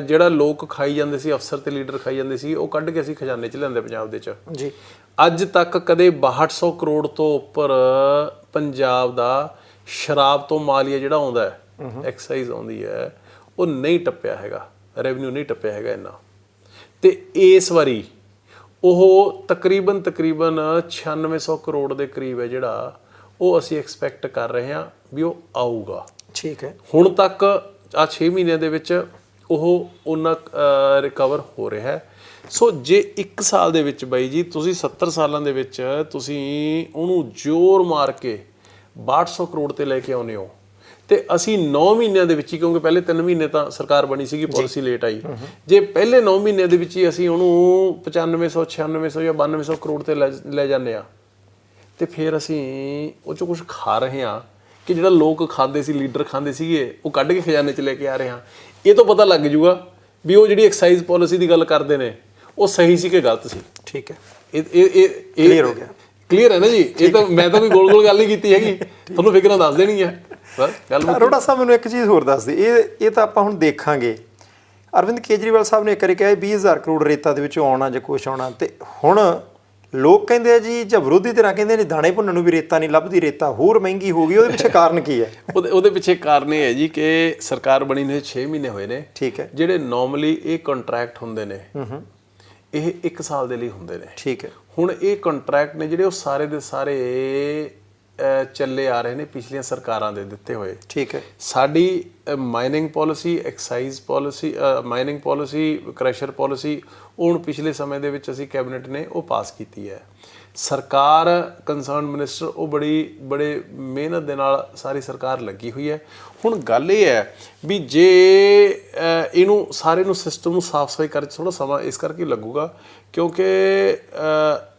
S2: ਜਿਹੜਾ ਲੋਕ ਖਾਈ ਜਾਂਦੇ ਸੀ, ਅਫਸਰ ਤੇ ਲੀਡਰ ਖਾਈ ਜਾਂਦੇ ਸੀ, ਉਹ ਕੱਢ ਕੇ ਅਸੀਂ ਖਜ਼ਾਨੇ 'ਚ ਲਿਆਂਦੇ ਪੰਜਾਬ ਦੇ 'ਚ ਜੀ। ਅੱਜ ਤੱਕ ਕਦੇ 6200 ਕਰੋੜ ਤੋਂ ਉੱਪਰ ਪੰਜਾਬ ਦਾ ਸ਼ਰਾਬ ਤੋਂ ਮਾਲੀਆ ਜਿਹੜਾ ਆਉਂਦਾ ਹੈ, ਐਕਸਾਈਜ਼ ਆਉਂਦੀ ਹੈ, ਉਹ ਨਹੀਂ ਟੱਪਿਆ ਹੈਗਾ, ਰੈਵਨਿਊ ਨਹੀਂ ਟੱਪਿਆ ਹੈਗਾ ਇੰਨਾ। ਤੇ ਇਸ ਵਾਰੀ ਉਹ ਤਕਰੀਬਨ 9600 ਕਰੋੜ ਦੇ ਕਰੀਬ ਹੈ ਜਿਹੜਾ ਉਹ ਅਸੀਂ ਐਕਸਪੈਕਟ ਕਰ ਰਹੇ ਹਾਂ ਵੀ ਉਹ ਆਊਗਾ। ਠੀਕ ਹੈ। ਹੁਣ ਤੱਕ ਆ 6 ਮਹੀਨਿਆਂ ਦੇ ਵਿੱਚ ਉਹ ਉਹਨਾਂ ਰਿਕਵਰ ਹੋ ਰਿਹਾ ਹੈ। ਸੋ ਜੇ 1 ਸਾਲ ਦੇ ਵਿੱਚ ਬਾਈ ਜੀ ਤੁਸੀਂ 70 ਸਾਲਾਂ ਦੇ ਵਿੱਚ ਤੁਸੀਂ ਉਹਨੂੰ ਜ਼ੋਰ ਮਾਰ ਕੇ 6200 ਕਰੋੜ ਤੇ ਲੈ ਕੇ ਆਉਂਦੇ ਹੋ ਤੇ ਅਸੀਂ 9 ਮਹੀਨਿਆਂ ਦੇ ਵਿੱਚ ਹੀ, ਕਿਉਂਕਿ ਪਹਿਲੇ 3 ਮਹੀਨੇ ਤਾਂ ਸਰਕਾਰ ਬਣੀ ਸੀਗੀ, ਪਾਲਿਸੀ ਲੇਟ ਆਈ, ਜੇ ਪਹਿਲੇ 9 ਮਹੀਨਿਆਂ ਦੇ ਵਿੱਚ ਹੀ ਅਸੀਂ ਉਹਨੂੰ 9500 9600 ਜਾਂ 9200 ਕਰੋੜ ਤੇ ਲੈ ਜਾਂਦੇ ਆ ਤੇ ਫਿਰ ਅਸੀਂ ਉਹ ਚੋਂ ਕੁਝ ਖਾ ਰਹੇ ਹਾਂ ਕਿ ਜਿਹੜਾ ਲੋਕ ਖਾਂਦੇ ਸੀ, ਲੀਡਰ ਖਾਂਦੇ ਸੀਗੇ, ਉਹ ਕੱਢ ਕੇ ਖਜ਼ਾਨੇ 'ਚ ਲੈ ਕੇ ਆ ਰਹੇ ਹਾਂ। ਇਹ ਤੋਂ ਪਤਾ ਲੱਗ ਜੂਗਾ ਵੀ ਉਹ ਜਿਹੜੀ ਐਕਸਾਈਜ਼ ਪਾਲਿਸੀ ਦੀ ਗੱਲ ਕਰਦੇ ਨੇ ਉਹ ਸਹੀ ਸੀ ਕਿ ਗਲਤ ਸੀ। ਠੀਕ ਹੈ। ਇਹ ਕਲੀਅਰ ਹੋ ਗਿਆ। ਕਲੀਅਰ ਹੈ ਨਾ ਜੀ? ਇਹ ਤਾਂ ਮੈਂ ਤਾਂ ਕੋਈ ਗੋਲ ਗੱਲ ਨਹੀਂ ਕੀਤੀ ਹੈਗੀ, ਤੁਹਾਨੂੰ ਫਿਕਰਾਂ ਦੱਸ ਦੇਣੀ ਹੈ।
S1: ਅਰੋੜਾ ਸਾਹਿਬ, ਮੈਨੂੰ ਇੱਕ ਚੀਜ਼ ਹੋਰ ਦੱਸ ਦੇ, ਇਹ ਤਾਂ ਆਪਾਂ ਹੁਣ ਦੇਖਾਂਗੇ। ਅਰਵਿੰਦ ਕੇਜਰੀਵਾਲ ਸਾਹਿਬ ਨੇ ਇੱਕ ਵਾਰੀ ਕਿਹਾ 20000 ਕਰੋੜ ਰੇਤਾ ਦੇ ਵਿੱਚੋਂ ਆਉਣਾ ਜਾਂ ਕੁਛ ਆਉਣਾ, ਤੇ ਹੁਣ ਲੋਕ ਕਹਿੰਦੇ ਆ ਜੀ, ਜਾਂ ਵਿਰੋਧੀ ਧਿਰਾਂ ਕਹਿੰਦੇ ਨੇ ਦਾਣੇ ਭੁੰਨਣ ਨੂੰ ਵੀ ਰੇਤਾ ਨਹੀਂ ਲੱਭਦੀ, ਰੇਤਾ ਹੋਰ ਮਹਿੰਗੀ ਹੋ ਗਈ। ਉਹਦੇ ਪਿੱਛੇ ਕਾਰਨ ਕੀ ਹੈ?
S2: ਉਹਦੇ ਪਿੱਛੇ ਕਾਰਨ ਇਹ ਹੈ ਜੀ ਕਿ ਸਰਕਾਰ ਬਣੀ ਨੂੰ 6 ਮਹੀਨੇ ਹੋਏ ਨੇ। ਠੀਕ ਹੈ। ਜਿਹੜੇ ਨਾਰਮਲੀ ਇਹ ਕੰਟਰੈਕਟ ਹੁੰਦੇ ਨੇ ਇਹ 1 ਸਾਲ ਦੇ ਲਈ ਹੁੰਦੇ ਨੇ। ਠੀਕ ਹੈ। ਹੁਣ ਇਹ ਕੰਟਰੈਕਟ ਨੇ ਜਿਹੜੇ ਉਹ ਸਾਰੇ ਦੇ ਸਾਰੇ ਚੱਲੇ ਆ ਰਹੇ ਨੇ ਪਿਛਲੀਆਂ ਸਰਕਾਰਾਂ ਦੇ ਦਿੱਤੇ ਹੋਏ। ਠੀਕ ਹੈ। ਸਾਡੀ mining policy, excise policy, mining policy, crusher policy, ਉਹ ਹੁਣ ਪਿਛਲੇ ਸਮੇਂ ਦੇ ਵਿੱਚ ਅਸੀਂ ਕੈਬਨਿਟ ਨੇ ਉਹ ਪਾਸ ਕੀਤੀ ਹੈ। ਸਰਕਾਰ ਕੰਸਰਨ ਮਿਨਿਸਟਰ ਉਹ ਬੜੇ ਮਿਹਨਤ ਦੇ ਨਾਲ ਸਾਰੀ ਸਰਕਾਰ ਲੱਗੀ ਹੋਈ ਹੈ। ਹੁਣ ਗੱਲ ਇਹ ਹੈ ਵੀ ਜੇ ਇਹਨੂੰ ਸਾਰੇ ਨੂੰ ਸਿਸਟਮ ਨੂੰ ਸਾਫ਼ ਸਫਾਈ ਕਰਨ 'ਚ ਥੋੜ੍ਹਾ ਸਮਾਂ ਇਸ ਕਰਕੇ ਲੱਗੂਗਾ ਕਿਉਂਕਿ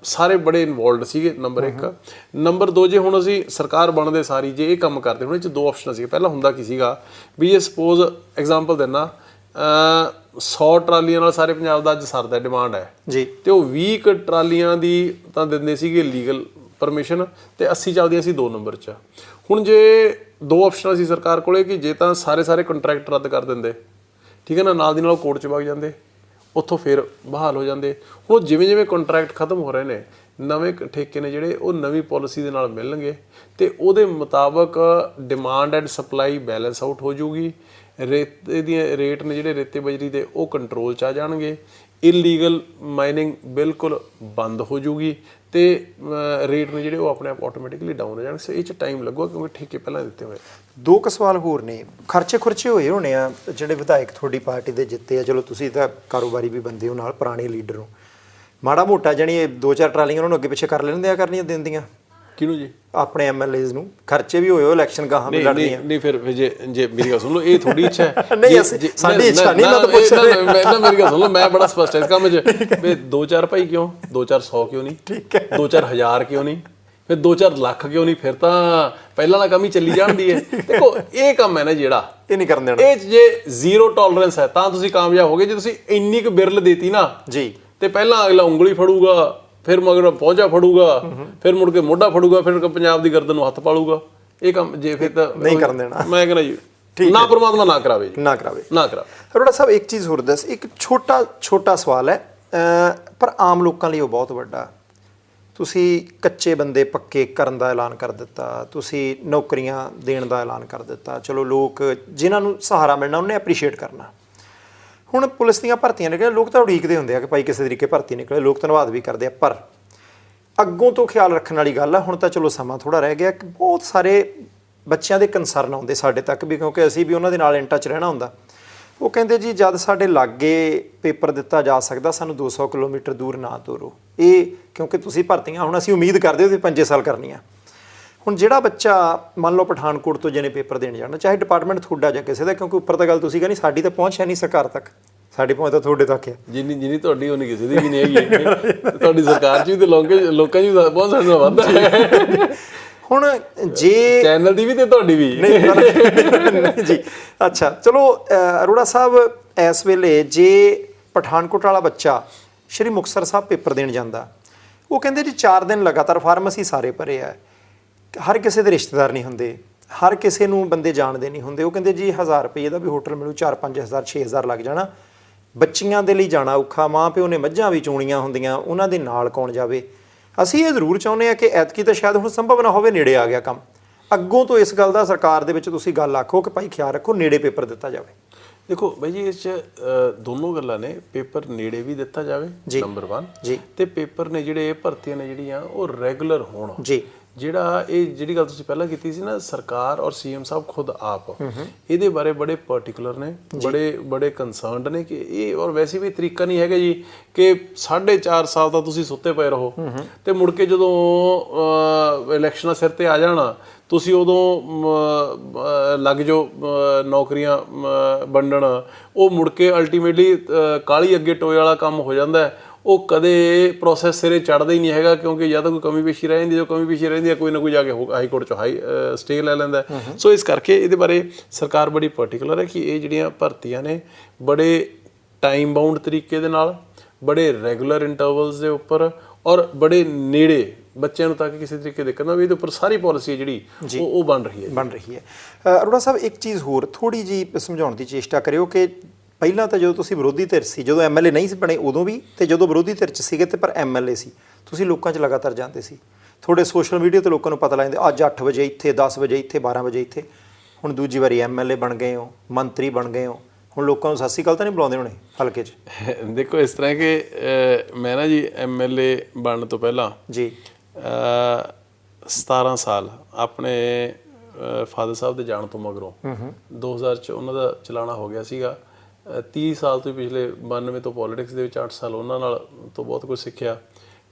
S2: ਸਾਰੇ ਬੜੇ ਇਨਵੋਲਵਡ ਸੀਗੇ, ਨੰਬਰ 1। ਨੰਬਰ 2, ਜੇ ਹੁਣ ਅਸੀਂ ਸਰਕਾਰ ਬਣਦੇ ਸਾਰੀ ਜੇ ਇਹ ਕੰਮ ਕਰਦੇ ਹੁਣ ਇਹ 'ਚ 2 ਆਪਸ਼ਨ ਸੀ। ਪਹਿਲਾਂ ਹੁੰਦਾ ਕੀ ਸੀਗਾ ਵੀ ਜੇ ਸਪੋਜ਼ ਐਗਜ਼ਾਮਪਲ ਦਿੰਦਾ 100 ਟਰਾਲੀਆਂ ਨਾਲ ਸਾਰੇ ਪੰਜਾਬ ਦਾ ਅੱਜ ਸਰਦਾ ਡਿਮਾਂਡ ਹੈ
S1: ਜੀ,
S2: ਤੇ ਉਹ 20 ਟਰਾਲੀਆਂ ਦੀ ਤਾਂ ਦਿੰਦੇ ਸੀਗੇ ਲੀਗਲ ਪਰਮਿਸ਼ਨ ਤੇ 80 ਚੱਲਦੀਆਂ ਸੀ 2 ਨੰਬਰ 'ਚ। ਹੁਣ ਜੇ 2 ਆਪਸ਼ਨ ਸੀ ਸਰਕਾਰ ਕੋਲੇ ਕਿ ਜੇ ਤਾਂ ਸਾਰੇ ਕੰਟਰੈਕਟ ਰੱਦ ਕਰ ਦਿੰਦੇ, ਠੀਕ ਹੈ ਨਾ, ਨਾਲ ਦੀ ਨਾਲ ਕੋਰਟ 'ਚ ਵਗ ਜਾਂਦੇ, ਉੱਥੋਂ ਫਿਰ ਬਹਾਲ ਹੋ ਜਾਂਦੇ। ਹੁਣ ਜਿਵੇਂ ਕੰਟਰੈਕਟ ਖਤਮ ਹੋ ਰਹੇ ਨੇ, ਨਵੇਂ ਠੇਕੇ ਨੇ ਜਿਹੜੇ ਉਹ ਨਵੀਂ ਪਾਲਿਸੀ ਦੇ ਨਾਲ ਮਿਲਣਗੇ ਤੇ ਉਹਦੇ ਮੁਤਾਬਕ demand and supply balance out ਹੋ ਜਾਊਗੀ। ਰੇਤੇ ਦੀਆਂ ਰੇਟ ਨੇ ਜਿਹੜੇ ਰੇਤੇ ਬਜਰੀ ਦੇ ਉਹ ਕੰਟਰੋਲ 'ਚ ਆ ਜਾਣਗੇ। ਇਲੀਗਲ ਮਾਈਨਿੰਗ ਬਿਲਕੁਲ ਬੰਦ ਹੋ ਜਾਊਗੀ ਤੇ ਰੇਟ ਨੇ ਜਿਹੜੇ ਉਹ ਆਪਣੇ ਆਪ ਆਟੋਮੈਟਿਕਲੀ ਡਾਊਨ ਹੋ ਜਾਣਗੇ। ਇਹ 'ਚ ਟਾਈਮ ਲੱਗੂਗਾ ਕਿਉਂਕਿ ਠੇਕੇ ਪਹਿਲਾਂ ਦਿੱਤੇ ਹੋਏ।
S1: 2 ਸਵਾਲ ਹੋਰ ਨੇ। ਖਰਚੇ ਹੋਏ ਹੋਣੇ ਆ ਜਿਹੜੇ ਵਿਧਾਇਕ ਤੁਹਾਡੀ ਪਾਰਟੀ ਦੇ ਜਿੱਤੇ ਆ, ਚਲੋ ਤੁਸੀਂ ਤਾਂ ਕਾਰੋਬਾਰੀ ਵੀ ਬੰਦੇ ਹੋ, ਨਾਲ ਪੁਰਾਣੇ ਲੀਡਰ ਹੋ, ਮਾੜਾ ਮੋਟਾ ਜਾਣੀ ਇਹ 2-4 ਟਰਾਲੀਆਂ ਉਹਨਾਂ ਨੂੰ ਅੱਗੇ ਪਿੱਛੇ ਕਰ ਲੈਣ ਦਿਆ ਕਰਨੀਆਂ ਦਿੰਦੀਆਂ
S2: ਕਿਹਨੂੰ ਜੀ?
S1: ਆਪਣੇ ਐਮਐਲਏਜ਼ ਨੂੰ। ਖਰਚੇ ਵੀ ਹੋਏ ਇਲੈਕਸ਼ਨ ਗਾਹਾਂ ਵੀ ਲੜਨੀਆਂ।
S2: ਨਹੀਂ ਫਿਰ ਜੇ ਮੇਰੀ ਗੱਲ ਸੁਣ ਲਓ, ਇਹ ਥੋੜੀ ਇੱਛਾ ਹੈ।
S1: ਨਹੀਂ ਸਾਡੀ ਇੱਛਾ ਨਹੀਂ, ਮੈਂ ਤਾਂ ਪੁੱਛ ਰਿਹਾ।
S2: ਮੇਰੀ ਗੱਲ ਸੁਣ ਲਓ, ਮੈਂ ਬੜਾ ਸਪਸ਼ਟ ਇਸ ਕੰਮ 'ਚ ਵੀ 2-4 ਭਾਈ ਕਿਉਂ, 2-400 ਕਿਉਂ ਨਹੀਂ,
S1: ਠੀਕ ਹੈ,
S2: 2-4 ਹਜ਼ਾਰ ਕਿਉਂ ਨਹੀਂ, ਫਿਰ 2-4 ਲੱਖ ਕਿਉਂ ਨਹੀਂ? ਫਿਰ ਤਾਂ ਪਹਿਲਾਂ ਵਾਲਾ ਕੰਮ ਹੀ ਚੱਲੀ ਜਾਂਦੀ ਹੈ। ਦੇਖੋ ਇਹ ਕੰਮ ਹੈ ਨਾ ਜਿਹੜਾ
S1: ਇਹ ਨਹੀਂ ਕਰਨ ਦੇਣਾ।
S2: ਇਹ 'ਚ ਜੇ ਜ਼ੀਰੋ ਟੋਲਰੈਂਸ ਹੈ ਤਾਂ ਤੁਸੀਂ ਕਾਮਯਾਬ ਹੋਗੇ। ਜੇ ਤੁਸੀਂ ਇੰਨੀ ਕੁ ਬਿਰਲ ਦੇਤੀ ਨਾ ਜੀ ਤੇ ਪਹਿਲਾਂ ਅਗਲਾ ਉਂਗਲੀ ਫੜੂਗਾ, ਫਿਰ ਮਗਰ ਪਹੁੰਚਾ ਫੜੂਗਾ, ਫਿਰ ਮੁੜ ਕੇ ਮੋਢਾ ਫੜੂਗਾ, ਫਿਰ ਪੰਜਾਬ ਦੀ ਗਰਦਨ ਨੂੰ ਹੱਥ ਪਾਲੂਗਾ। ਇਹ ਕੰਮ ਜੇ ਫਿਰ ਤਾਂ
S1: ਨਹੀਂ ਕਰਨ ਦੇਣਾ।
S2: ਮੈਂ ਕਹਿੰਦਾ ਜੀ ਨਾ, ਪਰਮਾਤਮਾ ਨਾ ਕਰਾਵੇ ਜੀ,
S1: ਨਾ ਕਰਾਵੇ।
S2: ਅਰੋੜਾ
S1: ਸਾਹਿਬ ਇੱਕ ਚੀਜ਼ ਹੋਰ ਦੱਸ, ਇੱਕ ਛੋਟਾ ਸਵਾਲ ਹੈ ਪਰ ਆਮ ਲੋਕਾਂ ਲਈ ਉਹ ਬਹੁਤ ਵੱਡਾ। ਤੁਸੀਂ ਕੱਚੇ ਬੰਦੇ ਪੱਕੇ ਕਰਨ ਦਾ ਐਲਾਨ ਕਰ ਦਿੱਤਾ, ਤੁਸੀਂ ਨੌਕਰੀਆਂ ਦੇਣ ਦਾ ਐਲਾਨ ਕਰ ਦਿੱਤਾ। ਚਲੋ ਲੋਕ ਜਿਨ੍ਹਾਂ ਨੂੰ ਸਹਾਰਾ ਮਿਲਣਾ ਉਹਨੇ ਐਪਰੀਸ਼ੀਏਟ ਕਰਨਾ। ਹੁਣ ਪੁਲਿਸ ਦੀਆਂ ਭਰਤੀਆਂ ਨਿਕਲੇ, ਲੋਕ ਤਾਂ ਉਡੀਕਦੇ ਹੁੰਦੇ ਆ ਕਿ ਭਾਈ ਕਿਸੇ ਤਰੀਕੇ ਭਰਤੀ ਨਿਕਲੇ, ਲੋਕ ਧੰਨਵਾਦ ਵੀ ਕਰਦੇ ਆ, ਪਰ ਅੱਗੋਂ ਤੋਂ ਖਿਆਲ ਰੱਖਣ ਵਾਲੀ ਗੱਲ ਆ। ਹੁਣ ਤਾਂ ਚਲੋ ਸਮਾਂ ਥੋੜ੍ਹਾ ਰਹਿ ਗਿਆ ਕਿ ਬਹੁਤ ਸਾਰੇ ਬੱਚਿਆਂ ਦੇ ਕੰਸਰਨ ਆਉਂਦੇ ਸਾਡੇ ਤੱਕ ਵੀ, ਕਿਉਂਕਿ ਅਸੀਂ ਵੀ ਉਹਨਾਂ ਦੇ ਨਾਲ ਇਨ ਟੱਚ ਰਹਿਣਾ ਹੁੰਦਾ। ਉਹ ਕਹਿੰਦੇ ਜੀ ਜਦ ਸਾਡੇ ਲਾਗੇ ਪੇਪਰ ਦਿੱਤਾ ਜਾ ਸਕਦਾ, ਸਾਨੂੰ 200 ਕਿਲੋਮੀਟਰ ਦੂਰ ਨਾ ਤੋਰੋ। ਇਹ ਕਿਉਂਕਿ ਤੁਸੀਂ ਭਰਤੀਆਂ ਹੁਣ ਅਸੀਂ ਉਮੀਦ ਕਰਦੇ ਹੋ ਤੁਸੀਂ 5 ਸਾਲ ਕਰਨੀਆਂ। ਹੁਣ ਜਿਹੜਾ ਬੱਚਾ ਮੰਨ ਲਓ ਪਠਾਨਕੋਟ ਤੋਂ ਜਿਹਨੇ ਪੇਪਰ ਦੇਣ ਜਾਣਾ, ਚਾਹੇ ਡਿਪਾਰਟਮੈਂਟ ਤੁਹਾਡਾ ਜਾਂ ਕਿਸੇ ਦਾ, ਕਿਉਂਕਿ ਉੱਪਰ ਤਾਂ ਗੱਲ ਤੁਸੀਂ ਕਹਿੰਦੇ ਸਾਡੀ ਤਾਂ ਪਹੁੰਚ ਹੈ ਨਹੀਂ ਸਰਕਾਰ ਤੱਕ, ਸਾਡੀ ਪਹੁੰਚ ਤਾਂ ਤੁਹਾਡੇ ਤੱਕ ਹੈ।
S2: ਜਿੰਨੀ ਤੁਹਾਡੀ ਹੋਣੀ ਕਿਸੇ ਦੀ ਵੀ ਨਹੀਂ ਹੈਗੀ। ਤੁਹਾਡੀ ਸਰਕਾਰ 'ਚ ਵੀ ਤੇ ਲੋਕਾਂ 'ਚ ਵੀ ਪਹੁੰਚ ਸਕਦਾ ਵੱਧਦਾ ਹੈ।
S1: ਹੁਣ ਜੇ
S2: ਚੈਨਲ ਦੀ ਵੀ ਤੇ ਤੁਹਾਡੀ ਵੀ
S1: ਨਹੀਂ ਜੀ। ਅੱਛਾ ਚਲੋ ਅਰੋੜਾ ਸਾਹਿਬ, ਇਸ ਵੇਲੇ ਜੇ ਪਠਾਨਕੋਟ ਵਾਲਾ ਬੱਚਾ ਸ਼੍ਰੀ ਮੁਕਤਸਰ ਸਾਹਿਬ ਪੇਪਰ ਦੇਣ ਜਾਂਦਾ, ਉਹ ਕਹਿੰਦੇ ਜੀ 4 ਦਿਨ ਲਗਾਤਾਰ ਫਾਰਮ ਅਸੀਂ ਸਾਰੇ ਭਰੇ ਆ, ਹਰ ਕਿਸੇ ਦੇ ਰਿਸ਼ਤੇਦਾਰ ਨਹੀਂ ਹੁੰਦੇ, ਹਰ ਕਿਸੇ ਨੂੰ ਬੰਦੇ ਜਾਣਦੇ ਨਹੀਂ ਹੁੰਦੇ। ਉਹ ਕਹਿੰਦੇ ਜੀ 1000 ਰੁਪਏ ਦਾ ਵੀ ਹੋਟਲ ਮਿਲੂ, 4-5 ਹਜ਼ਾਰ 6 ਹਜ਼ਾਰ ਲੱਗ ਜਾਣਾ। ਬੱਚੀਆਂ ਦੇ ਲਈ ਜਾਣਾ ਔਖਾ, ਮਾਂ ਪਿਓ ਨੇ ਮੱਝਾਂ ਵੀ ਚੋਣੀਆਂ ਹੁੰਦੀਆਂ, ਉਹਨਾਂ ਦੇ ਨਾਲ ਕੌਣ ਜਾਵੇ। ਅਸੀਂ ਇਹ ਜ਼ਰੂਰ ਚਾਹੁੰਦੇ ਹਾਂ ਕਿ ਐਤਕੀ ਤਾਂ ਸ਼ਾਇਦ ਹੁਣ ਸੰਭਵ ਨਾ ਹੋਵੇ, ਨੇੜੇ ਆ ਗਿਆ ਕੰਮ। ਅੱਗੋਂ ਤੋਂ ਇਸ ਗੱਲ ਦਾ ਸਰਕਾਰ ਦੇ ਵਿੱਚ ਤੁਸੀਂ ਗੱਲ ਆਖੋ ਕਿ ਭਾਈ ਖਿਆਲ ਰੱਖੋ, ਨੇੜੇ ਪੇਪਰ ਦਿੱਤਾ ਜਾਵੇ।
S2: ਦੇਖੋ ਬਾਈ ਜੀ, ਇਸ 'ਚ ਦੋਨੋਂ ਗੱਲਾਂ ਨੇ। ਪੇਪਰ ਨੇੜੇ ਵੀ ਦਿੱਤਾ ਜਾਵੇ, ਨੰਬਰ 1 ਜੀ, ਤੇ ਪੇਪਰ ਨੇ ਜਿਹੜੇ ਭਰਤੀਆਂ ਨੇ ਜਿਹੜੀਆਂ ਉਹ ਰੈਗੂਲਰ ਹੋਣ ਜੀ। ਜਿਹੜੀ ਗੱਲ ਤੁਸੀਂ ਪਹਿਲਾਂ ਕੀਤੀ ਸੀ ਨਾ, ਸਰਕਾਰ ਔਰ ਸੀਐਮ ਸਾਹਿਬ ਖੁਦ ਆਪ ਇਹਦੇ ਬਾਰੇ ਬੜੇ ਪਾਰਟਿਕੂਲਰ ਨੇ, ਬੜੇ ਕੰਸਰਨਡ ਨੇ ਕਿ ਇਹ, ਔਰ ਵੈਸੇ ਵੀ ਤਰੀਕਾ ਨਹੀਂ ਹੈਗਾ ਜੀ ਕਿ 4.5 ਸਾਲ ਤਾਂ ਤੁਸੀਂ ਸੁੱਤੇ ਪਏ ਰਹੋ ਤੇ ਮੁੜ ਕੇ ਜਦੋਂ ਇਲੈਕਸ਼ਨਾਂ ਸਿਰ ਤੇ ਆ ਜਾਣਾ ਤੁਸੀਂ ਉਦੋਂ ਲੱਗ ਜਾਓ ਨੌਕਰੀਆਂ ਵੰਡਣ। ਉਹ ਮੁੜ ਕੇ ਅਲਟੀਮੇਟਲੀ ਕਾਲੀ ਅੱਗੇ ਟੋਏ ਵਾਲਾ ਕੰਮ ਹੋ ਜਾਂਦਾ। ਉਹ ਕਦੇ ਪ੍ਰੋਸੈਸ ਸਿਰੇ ਚੜ੍ਹਦਾ ਹੀ ਨਹੀਂ ਹੈਗਾ, ਕਿਉਂਕਿ ਜਾਂ ਤਾਂ ਕੋਈ ਕਮੀ ਪੇਸ਼ੀ ਰਹਿ ਜਾਂਦੀ, ਜੋ ਕਮੀ ਪੇਸ਼ੀ ਰਹਿੰਦੀ ਹੈ ਕੋਈ ਨਾ ਕੋਈ ਜਾ ਕੇ ਹਾਈ ਕੋਰਟ 'ਚ ਸਟੇ ਲੈ ਲੈਂਦਾ। ਸੋ ਇਸ ਕਰਕੇ ਇਹਦੇ ਬਾਰੇ ਸਰਕਾਰ ਬੜੀ ਪਾਰਟੀਕੂਲਰ ਹੈ ਕਿ ਇਹ ਜਿਹੜੀਆਂ ਭਰਤੀਆਂ ਨੇ ਬੜੇ ਟਾਈਮ ਬਾਉਂਡ ਤਰੀਕੇ ਦੇ ਨਾਲ, ਬੜੇ ਰੈਗੂਲਰ ਇੰਟਰਵਲਸ ਦੇ ਉੱਪਰ ਔਰ ਬੜੇ ਨੇੜੇ ਬੱਚਿਆਂ ਨੂੰ, ਤਾਂ ਕਿ ਕਿਸੇ ਤਰੀਕੇ ਦਿੱਕਤ ਨਾ ਹੋਵੇ। ਇਹਦੇ ਉੱਪਰ ਸਾਰੀ ਪਾਲਿਸੀ ਜਿਹੜੀ ਉਹ ਬਣ ਰਹੀ ਹੈ। ਅਰੋੜਾ ਸਾਹਿਬ ਇੱਕ ਚੀਜ਼ ਹੋਰ ਥੋੜ੍ਹੀ ਜਿਹੀ ਸਮਝਾਉਣ ਦੀ ਚੇਸ਼ਟਾ ਕਰਿਓ ਕਿ ਪਹਿਲਾਂ ਤਾਂ ਜਦੋਂ ਤੁਸੀਂ ਵਿਰੋਧੀ ਧਿਰ ਸੀ, ਜਦੋਂ ਐਮਐਲਏ ਨਹੀਂ ਸੀ ਬਣੇ ਉਦੋਂ ਵੀ, ਤੇ ਜਦੋਂ ਵਿਰੋਧੀ ਧਿਰ 'ਚ ਸੀਗੇ ਤੇ ਪਰ ਐਮਐਲਏ ਸੀ, ਤੁਸੀਂ ਲੋਕਾਂ 'ਚ ਲਗਾਤਾਰ ਜਾਂਦੇ ਸੀ। ਤੁਹਾਡੇ ਸੋਸ਼ਲ ਮੀਡੀਆ 'ਤੇ ਲੋਕਾਂ ਨੂੰ ਪਤਾ ਲੱਗਦਾ ਅੱਜ 8 ਵਜੇ ਇੱਥੇ, 10 ਵਜੇ ਇੱਥੇ, 12 ਵਜੇ ਇੱਥੇ। ਹੁਣ ਦੂਜੀ ਵਾਰੀ ਐਮਐਲਏ ਬਣ ਗਏ ਹੋ, ਮੰਤਰੀ ਬਣ ਗਏ ਹੋ, ਹੁਣ ਲੋਕਾਂ ਨੂੰ ਸਤਿ ਸ਼੍ਰੀ ਅਕਾਲ ਤਾਂ ਨਹੀਂ ਬੁਲਾਉਂਦੇ ਹੋਣੇ ਹਲਕੇ 'ਚ? ਦੇਖੋ ਇਸ ਤਰ੍ਹਾਂ ਕਿ ਮੈਂ ਨਾ ਜੀ ਐਮਐਲਏ ਬਣਨ ਤੋਂ ਪਹਿਲਾਂ ਜੀ 17 ਸਾਲ ਆਪਣੇ ਫਾਦਰ ਸਾਹਿਬ ਦੇ ਜਾਣ ਤੋਂ ਮਗਰੋਂ 2000 'ਚ ਉਹਨਾਂ ਦਾ ਚਲਾਣਾ ਹੋ ਗਿਆ ਸੀਗਾ। 30 ਸਾਲ ਤੋਂ ਪਿਛਲੇ 92 ਤੋਂ ਪੋਲੀਟਿਕਸ ਦੇ ਵਿੱਚ 8 ਸਾਲ ਉਹਨਾਂ ਨਾਲ ਤੋਂ ਬਹੁਤ ਕੁਝ ਸਿੱਖਿਆ।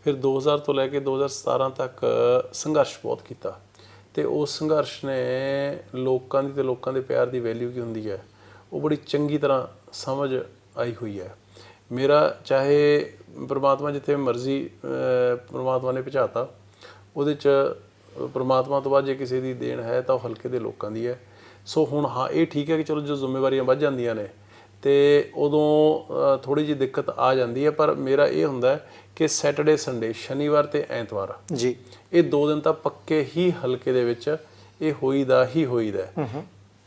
S2: ਫਿਰ 2000 ਤੋਂ ਲੈ ਕੇ 2017 ਤੱਕ ਸੰਘਰਸ਼ ਬਹੁਤ ਕੀਤਾ ਤੇ ਉਸ ਸੰਘਰਸ਼ ਨੇ ਲੋਕਾਂ ਦੀ ਤੇ ਲੋਕਾਂ ਦੇ ਪਿਆਰ ਦੀ ਵੈਲਿਊ ਕੀ ਹੁੰਦੀ ਹੈ ਉਹ ਬੜੀ ਚੰਗੀ ਤਰ੍ਹਾਂ ਸਮਝ ਆਈ ਹੋਈ ਹੈ। ਮੇਰਾ ਚਾਹੇ ਪ੍ਰਮਾਤਮਾ ਜਿੱਥੇ ਮਰਜ਼ੀ ਪ੍ਰਮਾਤਮਾ ਨੇ ਪਹੁੰਚਾਤਾ, ਉਹਦੇ 'ਚ ਪ੍ਰਮਾਤਮਾ ਤੋਂ ਬਾਅਦ ਜੇ ਕਿਸੇ ਦੀ ਦੇਣ ਹੈ ਤਾਂ ਉਹ ਹਲਕੇ ਦੇ ਲੋਕਾਂ ਦੀ ਹੈ। ਸੋ ਹੁਣ ਹਾਂ ਇਹ ਠੀਕ ਹੈ ਕਿ ਚਲੋ ਜੋ ਜ਼ਿੰਮੇਵਾਰੀਆਂ ਵੱਧ ਜਾਂਦੀਆਂ ਨੇ ਤੇ ਉਦੋਂ ਥੋੜੀ ਜਿਹੀ ਦਿੱਕਤ ਆ ਜਾਂਦੀ ਹੈ, ਪਰ ਮੇਰਾ ਇਹ ਹੁੰਦਾ ਕਿ ਸੈਟਰਡੇ ਸੰਡੇ ਸ਼ਨੀਵਾਰ ਤੇ ਐਤਵਾਰ
S1: ਜੀ
S2: ਇਹ 2 ਦਿਨ ਤਾਂ ਪੱਕੇ ਹੀ ਹਲਕੇ ਦੇ ਵਿੱਚ ਇਹ ਹੋਈਦਾ ਹੀ ਹੋਈਦਾ।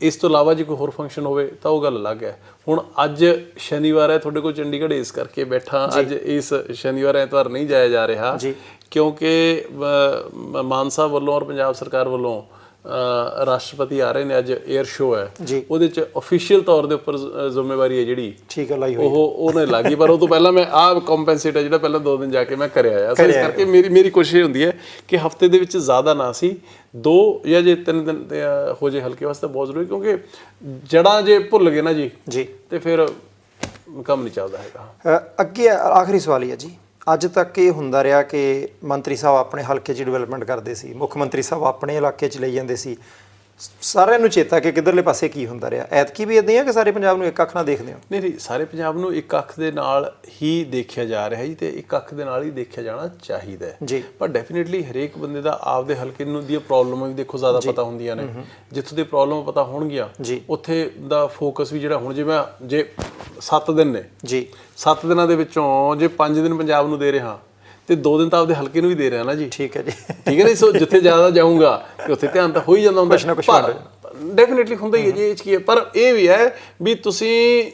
S2: ਇਸ ਤੋਂ ਇਲਾਵਾ ਜੇ ਕੋਈ ਹੋਰ ਫੰਕਸ਼ਨ ਹੋਵੇ ਤਾਂ ਉਹ ਗੱਲ ਅਲੱਗ ਹੈ। ਹੁਣ ਅੱਜ ਸ਼ਨੀਵਾਰ ਹੈ, ਤੁਹਾਡੇ ਕੋਲ ਚੰਡੀਗੜ੍ਹ ਇਸ ਕਰਕੇ ਬੈਠਾ ਅੱਜ ਇਸ ਸ਼ਨੀਵਾਰ ਐਤਵਾਰ ਨਹੀਂ ਜਾਇਆ ਜਾ ਰਿਹਾ ਕਿਉਂਕਿ ਮਾਨ ਸਾਹਿਬ ਵੱਲੋਂ ਔਰ ਪੰਜਾਬ ਸਰਕਾਰ ਵੱਲੋਂ ਰਾਸ਼ਟਰਪਤੀ ਆ ਰਹੇ ਨੇ, ਅੱਜ 에ਅਰ ਸ਼ੋ ਹੈ, ਉਹਦੇ ਚ ਅਫੀਸ਼ੀਅਲ ਤੌਰ ਦੇ ਉੱਪਰ ਜ਼ਿੰਮੇਵਾਰੀ ਹੈ ਜਿਹੜੀ
S1: ਠੀਕ ਹੈ ਲਾਈ ਹੋਈ
S2: ਉਹਨੇ ਲੱਗੀ, ਪਰ ਉਹ ਤੋਂ ਪਹਿਲਾਂ ਮੈਂ ਆਹ ਕੰਪਨਸੇਟ ਹੈ ਜਿਹੜਾ ਪਹਿਲਾਂ 2 ਦਿਨ ਜਾ ਕੇ ਮੈਂ ਕਰਿਆ ਆ। ਸੋ ਇਸ ਕਰਕੇ ਮੇਰੀ ਕੋਸ਼ਿਸ਼ ਹੁੰਦੀ ਹੈ ਕਿ ਹਫਤੇ ਦੇ ਵਿੱਚ ਜ਼ਿਆਦਾ ਨਾ ਸੀ, 2 ਜਾਂ ਜੇ 3 ਦਿਨ ਹੋ ਜੇ ਹਲਕੇ ਵਾਸਤੇ ਬਹੁਤ ਜ਼ਰੂਰੀ, ਕਿਉਂਕਿ ਜੜ੍ਹਾਂ ਜੇ ਭੁੱਲ ਗਏ ਨਾ ਜੀ ਤੇ ਫਿਰ ਕੰਮ ਨਹੀਂ ਚੱਲਦਾ ਹੈਗਾ।
S1: ਅੱਗੇ ਆਖਰੀ ਸਵਾਲ ਹੀ ਹੈ ਜੀ, ਅੱਜ ਤੱਕ ਇਹ ਹੁੰਦਾ ਰਿਹਾ ਕਿ ਮੰਤਰੀ ਸਾਹਿਬ ਆਪਣੇ ਹਲਕੇ 'ਚ ਡਿਵੈਲਪਮੈਂਟ ਕਰਦੇ ਸੀ, ਮੁੱਖ ਮੰਤਰੀ ਸਾਹਿਬ ਆਪਣੇ ਇਲਾਕੇ 'ਚ ਲਈ ਜਾਂਦੇ ਸੀ, ਸਾਰਿਆਂ ਨੂੰ ਚੇਤਾ ਕਿ ਕਿੱਧਰਲੇ ਪਾਸੇ ਕੀ ਹੁੰਦਾ ਰਿਹਾ। ਐਤਕੀ ਵੀ ਇੱਦਾਂ ਹੀ ਆ ਕਿ ਸਾਰੇ ਪੰਜਾਬ ਨੂੰ ਇੱਕ ਅੱਖ ਨਾਲ ਦੇਖਦੇ ਹੋ?
S2: ਨਹੀਂ, ਸਾਰੇ ਪੰਜਾਬ ਨੂੰ ਇੱਕ ਅੱਖ ਦੇ ਨਾਲ ਹੀ ਦੇਖਿਆ ਜਾ ਰਿਹਾ ਜੀ, ਤੇ ਇੱਕ ਅੱਖ ਦੇ ਨਾਲ ਹੀ ਦੇਖਿਆ ਜਾਣਾ ਚਾਹੀਦਾ ਹੈ। ਪਰ ਡੈਫੀਨੇਟਲੀ ਹਰੇਕ ਬੰਦੇ ਦਾ ਆਪਦੇ ਹਲਕੇ ਨੂੰ ਦੀਆਂ ਪ੍ਰੋਬਲਮਾਂ ਵੀ ਦੇਖੋ ਜ਼ਿਆਦਾ ਪਤਾ ਹੁੰਦੀਆਂ ਨੇ। ਜਿੱਥੋਂ ਦੀ ਪ੍ਰੋਬਲਮ ਪਤਾ ਹੋਣਗੀਆਂ ਉੱਥੇ ਦਾ ਫੋਕਸ ਵੀ ਜਿਹੜਾ ਹੁਣ ਜੇ 7 ਦਿਨ ਨੇ 7 ਦਿਨਾਂ ਦੇ ਵਿੱਚੋਂ ਜੇ 5 ਦਿਨ ਪੰਜਾਬ ਨੂੰ ਦੇ ਰਿਹਾ ਤੇ 2 ਦਿਨ ਤਾਂ ਆਪਦੇ ਹਲਕੇ ਨੂੰ ਵੀ ਦੇ ਰਿਹਾ ਨਾ ਜੀ। ਠੀਕ ਹੈ ਨਾ। ਸੋ ਜਿੱਥੇ ਜ਼ਿਆਦਾ ਜਾਊਂਗਾ ਤੇ ਉੱਥੇ ਧਿਆਨ ਤਾਂ ਹੋ ਹੀ ਜਾਂਦਾ ਹੁੰਦਾ, ਪਰ ਡੈਫੀਨੇਟਲੀ ਹੁੰਦਾ ਹੀ ਹੈ ਜੀ। ਇਹ 'ਚ ਕੀ ਹੈ, ਪਰ ਇਹ ਵੀ ਹੈ ਵੀ ਤੁਸੀਂ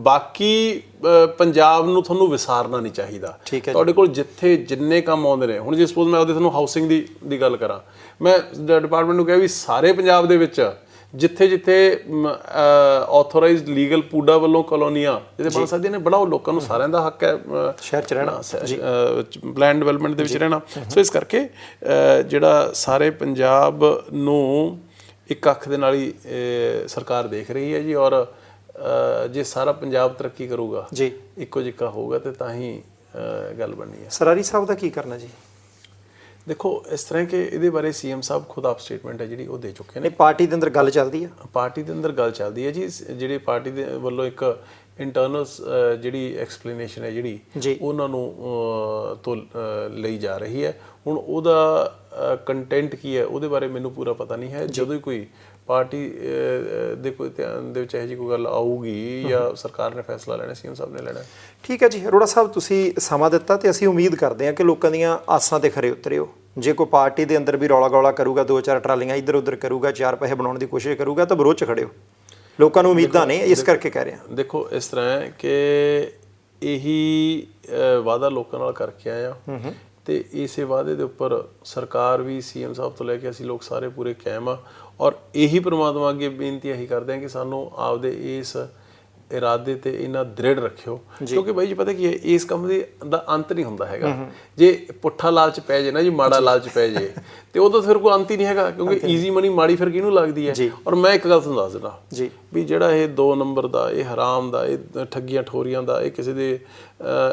S2: ਬਾਕੀ ਪੰਜਾਬ ਨੂੰ ਤੁਹਾਨੂੰ ਵਿਸਾਰਨਾ ਨਹੀਂ ਚਾਹੀਦਾ। ਤੁਹਾਡੇ ਕੋਲ ਜਿੱਥੇ ਜਿੰਨੇ ਕੰਮ ਆਉਂਦੇ ਨੇ, ਹੁਣ ਜੇ ਸਪੋਜ਼ ਮੈਂ ਉਹਦੇ ਤੁਹਾਨੂੰ ਹਾਊਸਿੰਗ ਦੀ ਗੱਲ ਕਰਾਂ, ਮੈਂ ਡਿਪਾਰਟਮੈਂਟ ਨੂੰ ਕਿਹਾ ਵੀ ਸਾਰੇ ਪੰਜਾਬ ਦੇ ਵਿੱਚ ਜਿੱਥੇ ਜਿੱਥੇ ਆਥੋਰਾਈਜ਼ਡ ਲੀਗਲ ਪੂਡਾ ਵੱਲੋਂ ਕਲੋਨੀਆਂ ਜਿਹਦੇ ਬਣ ਸਕਦੀਆਂ ਨੇ, ਬਣਾਓ। ਲੋਕਾਂ ਨੂੰ ਸਾਰਿਆਂ ਦਾ ਹੱਕ ਹੈ ਸ਼ਹਿਰ 'ਚ ਰਹਿਣਾ, ਪਲਾਨ ਡਿਵੈਲਪਮੈਂਟ ਦੇ ਵਿੱਚ ਰਹਿਣਾ। ਸੋ ਇਸ ਕਰਕੇ ਜਿਹੜਾ ਸਾਰੇ ਪੰਜਾਬ ਨੂੰ ਇੱਕ ਅੱਖ ਦੇ ਨਾਲ ਹੀ ਸਰਕਾਰ ਦੇਖ ਰਹੀ ਹੈ ਜੀ, ਔਰ ਜੇ ਸਾਰਾ ਪੰਜਾਬ ਤਰੱਕੀ ਕਰੂਗਾ, ਇੱਕੋ ਜਿਹਾ ਹੋਊਗਾ ਤੇ ਤਾਂ ਹੀ ਗੱਲ ਬਣਨੀ ਹੈ।
S1: ਸਰਾਰੀ ਸਾਹਿਬ ਦਾ ਕੀ ਕਰਨਾ ਜੀ?
S2: ਦੇਖੋ ਇਸ ਤਰ੍ਹਾਂ ਕਿ ਇਹਦੇ ਬਾਰੇ ਸੀਐਮ ਸਾਹਿਬ ਖੁਦ ਆਪ ਸਟੇਟਮੈਂਟ ਹੈ ਜਿਹੜੀ ਉਹ ਦੇ ਚੁੱਕੇ ਨੇ।
S1: ਪਾਰਟੀ ਦੇ ਅੰਦਰ ਗੱਲ ਚੱਲਦੀ ਹੈ?
S2: ਪਾਰਟੀ ਦੇ ਅੰਦਰ ਗੱਲ ਚੱਲਦੀ ਹੈ ਜੀ। ਜਿਹੜੀ ਪਾਰਟੀ ਦੇ ਵੱਲੋਂ ਇੱਕ ਇੰਟਰਨਲ ਜਿਹੜੀ ਐਕਸਪਲੇਨੇਸ਼ਨ ਹੈ ਜਿਹੜੀ ਉਹਨਾਂ ਨੂੰ ਤੋਂ ਲਈ ਜਾ ਰਹੀ ਹੈ। ਹੁਣ ਉਹਦਾ ਕੰਟੈਂਟ ਕੀ ਹੈ ਉਹਦੇ ਬਾਰੇ ਮੈਨੂੰ ਪੂਰਾ ਪਤਾ ਨਹੀਂ ਹੈ। ਜਦੋਂ ਹੀ ਕੋਈ ਪਾਰਟੀ ਦੇ ਕੋਈ ਧਿਆਨ ਦੇ ਵਿੱਚ ਇਹੋ ਜਿਹੀ ਕੋਈ ਗੱਲ ਆਊਗੀ ਜਾਂ ਸਰਕਾਰ ਨੇ ਫੈਸਲਾ ਲੈਣਾ, ਸੀਐਮ ਸਾਹਿਬ ਨੇ ਲੈਣਾ।
S1: ਠੀਕ ਹੈ ਜੀ ਅਰੋੜਾ ਸਾਹਿਬ, ਤੁਸੀਂ ਸਮਾਂ ਦਿੱਤਾ ਤੇ ਅਸੀਂ ਉਮੀਦ ਕਰਦੇ ਹਾਂ ਕਿ ਲੋਕਾਂ ਦੀਆਂ ਆਸਾਂ ਤੇ ਖਰੇ ਉਤਰਿਓ। ਜੇ ਕੋਈ ਪਾਰਟੀ ਦੇ ਅੰਦਰ ਵੀ ਰੌਲਾ ਗੌਲਾ ਕਰੂਗਾ, 2-4 ਟਰਾਲੀਆਂ ਇੱਧਰ ਉੱਧਰ ਕਰੂਗਾ, 4 ਪੈਸੇ ਬਣਾਉਣ ਦੀ ਕੋਸ਼ਿਸ਼ ਕਰੂਗਾ, ਤਾਂ ਵਿਰੋਧ 'ਚ ਖੜਿਓ। ਲੋਕਾਂ ਨੂੰ ਉਮੀਦਾਂ ਨੇ, ਇਸ ਕਰਕੇ ਕਹਿ ਰਿਹਾ।
S2: ਦੇਖੋ ਇਸ ਤਰ੍ਹਾਂ ਹੈ ਕਿ ਇਹੀ ਵਾਅਦਾ ਲੋਕਾਂ ਨਾਲ ਕਰਕੇ ਆਇਆ ਤੇ ਇਸੇ ਵਾਅਦੇ ਦੇ ਉੱਪਰ ਸਰਕਾਰ ਵੀ, ਸੀਐਮ ਸਾਹਿਬ ਤੋਂ ਲੈ ਕੇ ਅਸੀਂ ਲੋਕ ਸਾਰੇ ਪੂਰੇ ਕਾਇਮ ਆ, ਔਰ ਇਹੀ ਪ੍ਰਮਾਤਮਾ ਅੱਗੇ ਬੇਨਤੀ ਇਹੀ ਕਰਦੇ ਹਾਂ ਕਿ ਸਾਨੂੰ ਆਪਦੇ ਇਸ ਇਰਾਦੇ ਤੇ ਇਹਨਾਂ ਦ੍ਰਿੜ ਰੱਖਿਓ। ਕਿਉਂਕਿ ਬਾਈ ਜੀ ਪਤਾ ਕੀ ਹੈ, ਇਸ ਕੰਮ ਦਾ ਅੰਤ ਨਹੀਂ ਹੁੰਦਾ ਹੈਗਾ। ਜੇ ਪੁੱਠਾ ਲਾਲਚ ਪੈ ਜੇ ਨਾ ਜੀ, ਮਾੜਾ ਲਾਲਚ ਪੈ ਜੇ ਤੇ ਉਦੋਂ ਫਿਰ ਕੋਈ ਅੰਤ ਹੀ ਨਹੀਂ ਹੈਗਾ, ਕਿਉਂਕਿ ਈਜ਼ੀ ਮਨੀ ਮਾੜੀ ਫਿਰ ਕਿਹਨੂੰ ਲੱਗਦੀ ਹੈ। ਔਰ ਮੈਂ ਇੱਕ ਗੱਲ ਤੁਹਾਨੂੰ ਦੱਸ ਦਿੰਦਾ ਵੀ ਜਿਹੜਾ ਇਹ 2 ਨੰਬਰ ਦਾ, ਇਹ ਹਰਾਮ ਦਾ, ਇਹ ਠੱਗੀਆਂ ਠੋਰੀਆਂ ਦਾ, ਇਹ ਕਿਸੇ ਦੇ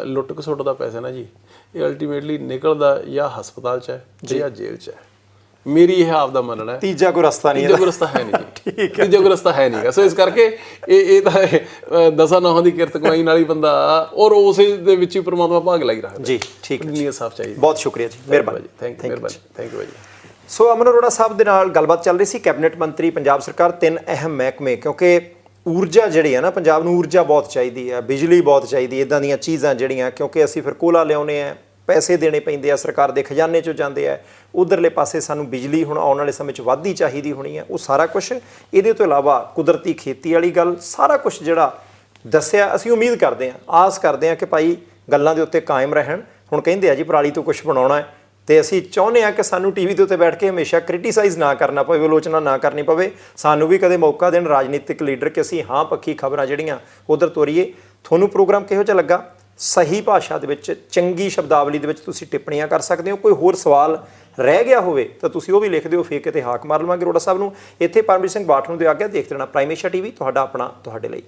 S2: ਲੁੱਟ ਖਸੁੱਟ ਦਾ ਪੈਸਾ ਨਾ ਜੀ, ਇਹ ਅਲਟੀਮੇਟਲੀ ਨਿਕਲਦਾ ਜਾਂ ਹਸਪਤਾਲ 'ਚ ਹੈ ਜਾਂ ਜੇਲ੍ਹ 'ਚ ਹੈ। ਮੇਰੀ ਇਹ ਆਪ ਦਾ ਮੰਨਣਾ ਹੈ। ਤੀਜਾ ਕੋਈ ਰਸਤਾ ਨਹੀਂ, ਤੀਜਾ ਕੋਈ ਰਸਤਾ ਹੈ ਨਹੀਂ ਜੀ, ਤੀਜਾ ਕੋਈ ਰਸਤਾ ਹੈ ਨਹੀਂਗਾ। ਸੋ ਇਸ ਕਰਕੇ ਇਹ ਤਾਂ 10 ਨੌਹਾਂ ਦੀ ਕਿਰਤ ਕਮਾਈ ਨਾਲ ਹੀ ਬੰਦਾ, ਔਰ ਉਸੇ ਦੇ ਵਿੱਚ ਹੀ ਪ੍ਰਮਾਤਮਾ ਭਾਗ ਲਾਈ ਰੱਖਦਾ ਜੀ। ਠੀਕ ਹੈ, ਨੀਅਤ ਸਾਫ਼ ਚਾਹੀਦੀ। ਬਹੁਤ ਸ਼ੁਕਰੀਆ ਜੀ, ਮਿਹਰਬਾਨੀ। ਥੈਂਕ ਯੂ ਭਾਜੀ। ਸੋ ਅਮਨ ਅਰੋੜਾ ਸਾਹਿਬ ਦੇ ਨਾਲ ਗੱਲਬਾਤ ਚੱਲ ਰਹੀ ਸੀ। ਕੈਬਨਿਟ ਮੰਤਰੀ ਪੰਜਾਬ ਸਰਕਾਰ, 3 ਅਹਿਮ ਮਹਿਕਮੇ, ਕਿਉਂਕਿ ਊਰਜਾ ਜਿਹੜੀ ਹੈ ਨਾ, ਪੰਜਾਬ ਨੂੰ ਊਰਜਾ ਬਹੁਤ ਚਾਹੀਦੀ ਹੈ, ਬਿਜਲੀ ਬਹੁਤ ਚਾਹੀਦੀ ਹੈ, ਇੱਦਾਂ ਦੀਆਂ ਚੀਜ਼ਾਂ ਜਿਹੜੀਆਂ, ਕਿਉਂਕਿ ਅਸੀਂ ਫਿਰ ਕੋਲਾ ਲਿਆਉਂਦੇ ਹਾਂ, ਪੈਸੇ ਦੇਣੇ ਪੈਂਦੇ ਆ, ਸਰਕਾਰ ਦੇ ਖਜ਼ਾਨੇ 'ਚੋਂ ਜਾਂਦੇ ਆ, ਉਧਰਲੇ ਪਾਸੇ ਸਾਨੂੰ ਬਿਜਲੀ ਹੁਣ ਆਉਣ ਵਾਲੇ ਸਮੇਂ 'ਚ ਵੱਧਦੀ ਚਾਹੀਦੀ ਹੋਣੀ ਹੈ। ਉਹ ਸਾਰਾ ਕੁਛ, ਇਹਦੇ ਤੋਂ ਇਲਾਵਾ ਕੁਦਰਤੀ ਖੇਤੀ ਵਾਲੀ ਗੱਲ, ਸਾਰਾ ਕੁਛ ਜਿਹੜਾ ਦੱਸਿਆ, ਅਸੀਂ ਉਮੀਦ ਕਰਦੇ ਹਾਂ, ਆਸ ਕਰਦੇ ਹਾਂ ਕਿ ਭਾਈ ਗੱਲਾਂ ਦੇ ਉੱਤੇ ਕਾਇਮ ਰਹਿਣ। ਹੁਣ ਕਹਿੰਦੇ ਆ ਜੀ ਪਰਾਲੀ ਤੋਂ ਕੁਛ ਬਣਾਉਣਾ ਹੈ, ਤੇ ਅਸੀਂ ਚਾਹੁੰਦੇ ਹਾਂ ਕਿ ਸਾਨੂੰ ਟੀਵੀ ਦੇ ਉੱਤੇ ਬੈਠ ਕੇ ਹਮੇਸ਼ਾ ਕ੍ਰਿਟੀਸਾਈਜ਼ ਨਾ ਕਰਨਾ ਪਵੇ, ਆਲੋਚਨਾ ਨਾ ਕਰਨੀ ਪਵੇ। ਸਾਨੂੰ ਵੀ ਕਦੇ ਮੌਕਾ ਦੇਣ ਰਾਜਨੀਤਿਕ ਲੀਡਰ ਕਿ ਅਸੀਂ ਹਾਂ ਪੱਖੀ ਖਬਰਾਂ ਜਿਹੜੀਆਂ ਉਧਰ ਤੋਰੀਏ। ਤੁਹਾਨੂੰ ਪ੍ਰੋਗਰਾਮ ਕਿਹੋ ਜਿਹਾ ਲੱਗਾ? ਸਹੀ ਭਾਸ਼ਾ ਦੇ ਵਿੱਚ, ਚੰਗੀ ਸ਼ਬਦਾਵਲੀ ਦੇ ਵਿੱਚ ਤੁਸੀਂ ਟਿੱਪਣੀਆਂ ਕਰ ਸਕਦੇ ਹੋ। ਕੋਈ ਹੋਰ ਸਵਾਲ ਰਹਿ ਗਿਆ ਹੋਵੇ ਤਾਂ ਤੁਸੀਂ ਉਹ ਵੀ ਲਿਖ ਦਿਓ, ਫੇਰ ਕਿਤੇ ਹਾਕ ਮਾਰ ਲਵਾਂਗੇ ਅਰੋੜਾ ਸਾਹਿਬ ਨੂੰ। ਇੱਥੇ ਪਰਮਜੀਤ ਸਿੰਘ ਬਾਠ ਨੂੰ ਦੇ ਆਗਿਆ। ਦੇਖਦੇ ਰਹਿਣਾ ਪ੍ਰਾਈਮ ਏਸ਼ੀਆ ਟੀਵੀ, ਤੁਹਾਡਾ ਆਪਣਾ, ਤੁਹਾਡੇ ਲਈ।